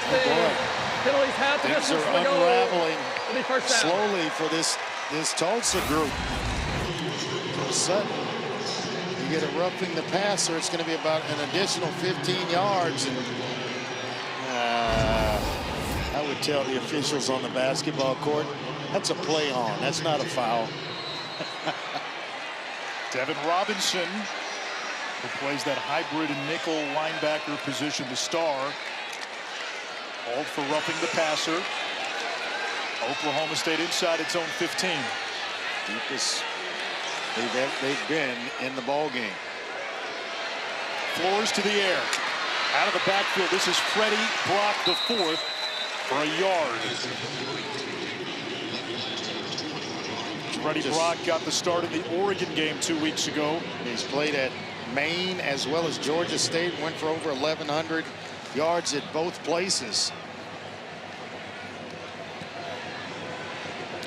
Penalties half the Things distance are to the goal. unraveling It'll be 1st down. slowly for this Tulsa group. All of a sudden, you get a roughing the passer, it's going to be about an additional 15 yards. And I would tell the officials on the basketball court, that's a play on. That's not a foul. Devin Robinson, who plays that hybrid nickel linebacker position, the star, called for roughing the passer. Oklahoma State inside its own 15. Deepest they've been in the ball game. Floors to the air. Out of the backfield, this is Freddie Brock the 4th for a yard. Freddie Brock got the start in the Oregon game 2 weeks ago. He's played at Maine as well as Georgia State, went for over 1,100 yards at both places.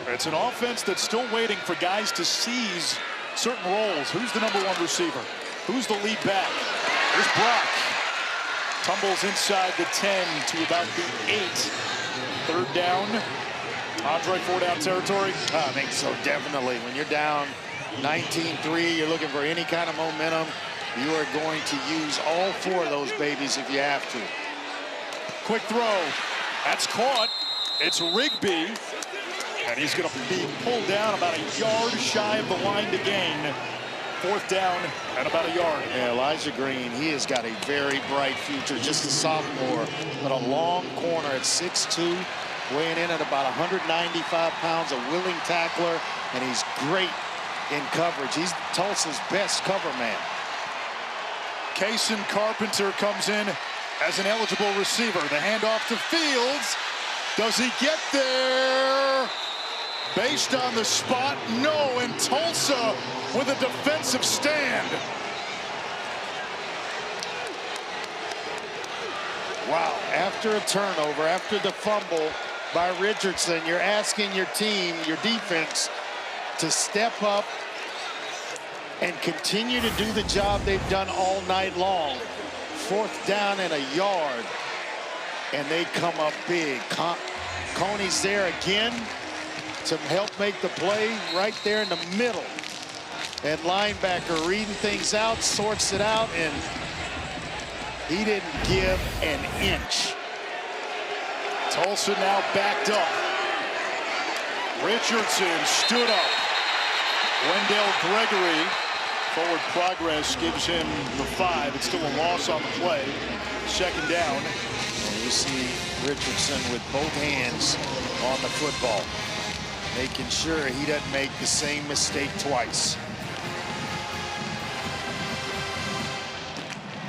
It's an offense that's still waiting for guys to seize certain roles. Who's the number 1 receiver? Who's the lead back? There's Brock. Tumbles inside the 10 to about the 8. 3rd down. Andre, 4-down territory? I think so, definitely. When you're down 19-3, you're looking for any kind of momentum. You are going to use all 4 of those babies if you have to. Quick throw. That's caught. It's Rigby. And he's going to be pulled down about a yard shy of the line to gain. 4th down at about a yard. Yeah, Elijah Green, he has got a very bright future, just a sophomore, but a long corner at 6'2", weighing in at about 195 pounds, a willing tackler, and he's great in coverage. He's Tulsa's best cover man. Kason Carpenter comes in as an eligible receiver. The handoff to Fields. Does he get there? Based on the spot, no, and Tulsa with a defensive stand. Wow, after a turnover, after the fumble by Richardson, you're asking your team, your defense, to step up and continue to do the job they've done all night long. 4th down and a yard, and they come up big. Coney's there again to help make the play right there in the middle. And linebacker reading things out, sorts it out, and he didn't give an inch. Tulsa now backed up. Richardson stood up. Wendell Gregory, forward progress gives him the 5. It's still a loss on the play. 2nd down. And you see Richardson with both hands on the football, making sure he doesn't make the same mistake twice.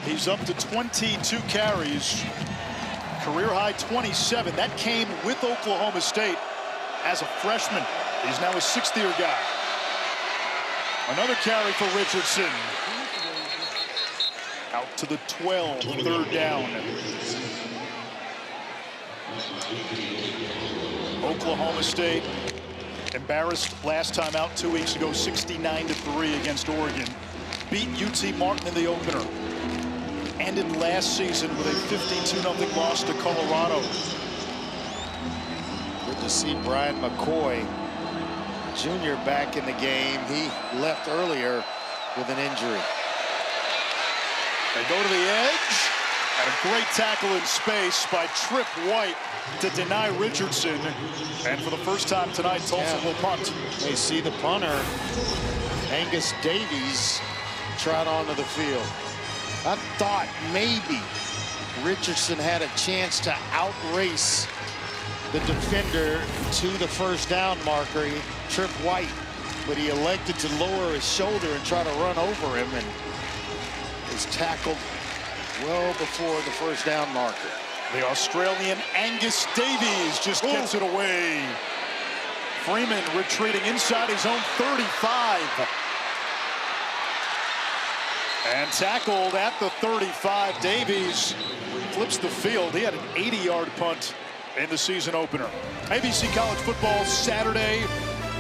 He's up to 22 carries, career high 27. That came with Oklahoma State as a freshman. He's now a 6th-year guy. Another carry for Richardson. Out to the 12, 3rd down. Oklahoma State embarrassed last time out 2 weeks ago, 69-3 against Oregon. Beat UT Martin in the opener. Ended last season with a 52-0 loss to Colorado. Good to see Brian McCoy Jr. back in the game. He left earlier with an injury. They go to the edge, and a great tackle in space by Trip White to deny Richardson. And for the first time tonight, Tulsa will punt. They see the punter, Angus Davies, trot onto the field. I thought maybe Richardson had a chance to outrace the defender to the 1st down marker, Trip White, but he elected to lower his shoulder and try to run over him, and was tackled well before the 1st down marker. The Australian Angus Davies just gets it away. Freeman retreating inside his own 35. And tackled at the 35. Davies flips the field. He had an 80-yard punt in the season opener. ABC College Football Saturday.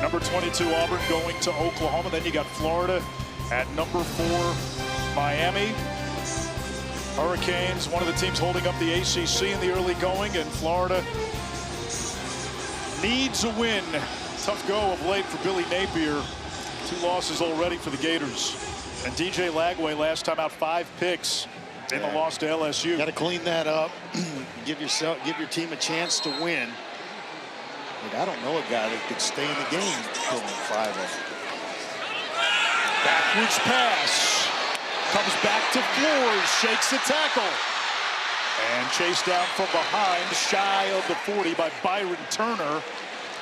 Number 22 Auburn going to Oklahoma. Then you got Florida at number 4 Miami. Hurricanes, one of the teams holding up the ACC in the early going, and Florida needs a win. Tough go of late for Billy Napier. 2 losses already for the Gators. And DJ Lagway last time out 5 picks in the loss to LSU. Got to clean that up. give your team a chance to win. Like, I don't know a guy that could stay in the game pulling 5 of them. Backwards pass. Comes back to Flores, shakes the tackle. And chased down from behind, shy of the 40 by Byron Turner.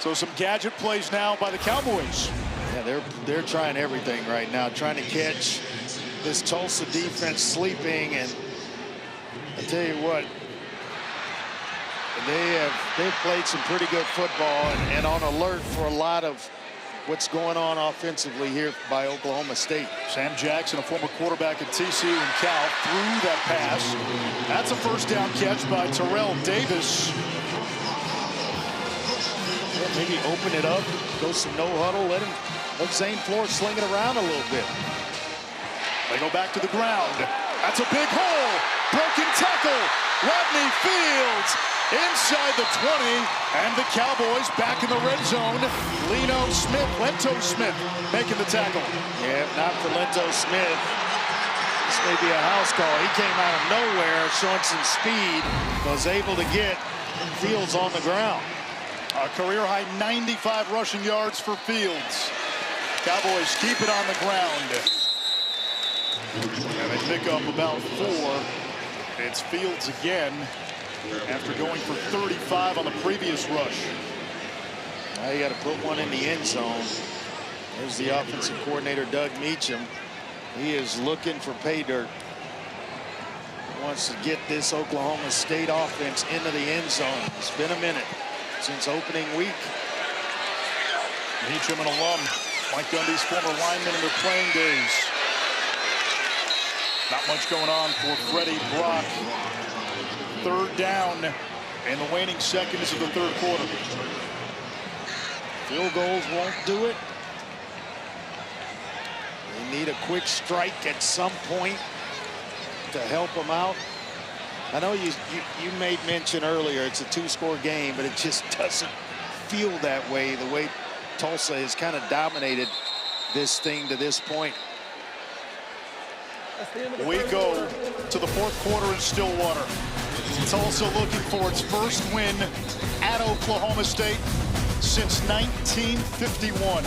So some gadget plays now by the Cowboys. Yeah, they're trying everything right now, trying to catch this Tulsa defense sleeping. And I tell you what, they've played some pretty good football and on alert for a lot of what's going on offensively here by Oklahoma State. Sam Jackson, a former quarterback at TCU and Cal, threw that pass. That's a 1st down catch by Terrell Davis. Yeah, maybe open it up, go some no huddle, let Zane Flores sling it around a little bit. They go back to the ground. That's a big hole. Broken tackle. Rodney Fields inside the 20, and the Cowboys back in the red zone. Lento Smith making the tackle. Yeah, not for Lento Smith. This may be a house call. He came out of nowhere, showing some speed, was able to get Fields on the ground. A career-high 95 rushing yards for Fields. Cowboys keep it on the ground. And they pick up about 4. It's Fields again after going for 35 on the previous rush. Now you got to put one in the end zone. There's the offensive coordinator, Doug Meacham. He is looking for pay dirt. wants to get this Oklahoma State offense into the end zone. It's been a minute since opening week. Meacham, an alum, Mike Gundy's former lineman in their playing days. Not much going on for Freddie Brock. Third down in the waning seconds of the third quarter. Field goals won't do it. They need a quick strike at some point to help them out. I know you made mention earlier it's a two-score game, but it just doesn't feel that way, the way Tulsa has kind of dominated this thing to this point. We go to the fourth quarter in Stillwater. Tulsa looking for its first win at Oklahoma State since 1951.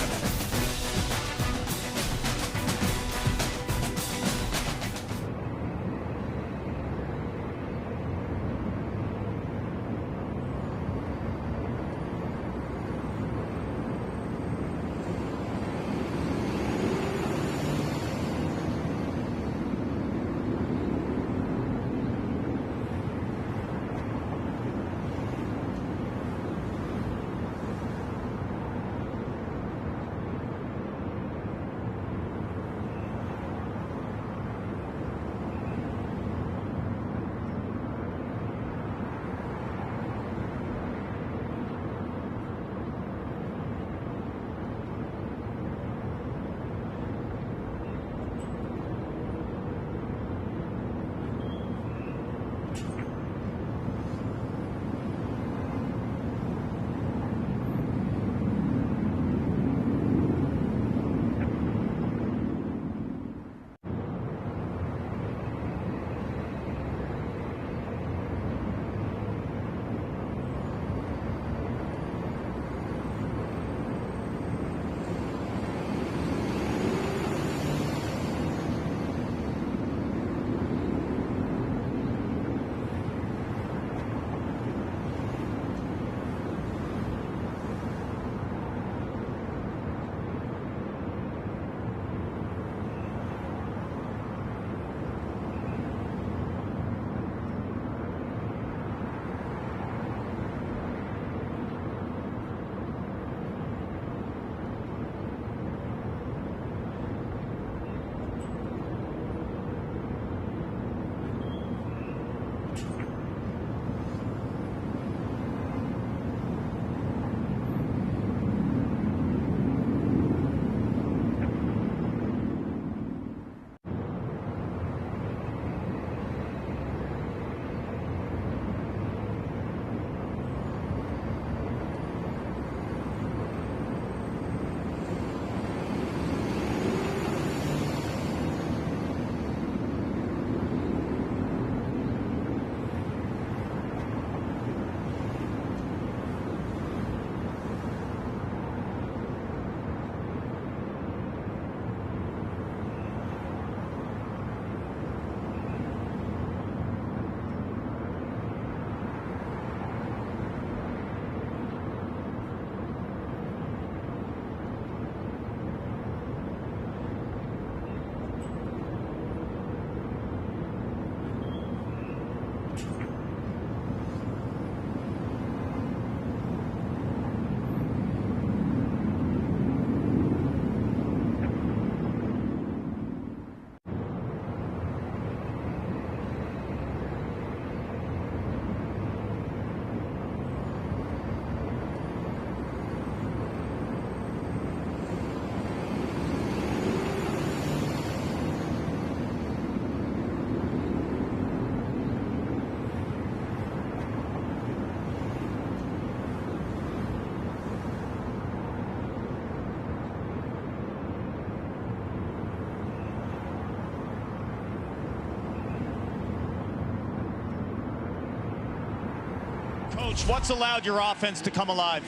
Coach, what's allowed your offense to come alive?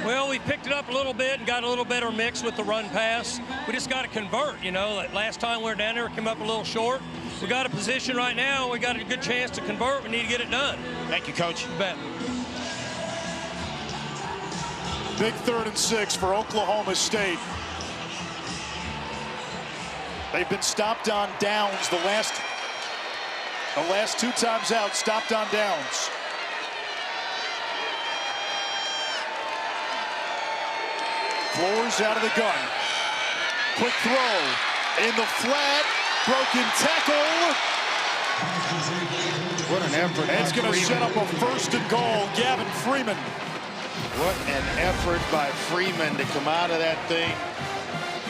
Well, we picked it up a little bit and got a little better mix with the run pass. We just got to convert, you know. Like last time we were down there, we came up a little short. We got a position right now. We got a good chance to convert. We need to get it done. Thank you, Coach. You bet. Big 3rd and 6 for Oklahoma State. They've been stopped on downs the last The last 2 times out, stopped on downs. Flores out of the gun. Quick throw in the flat. Broken tackle. What an effort. And it's going to set up a 1st and goal. Gavin Freeman. What an effort by Freeman to come out of that thing.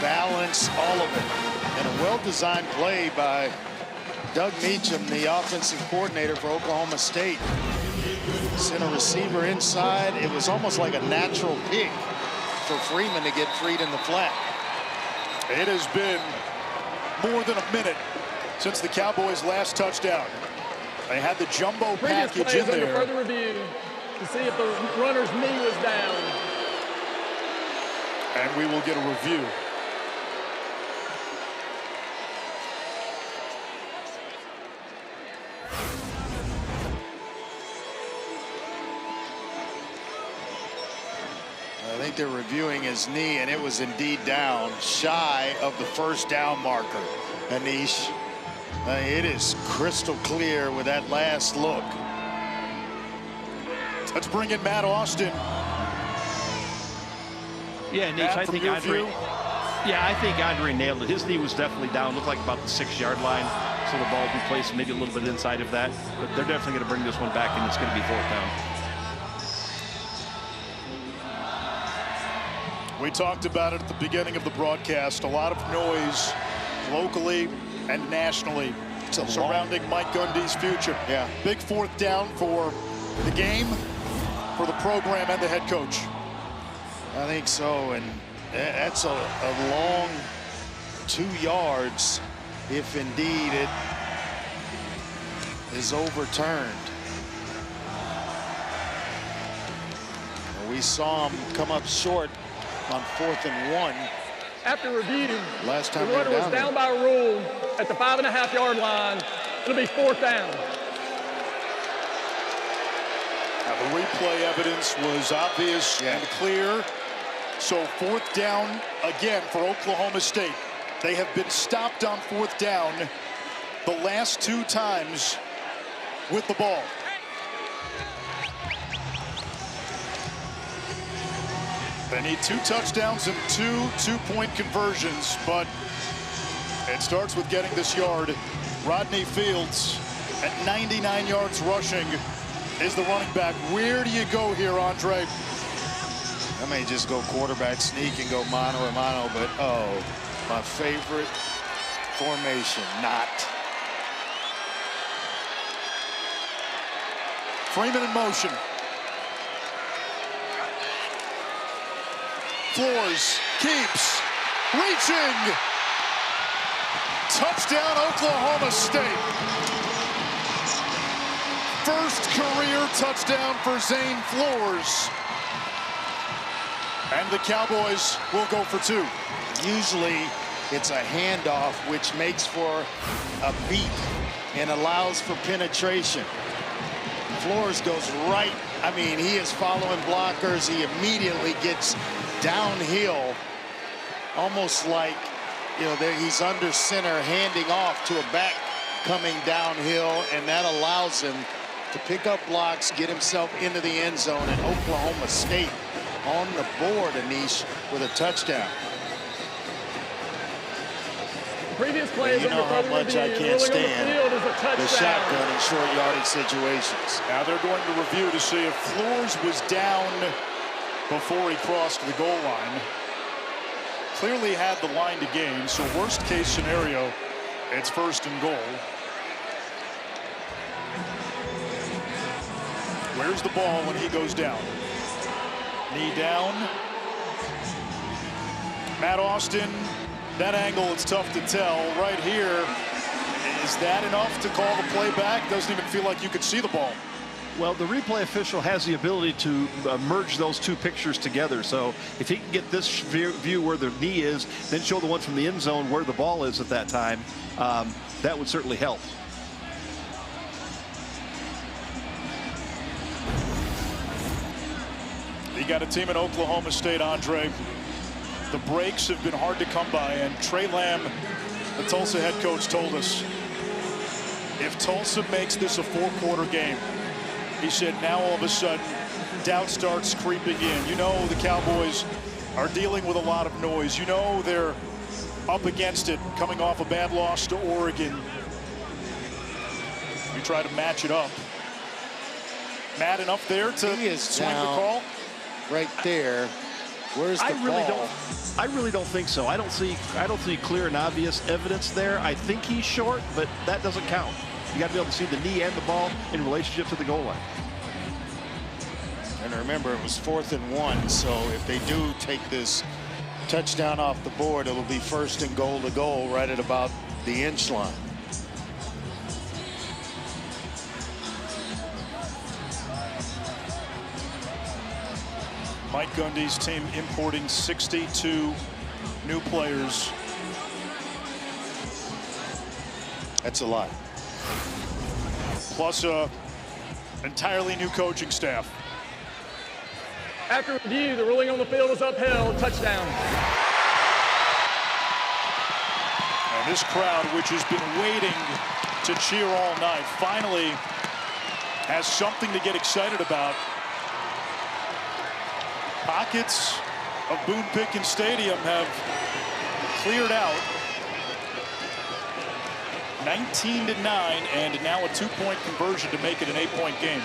Balance all of it. And a well-designed play by Doug Meacham, the offensive coordinator for Oklahoma State. Sent a receiver inside. It was almost like a natural pick for Freeman to get freed in the flat. It has been more than a minute since the Cowboys' last touchdown. They had the jumbo package in there. Further review to see if the runner's knee was down. And we will get a review. I think they're reviewing his knee, and it was indeed down, shy of the 1st down marker. Anish, it is crystal clear with that last look. Let's bring in Matt Austin. Yeah, Anish, I think Andre. Yeah, I think Andre nailed it. His knee was definitely down. Looked like about the 6-yard line, so the ball will be placed maybe a little bit inside of that. But they're definitely going to bring this one back, and it's going to be 4th down. We talked about it at the beginning of the broadcast. A lot of noise locally and nationally surrounding Mike Gundy's future. Yeah. Big 4th down for the game, for the program, and the head coach. I think so, and that's a long 2 yards if indeed it is overturned. We saw him come up short on 4th and 1. After review, last time the runner was down by rule at the 5.5-yard line. It'll be 4th down. Now the replay evidence was obvious and clear. So 4th down again for Oklahoma State. They have been stopped on 4th down the last 2 times with the ball. They need 2 touchdowns and 2 2-point conversions, but it starts with getting this yard. Rodney Fields at 99 yards rushing is the running back. Where do you go here, Andre? I may just go quarterback sneak and go mano a mano, but oh, my favorite formation, not. Freeman in motion. Flores keeps reaching. Touchdown, Oklahoma State. First career touchdown for Zane Flores. And the Cowboys will go for 2. Usually it's a handoff, which makes for a beat and allows for penetration. Flores goes right. I mean, he is following blockers. He immediately gets downhill, almost like, you know, he's under center, handing off to a back coming downhill, and that allows him to pick up blocks, get himself into the end zone, and Oklahoma State on the board, Anish, with a touchdown. Previous plays, you know how much I can't stand the shotgun in short yardage situations. Now they're going to review to see if Flores was down before he crossed the goal line. Clearly had the line to gain, so worst case scenario, it's 1st and goal. Where's the ball when he goes down? Knee down. Matt Austin, that angle, it's tough to tell. Right here, is that enough to call the play back? Doesn't even feel like you could see the ball. Well, the replay official has the ability to merge those 2 pictures together. So if he can get this view where the knee is, then show the one from the end zone where the ball is at that time, that would certainly help. You got a team at Oklahoma State, Andre. The breaks have been hard to come by, and Trey Lamb, the Tulsa head coach, told us if Tulsa makes this a 4-quarter game, he said now all of a sudden doubt starts creeping in. You know the Cowboys are dealing with a lot of noise. You know they're up against it, coming off a bad loss to Oregon. You try to match it up. Matt enough there to swing the call? Right there. Where's the ball? I really don't think so. I don't see clear and obvious evidence there. I think he's short, but that doesn't count. You got to be able to see the knee and the ball in relationship to the goal line. And remember, it was 4th and 1, so if they do take this touchdown off the board, it'll be 1st and goal to goal right at about the inch line. Mike Gundy's team importing 62 new players. That's a lot. Plus a entirely new coaching staff. After review, the ruling on the field is upheld. Touchdown. And this crowd, which has been waiting to cheer all night, finally has something to get excited about. Pockets of Boone Pickens Stadium have cleared out. 19-9, and now a 2-point conversion to make it an 8-point game.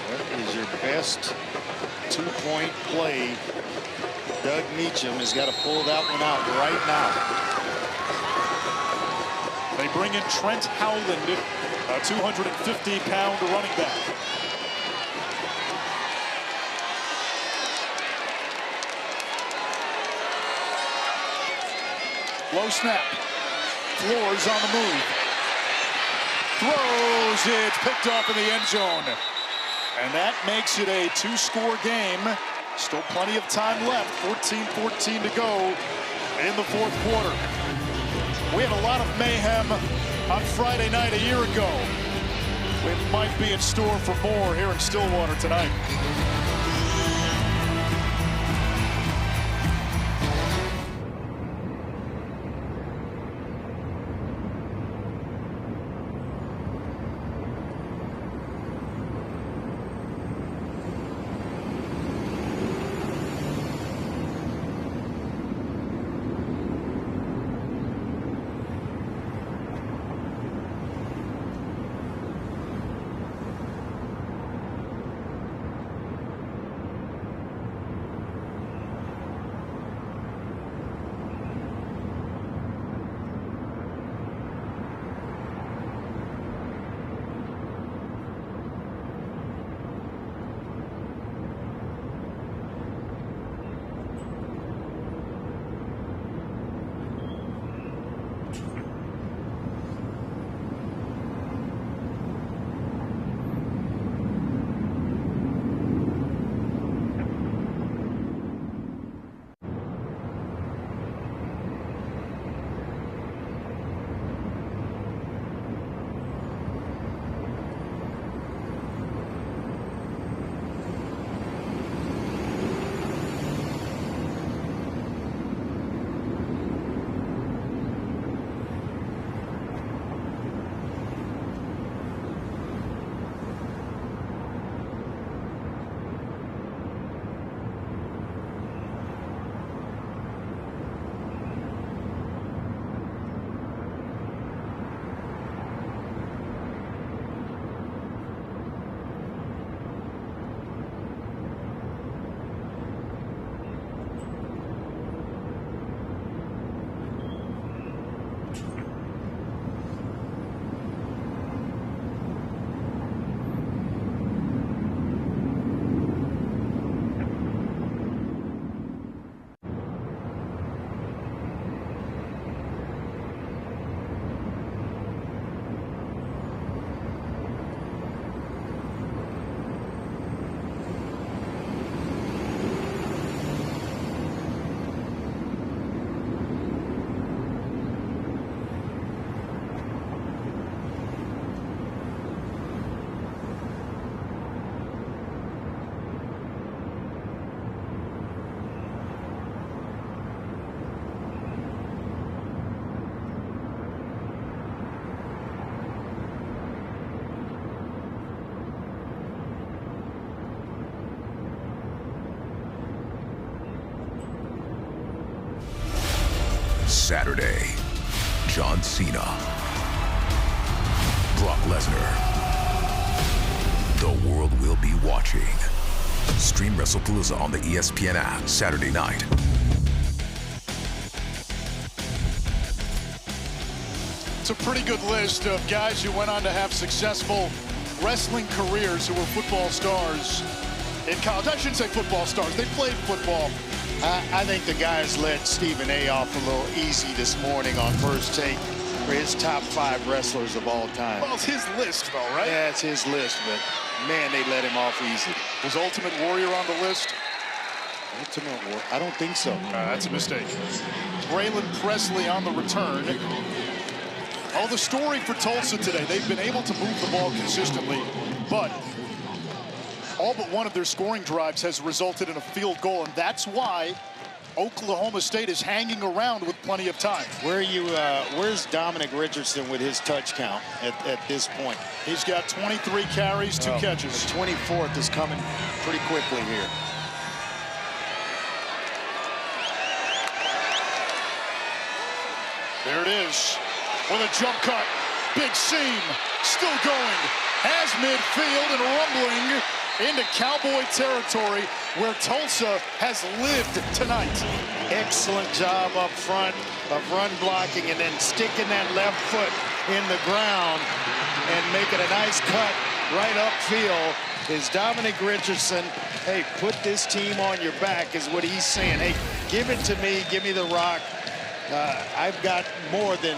That is your best 2-point play. Doug Meacham has got to pull that one out right now. They bring in Trent Howland, a 250-pound running back. Low snap. Flores on the move. Throws it. Picked off in the end zone. And that makes it a 2-score game. Still plenty of time left. 14-14 to go in the 4th quarter. We had a lot of mayhem on Friday night a year ago. We might be in store for more here in Stillwater tonight. Saturday, John Cena, Brock Lesnar. The world will be watching. Stream WrestlePalooza on the ESPN app Saturday night. It's a pretty good list of guys who went on to have successful wrestling careers who were football stars in college. I shouldn't say football stars. They played football. I think the guys let Stephen A. off a little easy this morning on First Take for his top 5 wrestlers of all time. Well, it's his list, though, right? Yeah, it's his list, but man, they let him off easy. Was Ultimate Warrior on the list? Ultimate Warrior? I don't think so. That's a mistake. Braylon Presley on the return. Oh, the story for Tulsa today. They've been able to move the ball consistently, but all but one of their scoring drives has resulted in a field goal, and that's why Oklahoma State is hanging around with plenty of time. Where's Dominic Richardson with his touch count at this point? He's got 23 carries, 2 catches. The 24th is coming pretty quickly here. There it is. With a jump cut, big seam, still going, has midfield and rumbling into Cowboy territory where Tulsa has lived tonight. Excellent job up front of run blocking and then sticking that left foot in the ground and making a nice cut right upfield is Dominic Richardson. Hey, put this team on your back is what he's saying. Hey, give it to me, give me the rock. I've got more than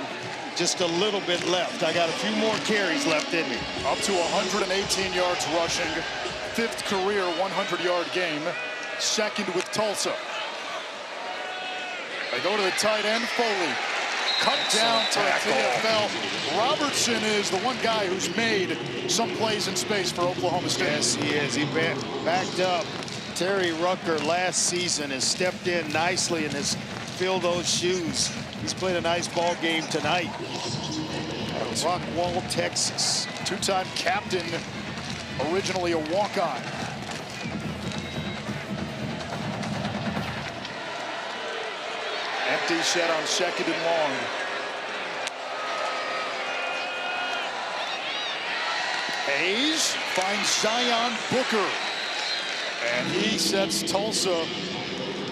just a little bit left. I got a few more carries left in me. Up to 118 yards rushing, 5th career 100-yard game, 2nd with Tulsa. They go to the tight end, Foley. Cut down to the TFL. Robertson is the one guy who's made some plays in space for Oklahoma State. Yes, he is. He backed up. Terry Rucker last season has stepped in nicely and has filled those shoes. He's played a nice ball game tonight. Rockwall, Texas. 2-time captain, originally a walk-on. Empty set on 2nd and long. Hayes finds Zion Booker. And he sets Tulsa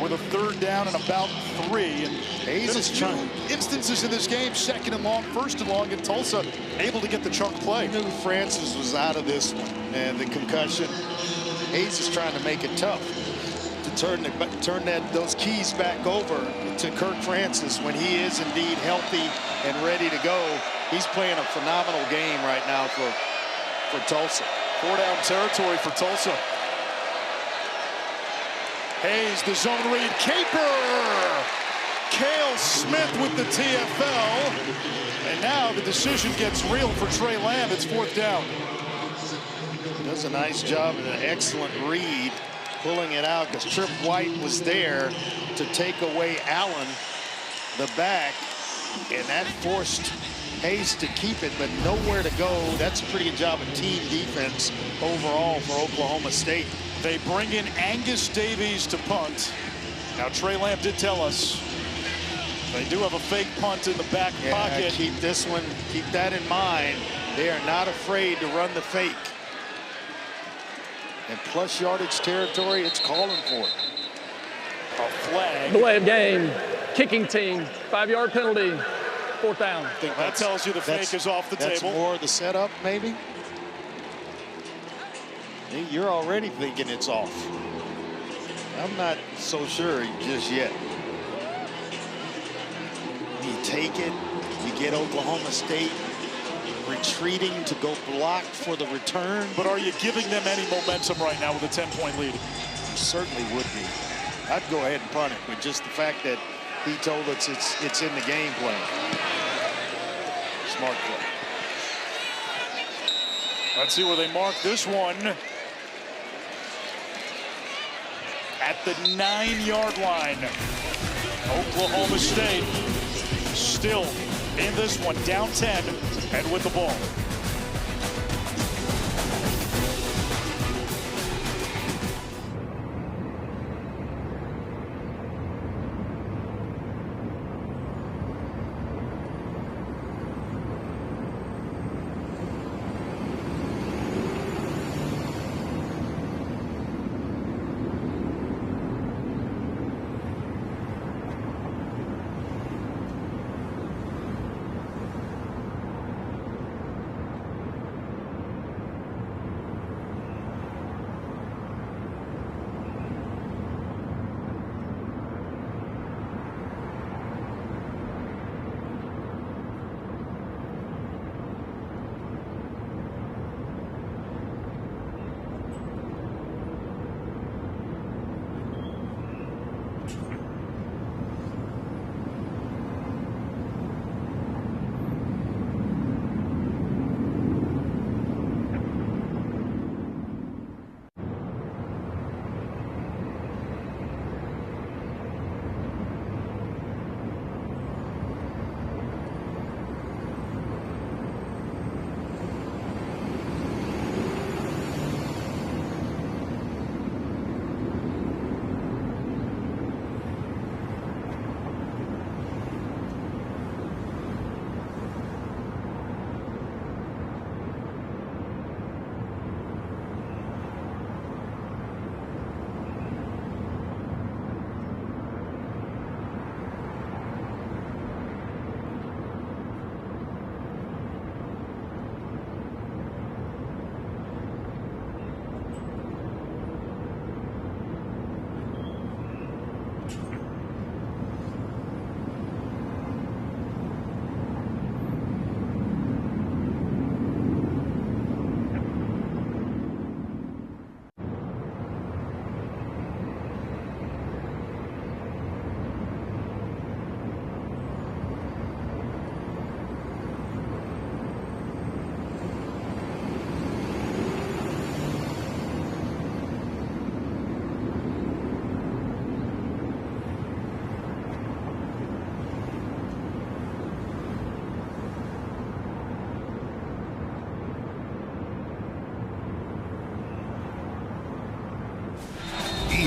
with a 3rd down and about 3. And Hayes is trying. Instances in this game, 2nd and long, 1st and long, and Tulsa able to get the chunk play. I knew Francis was out of this one, and the concussion. Hayes is trying to make it tough to turn those keys back over to Kirk Francis when he is indeed healthy and ready to go. He's playing a phenomenal game right now for Tulsa. 4-down territory for Tulsa. Hayes, the zone read, caper! Cale Smith with the TFL. And now the decision gets real for Trey Lamb. It's 4th down. Does a nice job and an excellent read, pulling it out because Trip White was there to take away Allen, the back, and that forced Hayes to keep it, but nowhere to go. That's a pretty good job of team defense overall for Oklahoma State. They bring in Angus Davies to punt. Now, Trey Lamb did tell us they do have a fake punt in the back pocket. Keep this one, keep that in mind. They are not afraid to run the fake. And plus yardage territory, it's calling for it. A flag. Delay of game, kicking team, 5-yard penalty, 4th down. I think that tells you the fake is off the that's table. That's more the setup, maybe? You're already thinking it's off. I'm not so sure just yet. You take it, you get Oklahoma State retreating to go block for the return. But are you giving them any momentum right now with a 10-point lead? Certainly would be. I'd go ahead and punt it, but just the fact that he told us it's in the game plan. Smart play. Let's see where they mark this one. At the 9-yard line. Oklahoma State still in this one, down 10 and with the ball.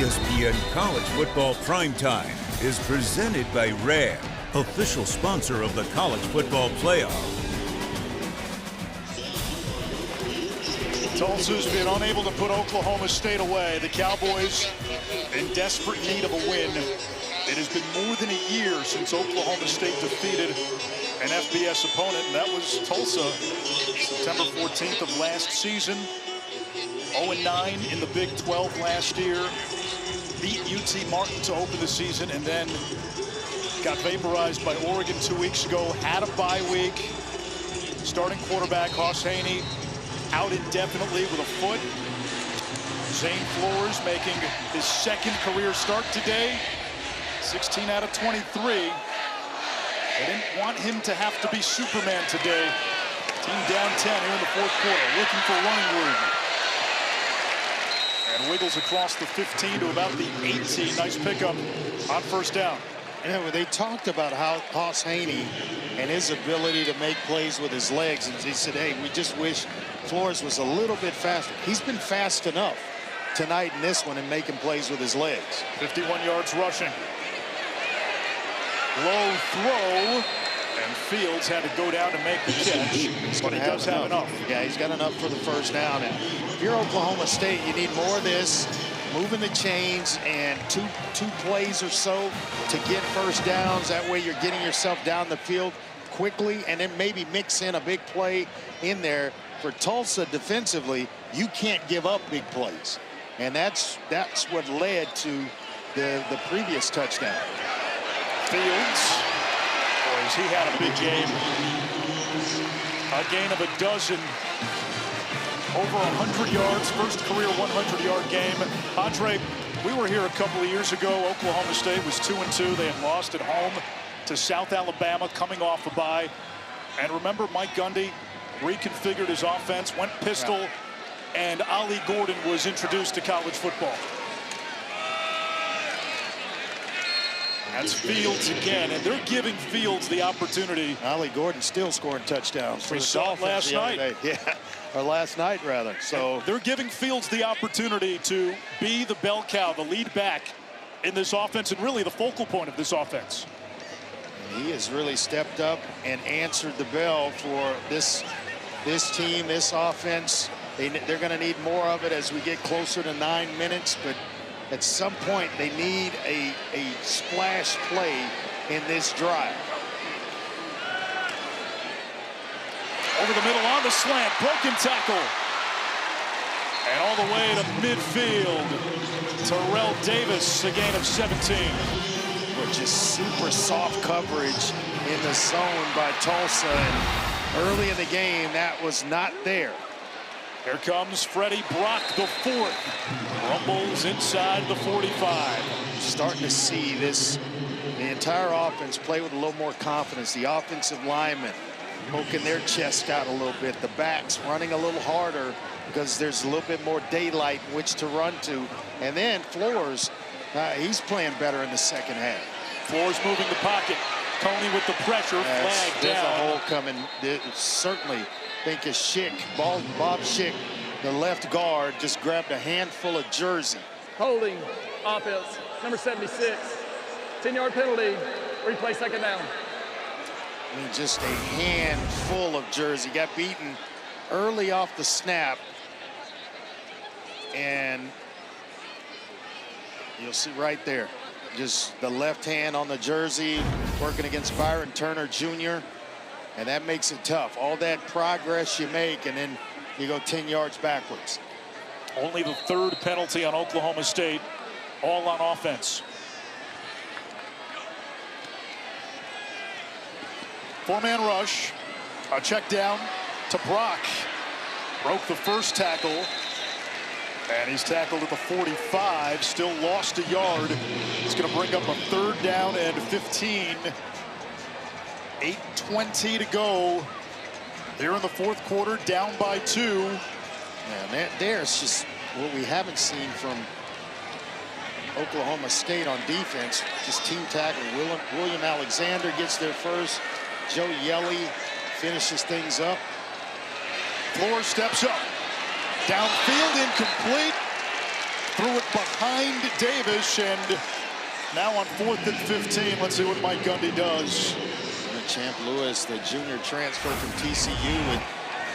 ESPN College Football Primetime is presented by Ram, official sponsor of the College Football Playoff. Tulsa's been unable to put Oklahoma State away. The Cowboys in desperate need of a win. It has been more than a year since Oklahoma State defeated an FBS opponent, and that was Tulsa, September 14th of last season. 0-9 in the Big 12 last year. Beat UT Martin to open the season, and then got vaporized by Oregon 2 weeks ago. Had a bye week. Starting quarterback Hoss Haney out indefinitely with a foot. Zane Flores making his second career start today. 16 out of 23. They didn't want him to have to be Superman today. Team down 10 here in the fourth quarter, looking for running room. And wiggles across the 15 to about the 18. Nice pickup on first down. Yeah, they talked about how Hoss Haney and his ability to make plays with his legs. And they said, hey, we just wish Flores was a little bit faster. He's been fast enough tonight in this one and making plays with his legs. 51 yards rushing. Low throw. And Fields had to go down to make the catch, but he does have enough. Yeah, he's got enough for the first down. And if you're Oklahoma State, you need more of this, moving the chains and two plays or so to get first downs. That way you're getting yourself down the field quickly, and then maybe mix in a big play in there. For Tulsa defensively, you can't give up big plays. And that's what led to the previous touchdown. Fields. He had a big game. A gain of a dozen. Over 100 yards. First career 100-yard game. Andre, we were here a couple of years ago. Oklahoma State was 2-2. They had lost at home to South Alabama coming off a bye. And remember, Mike Gundy reconfigured his offense, went pistol, and Ali Gordon was introduced to college football. That's Fields again, and they're giving Fields the opportunity. Ali Gordon still scoring touchdowns for the Dolphins last night. Yeah, or last night rather. So and they're giving Fields the opportunity to be the bell cow, the lead back in this offense, and really the focal point of this offense. He has really stepped up and answered the bell for this team, this offense. They're going to need more of it as we get closer to 9 minutes, but at some point, they need a splash play in this drive. Over the middle on the slant, broken tackle. And all the way to midfield. Terrell Davis, a gain of 17. Just super soft coverage in the zone by Tulsa. And early in the game, that was not there. Here comes Freddie Brock, the fourth. Rumbles inside the 45. Starting to see the entire offense play with a little more confidence. The offensive linemen poking their chest out a little bit. The backs running a little harder because there's a little bit more daylight in which to run to. And then Flores, he's playing better in the second half. Flores moving the pocket. Tony with the pressure, flag down. There's a hole coming. Certainly think is Schick, Bob Schick, the left guard, just grabbed a handful of jersey. Holding offense, number 76. 10-yard penalty, replay second down. I mean, just a handful of jersey. Got beaten early off the snap. And you'll see right there, just the left hand on the jersey, working against Byron Turner Jr., and that makes it tough. All that progress you make, and then you go 10 yards backwards. Only the third penalty on Oklahoma State, all on offense. Four-man rush, a check down to Brock. Broke the first tackle, and he's tackled at the 45, still lost a yard. It's going to bring up a third down and 15. 8:20 to go here in the fourth quarter, down by 2. And there's just what we haven't seen from Oklahoma State on defense. Just team tackle. William Alexander gets there first. Joe Yelly finishes things up. Flores steps up. Downfield, incomplete. threw it behind Davis, and now on 4th and 15. Let's see what Mike Gundy does. And Champ Lewis, the junior transfer from TCU, with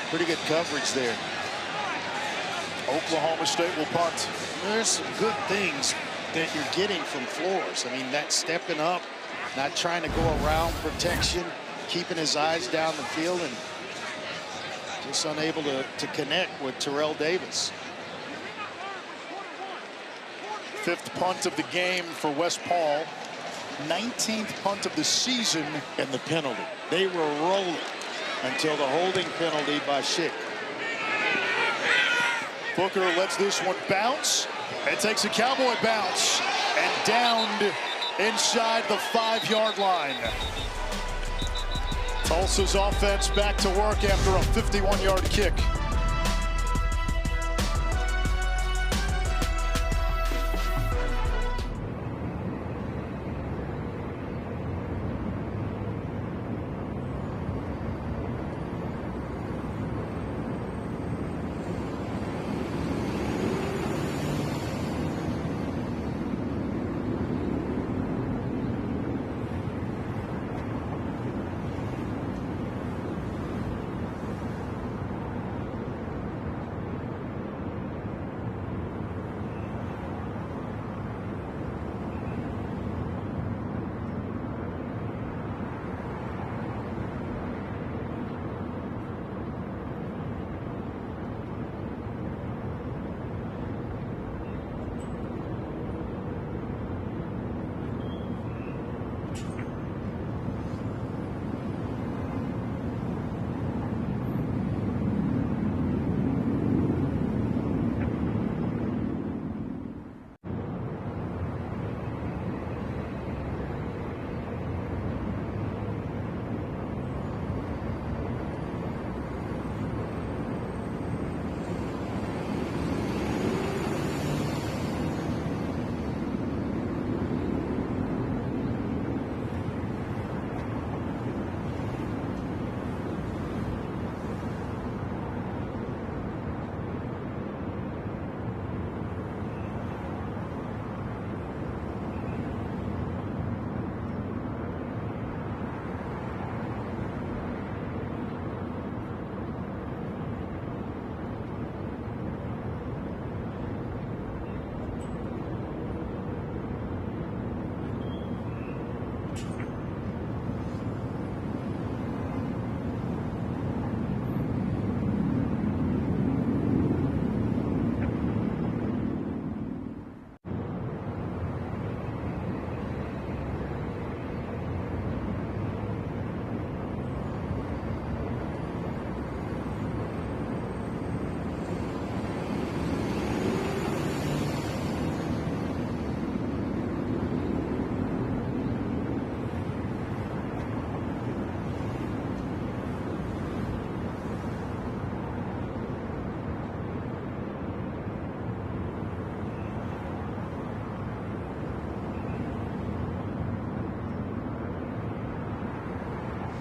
pretty good coverage there. Oklahoma State will punt. There's some good things that you're getting from Flores. I mean, that stepping up, not trying to go around protection, keeping his eyes down the field, and just unable to connect with Terrell Davis. 5th punt of the game for West Paul. 19th punt of the season. And the penalty. They were rolling until the holding penalty by Schick. Booker lets this one bounce. It takes a Cowboy bounce and downed inside the 5-yard line. Tulsa's offense back to work after a 51-yard kick.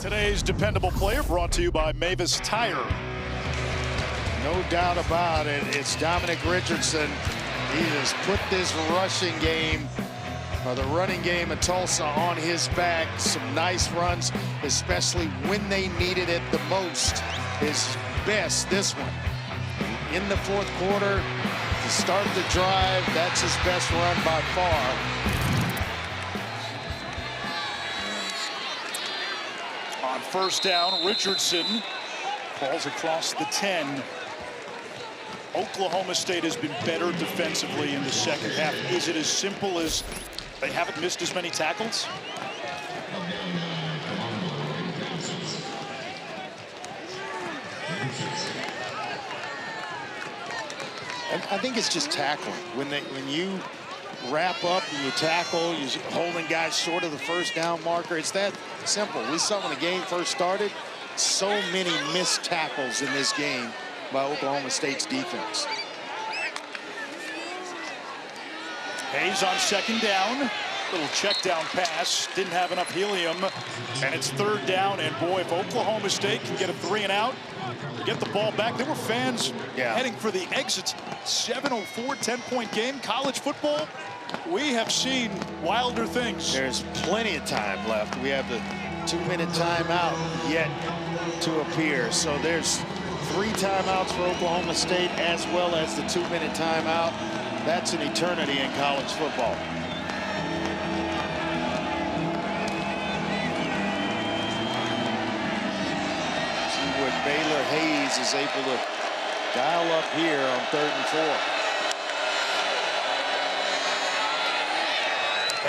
Today's dependable player brought to you by Mavis Tire. No doubt about it. It's Dominic Richardson. He has put this rushing game, or the running game of Tulsa, on his back. Some nice runs, especially when they needed it the most. His best, this one. In the 4th quarter, to start the drive, that's his best run by far. On 1st down, Richardson falls across the 10. Oklahoma State has been better defensively in the 2nd half. Is it as simple as they haven't missed as many tackles? I think it's just tackling. When you wrap up and you tackle, you're holding guys short of the 1st down marker. It's that simple. We saw when the game first started, so many missed tackles in this game by Oklahoma State's defense. Hayes on 2nd down. Little check down pass, didn't have enough helium, and it's 3rd down. And boy, if Oklahoma State can get a 3 and out, get the ball back. There were fans heading for the exits. 7:04, 10-point game. College football, we have seen wilder things. There's plenty of time left. We have the 2-minute timeout yet to appear. So there's 3 timeouts for Oklahoma State as well as the 2-minute timeout. That's an eternity in college football. See what Baylor Hayes is able to dial up here on 3rd and 4.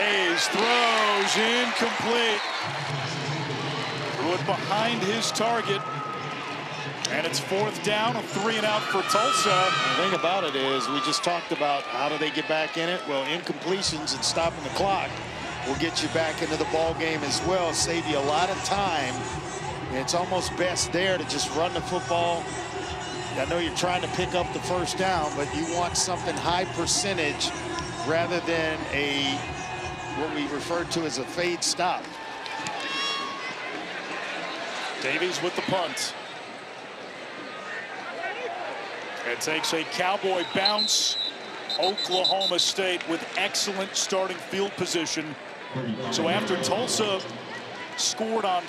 Hayes throws incomplete. Threw it behind his target. And it's 4th down, a 3 and out for Tulsa. The thing about it is we just talked about how do they get back in it. Well, incompletions and stopping the clock will get you back into the ball game as well, save you a lot of time. And it's almost best there to just run the football. I know you're trying to pick up the 1st down, but you want something high percentage rather than what we refer to as a fade stop. Davies with the punt. It takes a Cowboy bounce. Oklahoma State with excellent starting field position. So after Tulsa scored on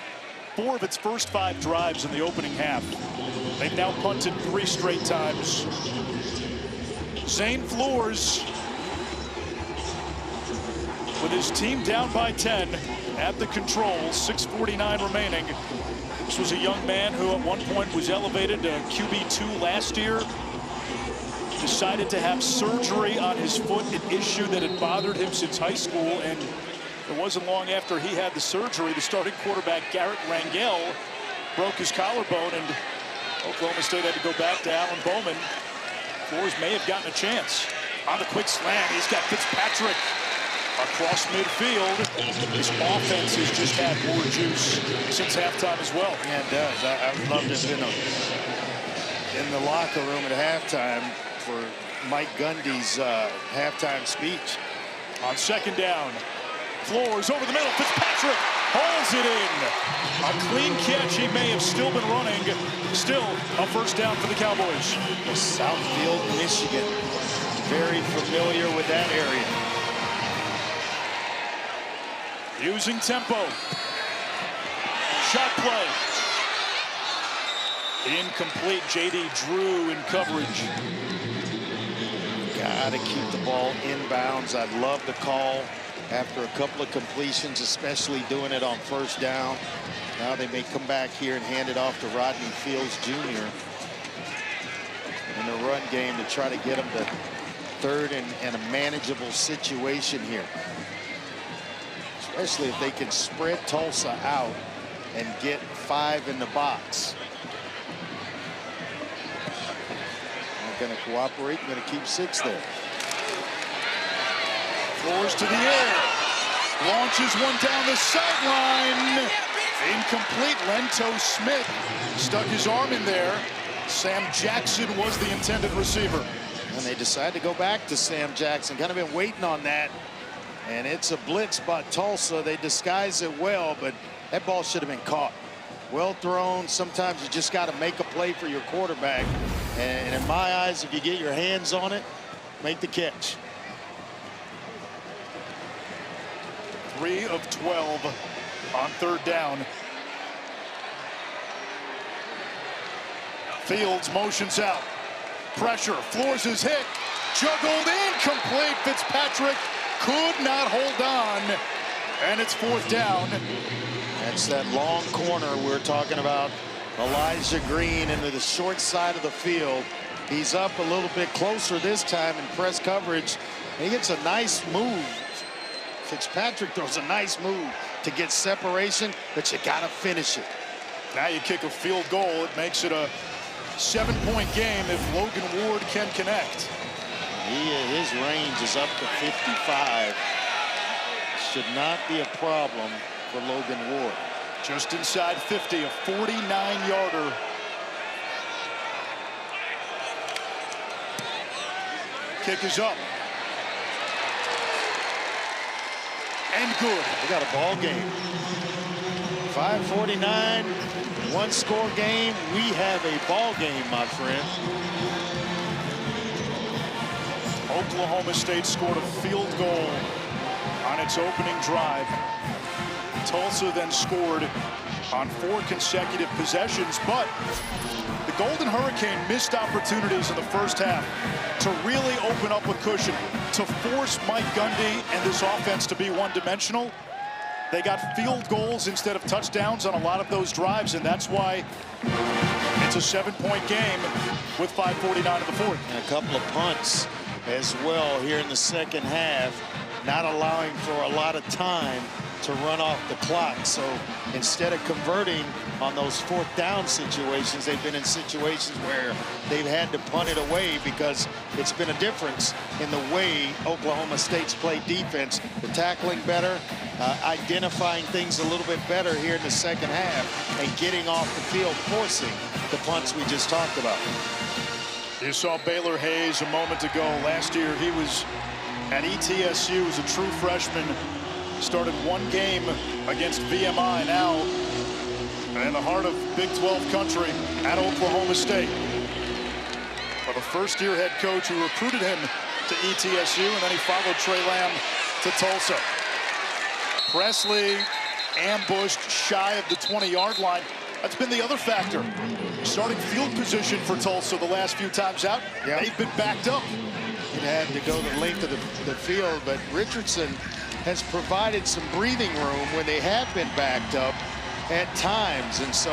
4 of its first 5 drives in the opening half, they've now punted 3 straight times. Zane Flores, with his team down by 10 at the controls, 6:49 remaining. This was a young man who at one point was elevated to QB2 last year. Decided to have surgery on his foot, an issue that had bothered him since high school, and it wasn't long after he had the surgery, the starting quarterback Garrett Rangel broke his collarbone, and Oklahoma State had to go back to Alan Bowman. Flores may have gotten a chance. On the quick slant, he's got Fitzpatrick across midfield. His offense has just had more juice since halftime as well. Yeah, it does. I loved it in the locker room at halftime for Mike Gundy's halftime speech. On 2nd down, Flores over the middle. Fitzpatrick holds it in. A clean catch. He may have still been running. Still a 1st down for the Cowboys. Southfield, Michigan. Very familiar with that area. Using tempo. Shot play. Incomplete. J.D. Drew in coverage. Gotta keep the ball inbounds. I'd love the call after a couple of completions, especially doing it on 1st down. Now they may come back here and hand it off to Rodney Fields Jr. in the run game to try to get him to 3rd and a manageable situation here. Especially if they can spread Tulsa out and get 5 in the box. Going to cooperate, going to keep 6 there. Flores to the air. Launches one down the sideline. Incomplete. Lento Smith stuck his arm in there. Sam Jackson was the intended receiver. And they decide to go back to Sam Jackson. Kind of been waiting on that. And it's a blitz by Tulsa. They disguise it well, but that ball should have been caught. Well thrown. Sometimes you just got to make a play for your quarterback. And in my eyes, if you get your hands on it, make the catch. 3 of 12 on 3rd down. Fields motions out. Pressure. Flores is hit. Juggled incomplete. Fitzpatrick could not hold on. And it's 4th down. That's that long corner we're talking about. Elijah Green into the short side of the field. He's up a little bit closer this time in press coverage. He gets a nice move. Fitzpatrick throws a nice move to get separation, but you got to finish it. Now you kick a field goal. It makes it a 7-point game if Logan Ward can connect. His range is up to 55. Should not be a problem for Logan Ward. Just inside 50, a 49-yarder. Kick is up. and good. We got a ball game. 5:49, one-score game. We have a ball game, my friend. Oklahoma State scored a field goal on its opening drive. Tulsa then scored on 4 consecutive possessions, but the Golden Hurricane missed opportunities in the first half to really open up a cushion, to force Mike Gundy and this offense to be one-dimensional. They got field goals instead of touchdowns on a lot of those drives, and that's why it's a 7-point game with 5:49 in the fourth. And a couple of punts as well here in the second half, not allowing for a lot of time to run off the clock. So instead of converting on those 4th down situations, they've been in situations where they've had to punt it away because it's been a difference in the way Oklahoma State's played defense. The tackling better, identifying things a little bit better here in the second half, and getting off the field, forcing the punts we just talked about. You saw Baylor Hayes a moment ago. Last year he was at ETSU as a true freshman. Started 1 game against VMI, now in the heart of Big 12 country at Oklahoma State. For the first-year head coach who recruited him to ETSU, and then he followed Trey Lamb to Tulsa. Presley ambushed shy of the 20-yard line. That's been the other factor. Starting field position for Tulsa the last few times out. Yep. They've been backed up. It had to go the length of the field, but Richardson has provided some breathing room when they have been backed up at times. And so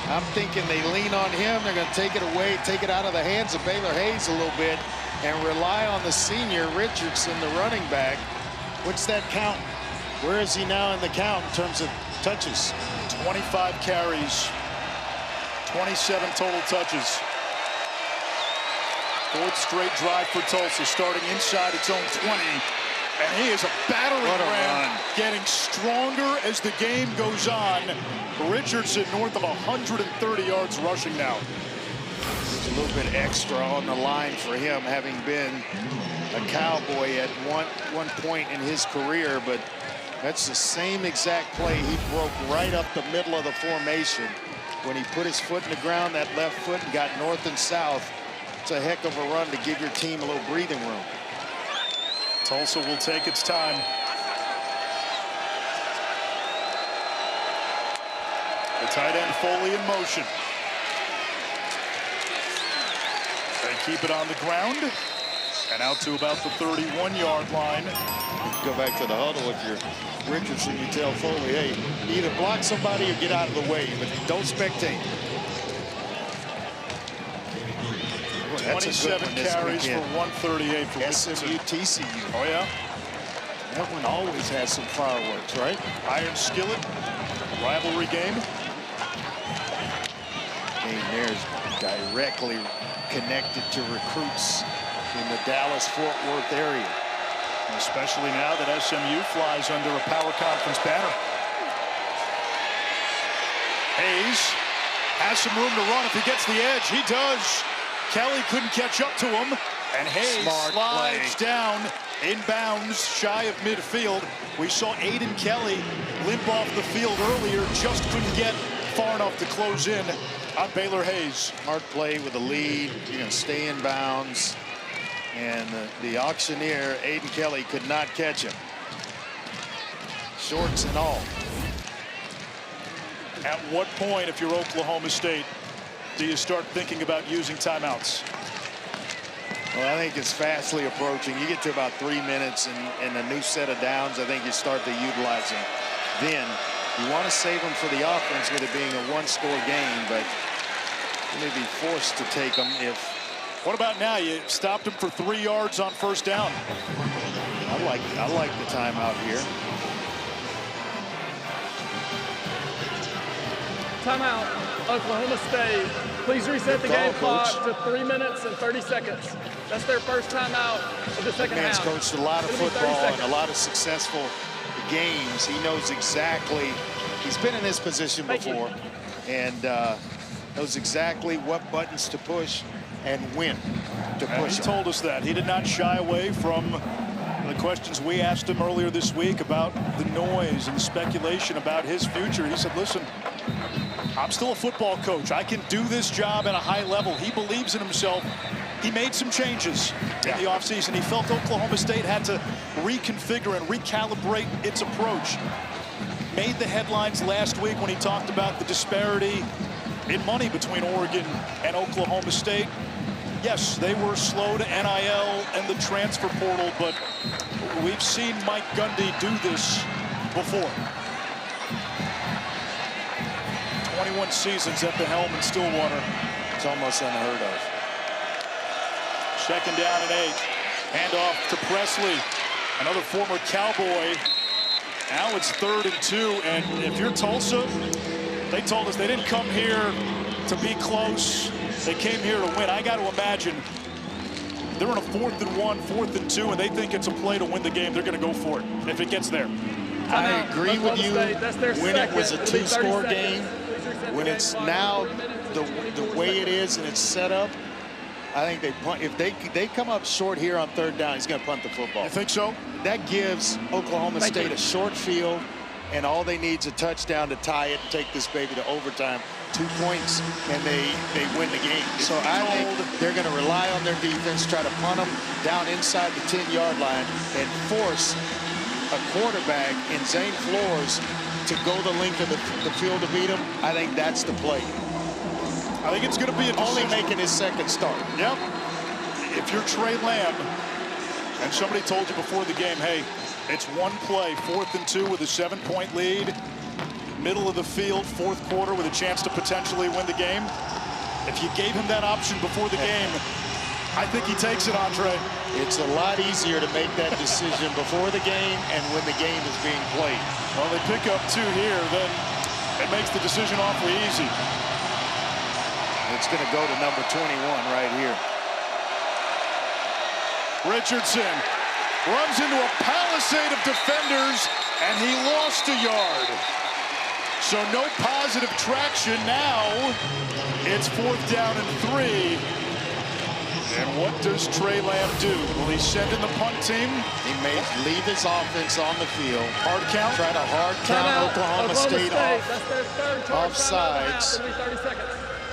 I'm thinking they lean on him. They're going to take it away, take it out of the hands of Baylor Hayes a little bit, and rely on the senior Richardson, the running back. What's that count? Where is he now in the count in terms of touches? 25 carries, 27 total touches. 4th straight drive for Tulsa, starting inside its own 20. And he is a battering ram, getting stronger as the game goes on. Richardson north of 130 yards rushing now. There's a little bit extra on the line for him, having been a Cowboy at one point in his career, but that's the same exact play. He broke right up the middle of the formation when he put his foot in the ground, that left foot, and got north and south. It's a heck of a run to give your team a little breathing room. Tulsa will take its time. The tight end Foley in motion. They keep it on the ground and out to about the 31-yard line. Go back to the huddle. If you're Richardson, you tell Foley, hey, either block somebody or get out of the way, but don't spectate. Boy, 27 carries for 138 for SMU TCU. Oh, yeah? That one always has some fireworks, right? Iron Skillet, rivalry game. Game there's directly connected to recruits in the Dallas-Fort Worth area. Especially now that SMU flies under a power conference banner. Hayes has some room to run if he gets the edge. He does. Kelly couldn't catch up to him, and Hayes slides down inbounds shy of midfield. We saw Aiden Kelly limp off the field earlier, just couldn't get far enough to close in on Baylor Hayes. Smart play with a lead, you're going to stay in bounds, and the auctioneer, Aiden Kelly, could not catch him. Shorts and all. At what point, if you're Oklahoma State, do you start thinking about using timeouts? Well, I think it's fastly approaching. You get to about 3 minutes and a new set of downs, I think you start to utilize them. Then you want to save them for the offense with it being a one-score game, but you may be forced to take them if... What about now? You stopped him for 3 yards on first down. I like the timeout here. Timeout. Oklahoma State, please reset the game clock to 3 minutes and 30 seconds. That's their first timeout of the second half. Man's coached a lot of football and a lot of successful games. He knows exactly, he's been in this position before, and knows exactly what buttons to push and when to push. He told us that. He did not shy away from the questions we asked him earlier this week about the noise and the speculation about his future, he said, listen, I'm still a football coach. I can do this job at a high level. He believes in himself. He made some changes in the offseason. He felt Oklahoma State had to reconfigure and recalibrate its approach. Made the headlines last week when he talked about the disparity in money between Oregon and Oklahoma State. Yes, they were slow to NIL and the transfer portal, but we've seen Mike Gundy do this before. 21 seasons at the helm in Stillwater. It's almost unheard of. Second down and 8. Handoff to Presley, another former Cowboy. Now it's 3rd and 2, and if you're Tulsa, they told us they didn't come here to be close. They came here to win. I got to imagine they're in a 4th and 1, 4th and 2, and they think it's a play to win the game. They're going to go for it if it gets there. I agree with you. When it was a 2-score game, when it's now the way it is and it's set up, I think they punt. If they come up short here on 3rd down, he's going to punt the football. You think so? That gives Oklahoma State a short field, and all they need is a touchdown to tie it and take this baby to overtime. 2 points, and they win the game. So I think they're going to rely on their defense, try to punt them down inside the 10-yard line, and force a quarterback in Zane Flores to go the length of the field to beat him. I think that's the play. I think it's going to be only making his 2nd start. Yep. If you're Trey Lamb and somebody told you before the game, hey, it's one play, 4th and 2 with a 7-point lead, middle of the field, 4th quarter with a chance to potentially win the game. If you gave him that option before the game, I think he takes it, Andre. It's a lot easier to make that decision before the game and when the game is being played. Well, they pick up 2 here, then it makes the decision awfully easy. It's going to go to number 21 right here. Richardson runs into a palisade of defenders, and he lost a yard. So no positive traction now. It's 4th down and 3. And what does Trey Lamb do? Will he send in the punt team? He may leave his offense on the field. Hard count? Try to hard count Oklahoma State off sides.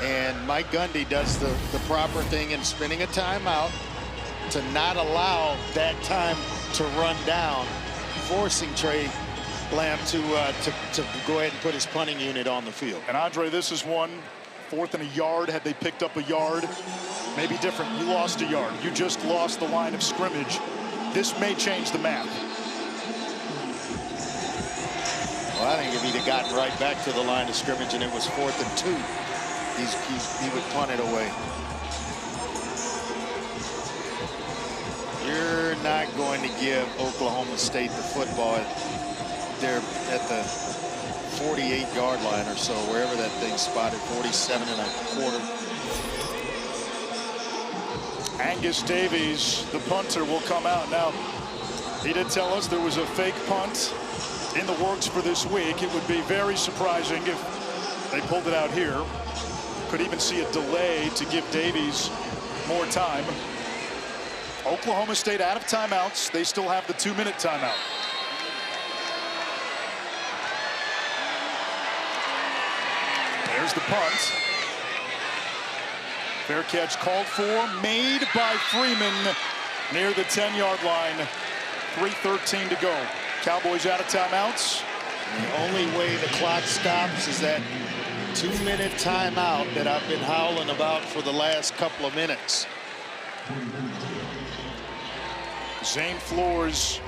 And Mike Gundy does the proper thing in spinning a timeout to not allow that time to run down, forcing Trey Lamb to go ahead and put his punting unit on the field. And Andre, this is 4th and a yard. Had they picked up a yard, maybe different. You lost a yard. You just lost the line of scrimmage. This may change the map. Well, I think if he'd have gotten right back to the line of scrimmage and it was 4th and 2, he would punt it away. You're not going to give Oklahoma State the football. They're at the 48-yard line or so, wherever that thing's spotted, 47 1/4. Angus Davies, the punter, will come out. Now, he did tell us there was a fake punt in the works for this week. It would be very surprising if they pulled it out here. Could even see a delay to give Davies more time. Oklahoma State out of timeouts. They still have the 2-minute timeout. There's the punt. Fair catch called for, made by Freeman near the 10-yard line. 3:13 to go. Cowboys out of timeouts. The only way the clock stops is that 2-minute timeout that I've been howling about for the last couple of minutes. Zane Flores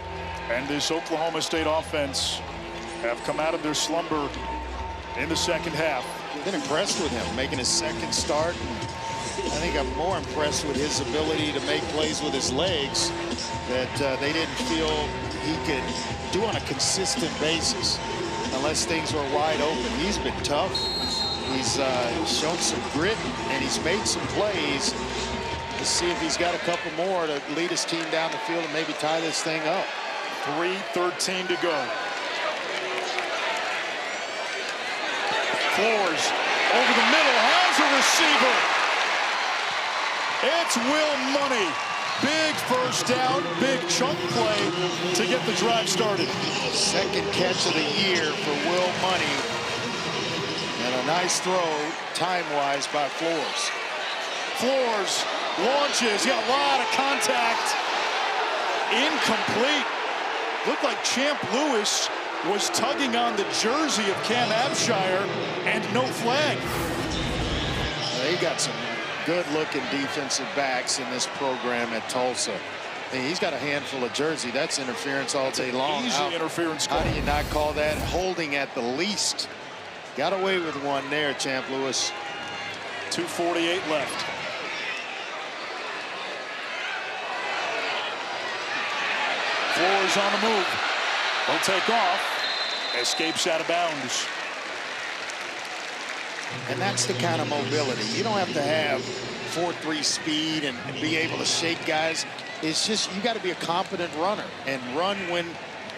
and this Oklahoma State offense have come out of their slumber in the 2nd half. Been impressed with him making his 2nd start. I think I'm more impressed with his ability to make plays with his legs that they didn't feel he could do on a consistent basis unless things were wide open. He's been tough. He's shown some grit, and he's made some plays. Let's see if he's got a couple more to lead his team down the field and maybe tie this thing up. 3:13 to go. Flores over the middle, has a receiver. It's Will Money. Big first down, big chunk play to get the drive started. Second catch of the year for Will Money. And a nice throw, time-wise, by Flores. Flores launches, got a lot of contact. Incomplete. Looked like Champ Lewis was tugging on the jersey of Cam Abshire, and no flag. They got some good-looking defensive backs in this program at Tulsa. He's got a handful of jersey. That's interference all day long. Easy interference call. How do you not call that holding at the least? Got away with one there, Champ Lewis. 2:48 left. Flores on the move. He'll take off. Escapes out of bounds. And that's the kind of mobility. You don't have to have 4.3 speed and be able to shake guys. It's just you got to be a competent runner and run when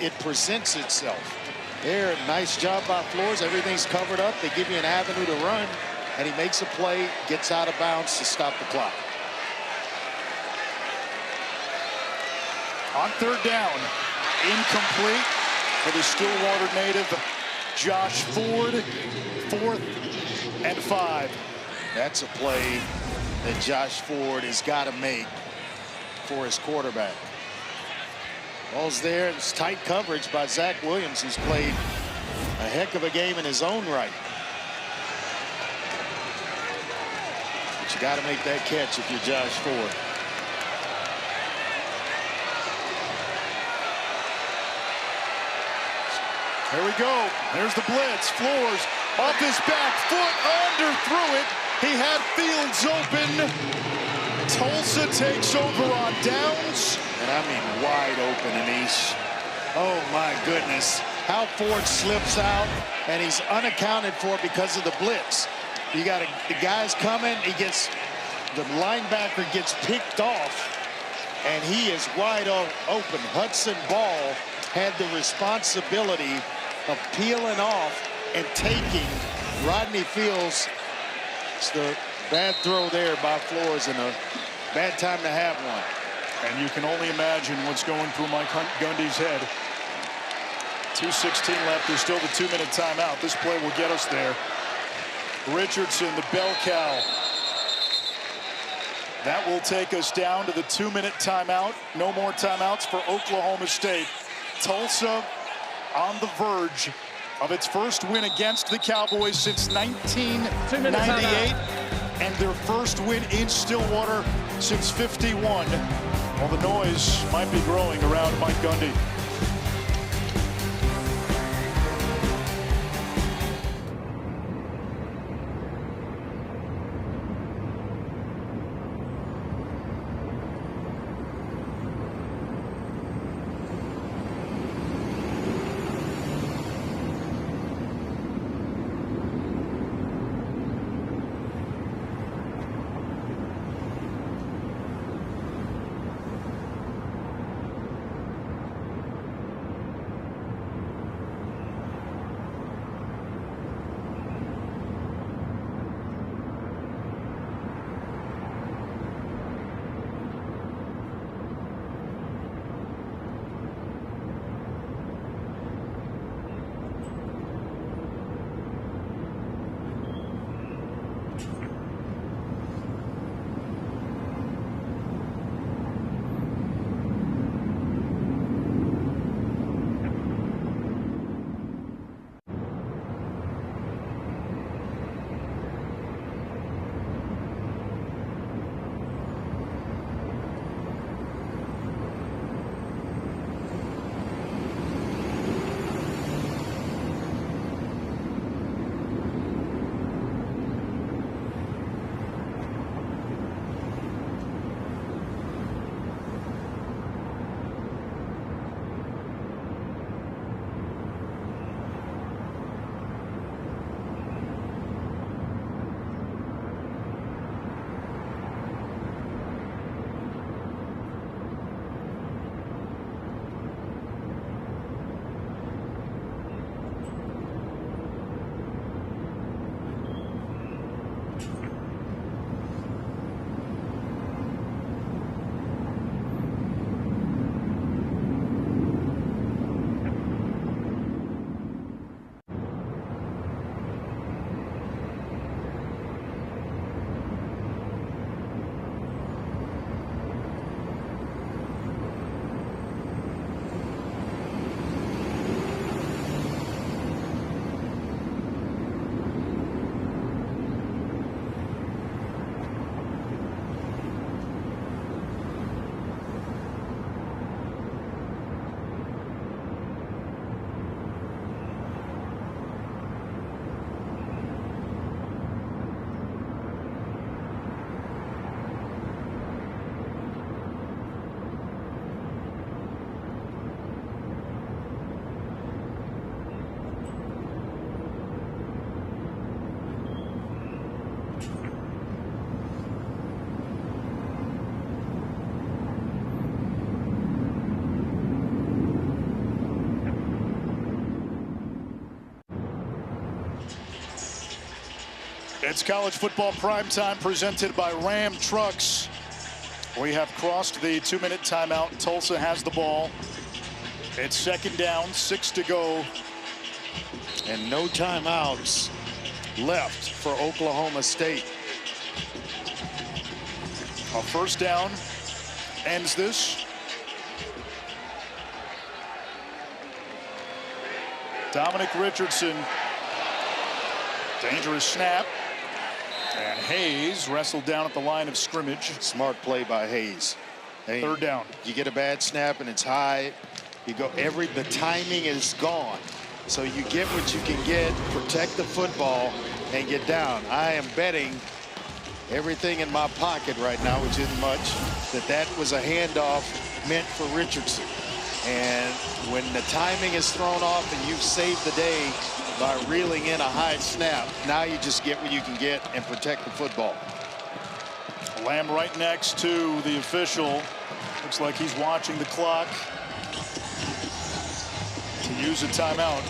it presents itself. There, nice job by Flores. Everything's covered up. They give you an avenue to run, and he makes a play, gets out of bounds to stop the clock. On third down, incomplete for the Stillwater native, Josh Ford. 4th and 5. That's a play that Josh Ford has got to make for his quarterback. Ball's there. It's tight coverage by Zach Williams, who's played a heck of a game in his own right. But you got to make that catch if you're Josh Ford. Here we go. There's the blitz. Flores off his back foot, underthrew it. He had Fields open. Tulsa takes over on downs. And I mean wide open, Anish. Oh my goodness. How Ford slips out, and he's unaccounted for because of the blitz. You got the guy's coming. The linebacker gets picked off, and he is wide open. Hudson Ball had the responsibility of peeling off and taking Rodney Fields. It's the bad throw there by Flores and a bad time to have one. And you can only imagine what's going through Mike Gundy's head. 2:16 left. There's still the 2-minute timeout. This play will get us there. Richardson, the bell cow. That will take us down to the 2-minute timeout. No more timeouts for Oklahoma State. Tulsa on the verge of its first win against the Cowboys since 1998, and their first win in Stillwater since '51. Well, the noise might be growing around Mike Gundy. It's college football primetime presented by Ram Trucks. We have crossed the 2-minute timeout. Tulsa has the ball. It's second down, 6 to go. And no timeouts left for Oklahoma State. A first down ends this. Dominic Richardson. Dangerous snap. And Hayes wrestled down at the line of scrimmage. Smart play by Hayes. Hey, third down. You get a bad snap and it's high. You go the timing is gone. So you get what you can get, protect the football, and get down. I am betting everything in my pocket right now, which isn't much, that was a handoff meant for Richardson. And when the timing is thrown off and you've saved the day by reeling in a high snap, now you just get what you can get and protect the football. Lamb right next to the official. Looks like he's watching the clock to use a timeout.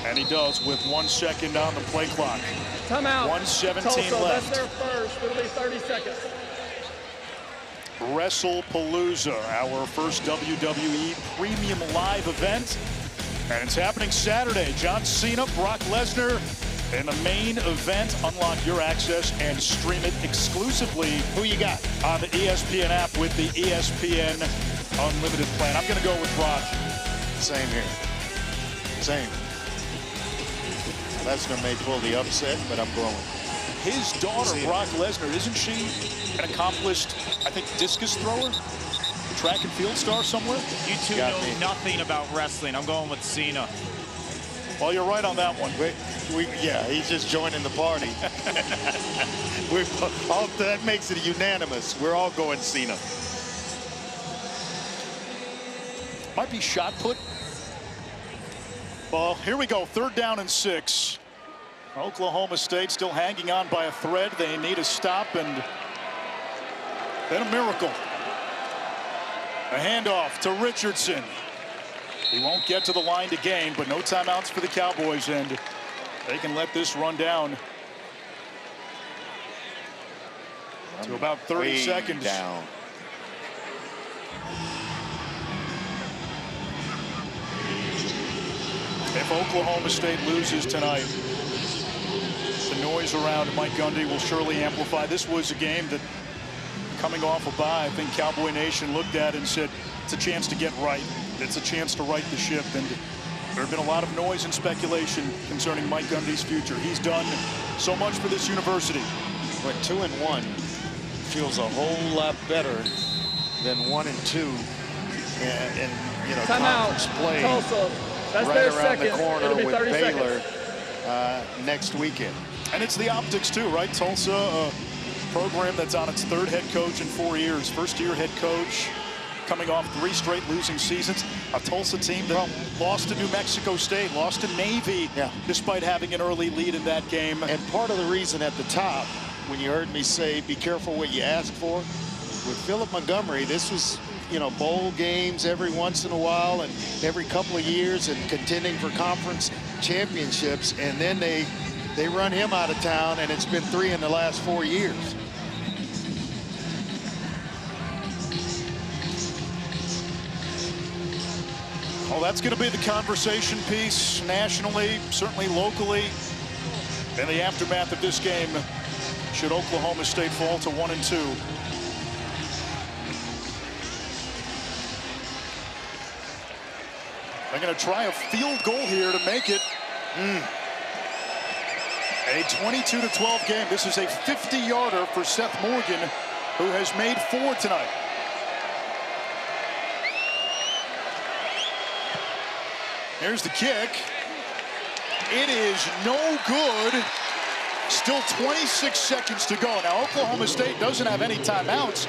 And he does with 1 second on the play clock. Timeout. 1:17 Tulsa, left. that's their first. It'll be 30 seconds. WrestlePalooza, our first WWE premium live event. And it's happening Saturday. John Cena, Brock Lesnar in the main event. Unlock your access and stream it exclusively. Who you got? On the ESPN app with the ESPN Unlimited plan. I'm going to go with Brock. Same here. Same. Lesnar may pull the upset, but I'm going. His daughter, Brock Lesnar, isn't she an accomplished, I think, discus thrower? Track and field star somewhere? You two know nothing about wrestling. I'm going with Cena. Well, you're right on that one. Yeah, he's just joining the party. That makes it unanimous. We're all going Cena. Might be shot put. Well, here we go. 3rd down and 6. Oklahoma State still hanging on by a thread. They need a stop and then a miracle. A handoff to Richardson. He won't get to the line to gain, but no timeouts for the Cowboys, and they can let this run down to about 30 seconds. Down. If Oklahoma State loses tonight, the noise around Mike Gundy will surely amplify. This was a game that, coming off a bye, I think Cowboy Nation looked at and said, it's a chance to get right. It's a chance to right the ship. And there have been a lot of noise and speculation concerning Mike Gundy's future. He's done so much for this university. But 2-1 feels a whole lot better than 1-2 and you know, conference play. Tulsa. That's right around the corner with Baylor next weekend. And it's the optics too, right? Tulsa, a program that's on its 3rd head coach in 4 years. First-year head coach coming off 3 straight losing seasons. A Tulsa team that lost to New Mexico State, lost to Navy, despite having an early lead in that game. And part of the reason at the top, when you heard me say, be careful what you ask for, with Philip Montgomery, this was, you know, bowl games every once in a while and every couple of years and contending for conference championships. And then they run him out of town, and it's been 3 in the last 4 years. Well, that's going to be the conversation piece nationally, certainly locally, in the aftermath of this game. Should Oklahoma State fall to 1-2? They're going to try a field goal here to make it a 22-12 game. This is a 50-yarder for Seth Morgan, who has made 4 tonight. Here's the kick. It is no good. Still 26 seconds to go. Now, Oklahoma State doesn't have any timeouts,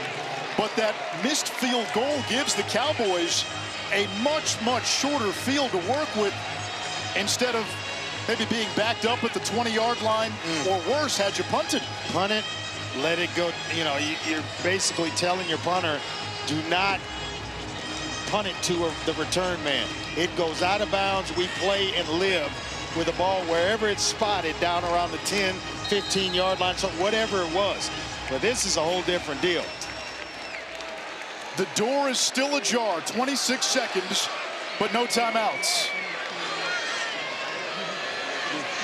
but that missed field goal gives the Cowboys a much, much shorter field to work with instead of maybe being backed up at the 20-yard line or worse, had you punted. Punt it, let it go. You know, you're basically telling your punter, do not punt it to the return man. It goes out of bounds. We play and live with the ball wherever it's spotted down around the 10, 15-yard line, so whatever it was. But this is a whole different deal. The door is still ajar, 26 seconds, but no timeouts.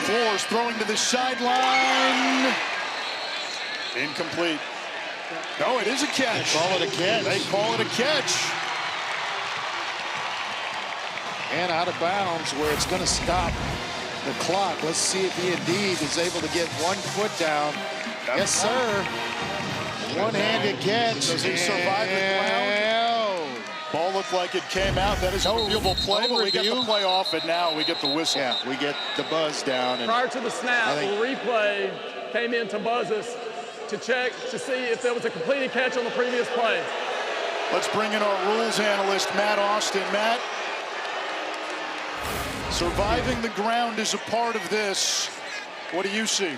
Flores throwing to the sideline. Incomplete. No, it is a catch. They call it a catch. They call it a catch. And out of bounds where it's going to stop the clock. Let's see if he indeed is able to get 1 foot down. Yes, sir. One-handed catch. Does he survive the ground? Ball looked like it came out. That is a reviewable play, but we get the play off, and now we get the whistle. Yeah, we get the buzz down. And prior to the snap, the replay came in to buzz us to check to see if there was a completed catch on the previous play. Let's bring in our rules analyst, Matt Austin. Matt, surviving the ground is a part of this. What do you see?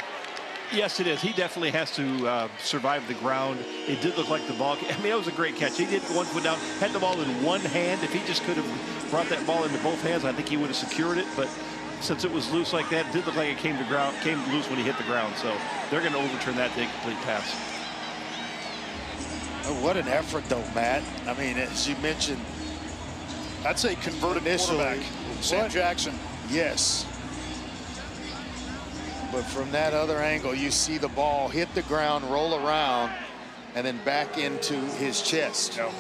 Yes, it is. He definitely has to survive the ground. It did look like the ball. I mean, it was a great catch. He did 1 foot down, had the ball in one hand. If he just could have brought that ball into both hands, I think he would have secured it. But since it was loose like that, it did look like it came loose when he hit the ground. So they're going to overturn that to incomplete pass. Oh, what an effort, though, Matt. I mean, as you mentioned, that's a converted quarterback, Sam Jackson. Yes. But from that other angle, you see the ball hit the ground, roll around, and then back into his chest. No.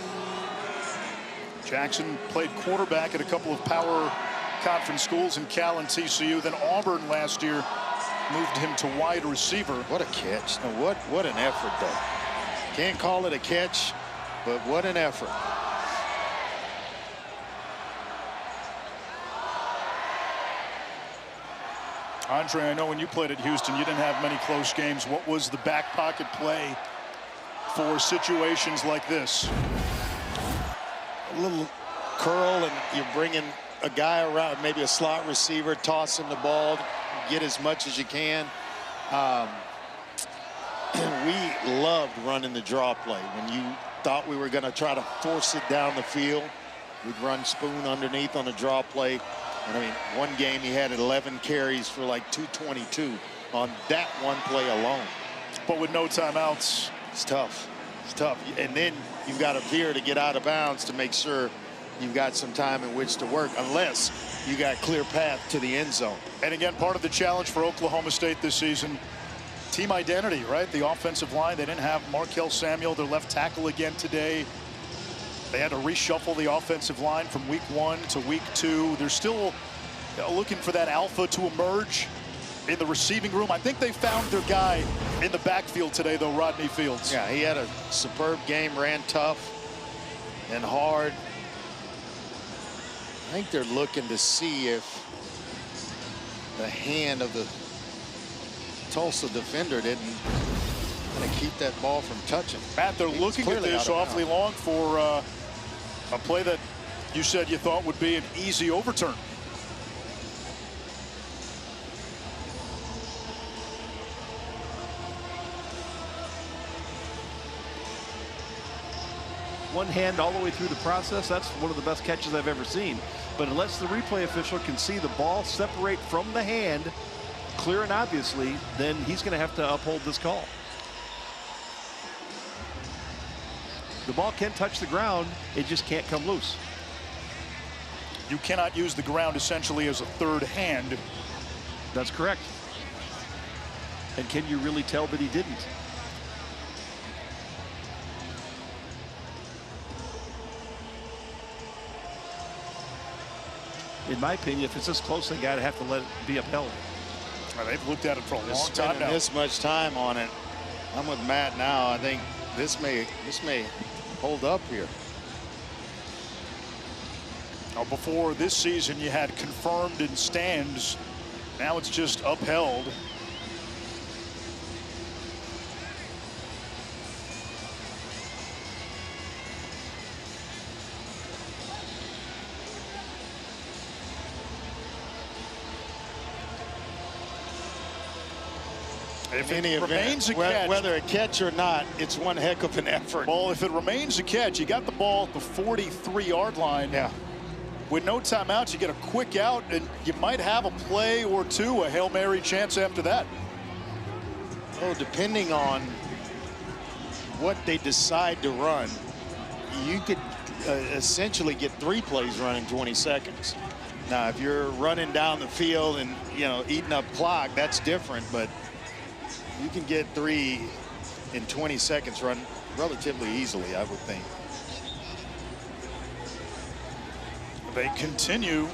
Jackson played quarterback at a couple of power conference schools in Cal and TCU. Then Auburn last year moved him to wide receiver. What a catch. No, what an effort, though. Can't call it a catch, but what an effort. Andre, I know when you played at Houston, you didn't have many close games. What was the back pocket play for situations like this? A little curl, and you're bringing a guy around, maybe a slot receiver, toss him the ball, get as much as you can. We loved running the draw play. When you thought we were going to try to force it down the field, we'd run Spoon underneath on a draw play. And I mean, one game he had 11 carries for like 222 on that one play alone. But with no timeouts, it's tough. It's tough. And then you've got to veer to get out of bounds to make sure you've got some time in which to work, unless you got clear path to the end zone. And again, part of the challenge for Oklahoma State this season, team identity, right? The offensive line, they didn't have Markel Samuel, their left tackle again today. They had to reshuffle the offensive line from week 1 to week 2. They're still looking for that alpha to emerge in the receiving room. I think they found their guy in the backfield today, though, Rodney Fields. Yeah, he had a superb game, ran tough and hard. I think they're looking to see if the hand of the Tulsa defender didn't kind of keep that ball from touching. Matt, they're looking at this awfully long for a play that you said you thought would be an easy overturn. One hand all the way through the process, that's one of the best catches I've ever seen. But unless the replay official can see the ball separate from the hand, clear and obviously, then he's going to have to uphold this call. The ball can touch the ground, it just can't come loose. You cannot use the ground essentially as a third hand. That's correct. And can you really tell that he didn't? In my opinion, if it's this close, they got to have to let it be upheld. Well, they've looked at it for a long time now. This much time on it. I'm with Matt now. I think this may hold up here. Now, before this season, you had confirmed in stands. Now it's just upheld. If it remains a catch, whether a catch or not, it's one heck of an effort. Well, if it remains a catch, you got the ball at the 43-yard line. Yeah. with no timeouts, you get a quick out, and you might have a play or two, a Hail Mary chance after that. Well, depending on what they decide to run, you could essentially get 3 plays run in 20 seconds. Now, if you're running down the field and, eating up clock, that's different, but you can get 3 in 20 seconds run relatively easily, I would think. They continue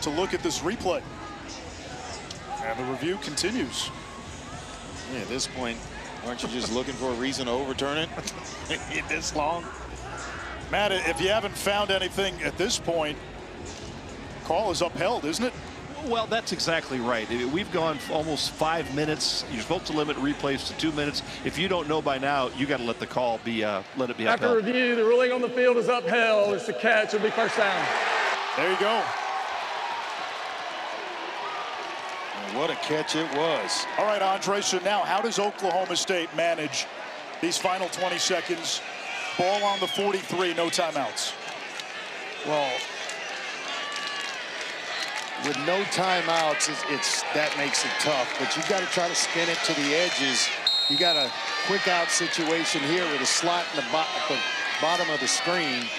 to look at this replay. And the review continues. Yeah, at this point, aren't you just looking for a reason to overturn it? This long? Matt, if you haven't found anything at this point, call is upheld, isn't it? Well, that's exactly right. We've gone almost 5 minutes. You're supposed to limit replays to 2 minutes. If you don't know by now, you got to let the call be let it be After upheld. review, the ruling on the field is upheld. It's a catch. It'll be first down. There you go. And what a catch it was. All right, Andre, so now how does Oklahoma State manage these final 20 seconds? Ball on the 43, no timeouts. Well, with no timeouts, that makes it tough. But you've got to try to spin it to the edges. You got a quick out situation here with a slot in the bottom of the screen.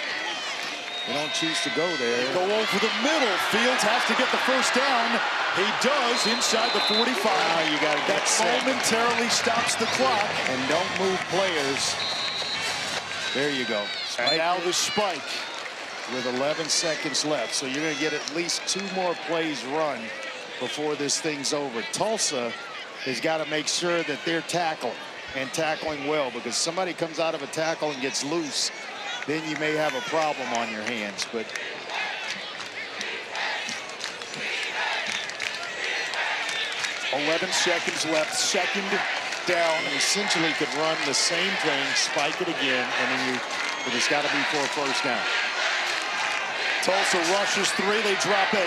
They don't choose to go there. Go over the middle. Fields has to get the first down. He does inside the 45. Now you got to get set. Momentarily stops the clock. And don't move players. There you go. Spike, and now the spike. With 11 seconds left. So you're going to get at least 2 more plays run before this thing's over. Tulsa has got to make sure that they're tackling and tackling well, because somebody comes out of a tackle and gets loose, then you may have a problem on your hands. But $11 seconds left, second down. And essentially could run the same thing, spike it again, and then it's got to be for a first down. Tulsa rushes 3, they drop 8. A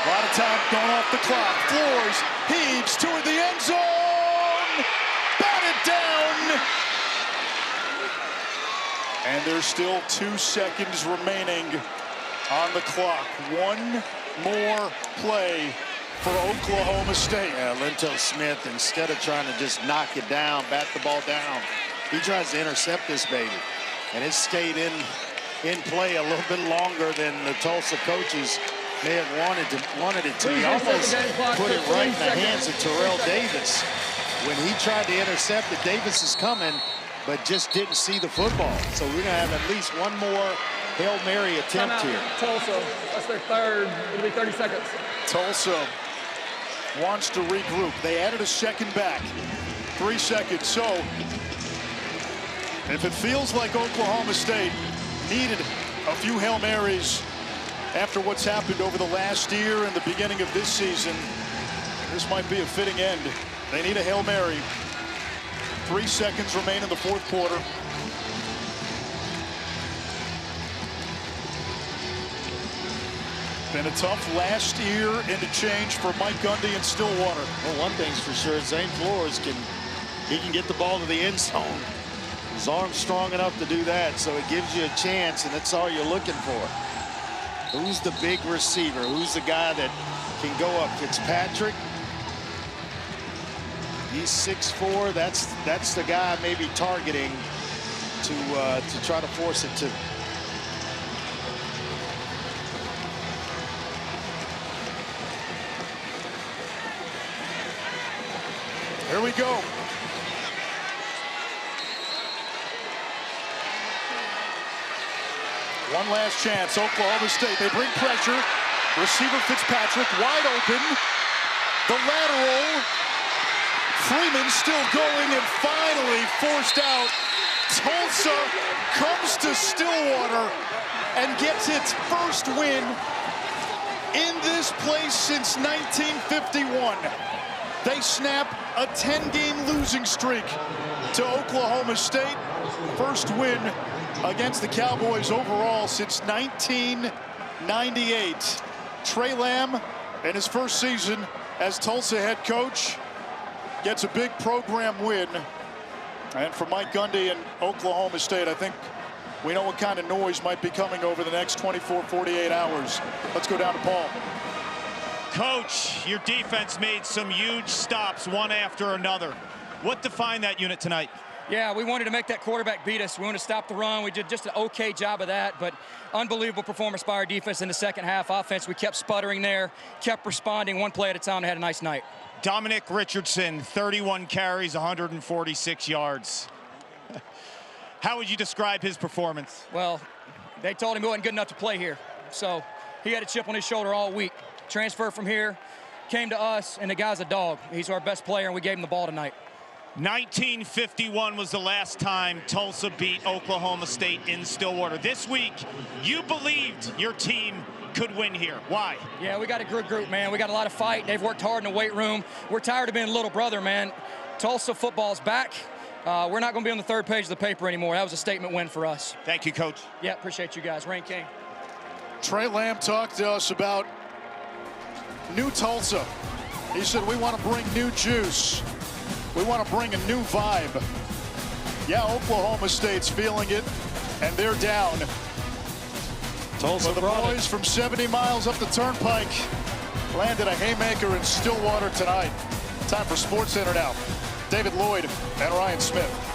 lot of time going off the clock. Floors, heaves toward the end zone. Batted down. And there's still 2 seconds remaining on the clock. 1 more play for Oklahoma State. Yeah, Linto Smith, instead of trying to just knock it down, bat the ball down, he tries to intercept this baby. And it stayed in play a little bit longer than the Tulsa coaches may have wanted it to. He almost put it right in the hands of Terrell Davis. When he tried to intercept it, Davis is coming, but just didn't see the football. So we're going to have at least 1 more Hail Mary attempt here. Tulsa, that's their third. It'll be 30 seconds. Tulsa wants to regroup. They added a second back. 3 seconds. So if it feels like Oklahoma State needed a few Hail Marys after what's happened over the last year and the beginning of this season, this might be a fitting end. They need a Hail Mary. 3 seconds remain in the 4th quarter. Been a tough last year and a change for Mike Gundy in Stillwater. Well, one thing's for sure, Zane Flores can get the ball to the end zone. His arm's strong enough to do that, so it gives you a chance, and that's all you're looking for. Who's the big receiver? Who's the guy that can go up? Fitzpatrick. He's 6'4". That's the guy maybe targeting to try to force it to. Here we go. One last chance, Oklahoma State. They bring pressure. Receiver Fitzpatrick wide open. The lateral. Freeman still going and finally forced out. Tulsa comes to Stillwater and gets its first win in this place since 1951. They snap a 10-game losing streak to Oklahoma State. First win against the Cowboys overall since 1998. Trey Lamb, in his first season as Tulsa head coach, gets a big program win. And for Mike Gundy and Oklahoma State, I think We know what kind of noise might be coming over the next 24, 48 hours. Let's go down to Paul. Coach, your defense made some huge stops, one after another. What defined that unit tonight? Yeah, we wanted to make that quarterback beat us. We wanted to stop the run. We did just an okay job of that, but unbelievable performance by our defense in the second half. Offense, we kept sputtering there, kept responding one play at a time. They had a nice night. Dominic Richardson, 31 carries, 146 yards. How would you describe his performance? Well, they told him he wasn't good enough to play here, so he had a chip on his shoulder all week. Transferred from here, came to us, and the guy's a dog. He's our best player, and we gave him the ball tonight. 1951 was the last time Tulsa beat Oklahoma State in Stillwater. This week, you believed your team could win here. Why? Yeah, we got a good group, man. We got a lot of fight. They've worked hard in the weight room. We're tired of being little brother, man. Tulsa football's back. We're not going to be on the third page of the paper anymore. That was a statement win for us. Thank you, Coach. Yeah, appreciate you guys. Rain King. Trey Lamb talked to us about new Tulsa. He said, we want to bring new juice. We want to bring a new vibe. Yeah, Oklahoma State's feeling it, and they're down. Tulsa, the boys from 70 miles up the turnpike landed a haymaker in Stillwater tonight. Time for SportsCenter now. David Lloyd and Ryan Smith.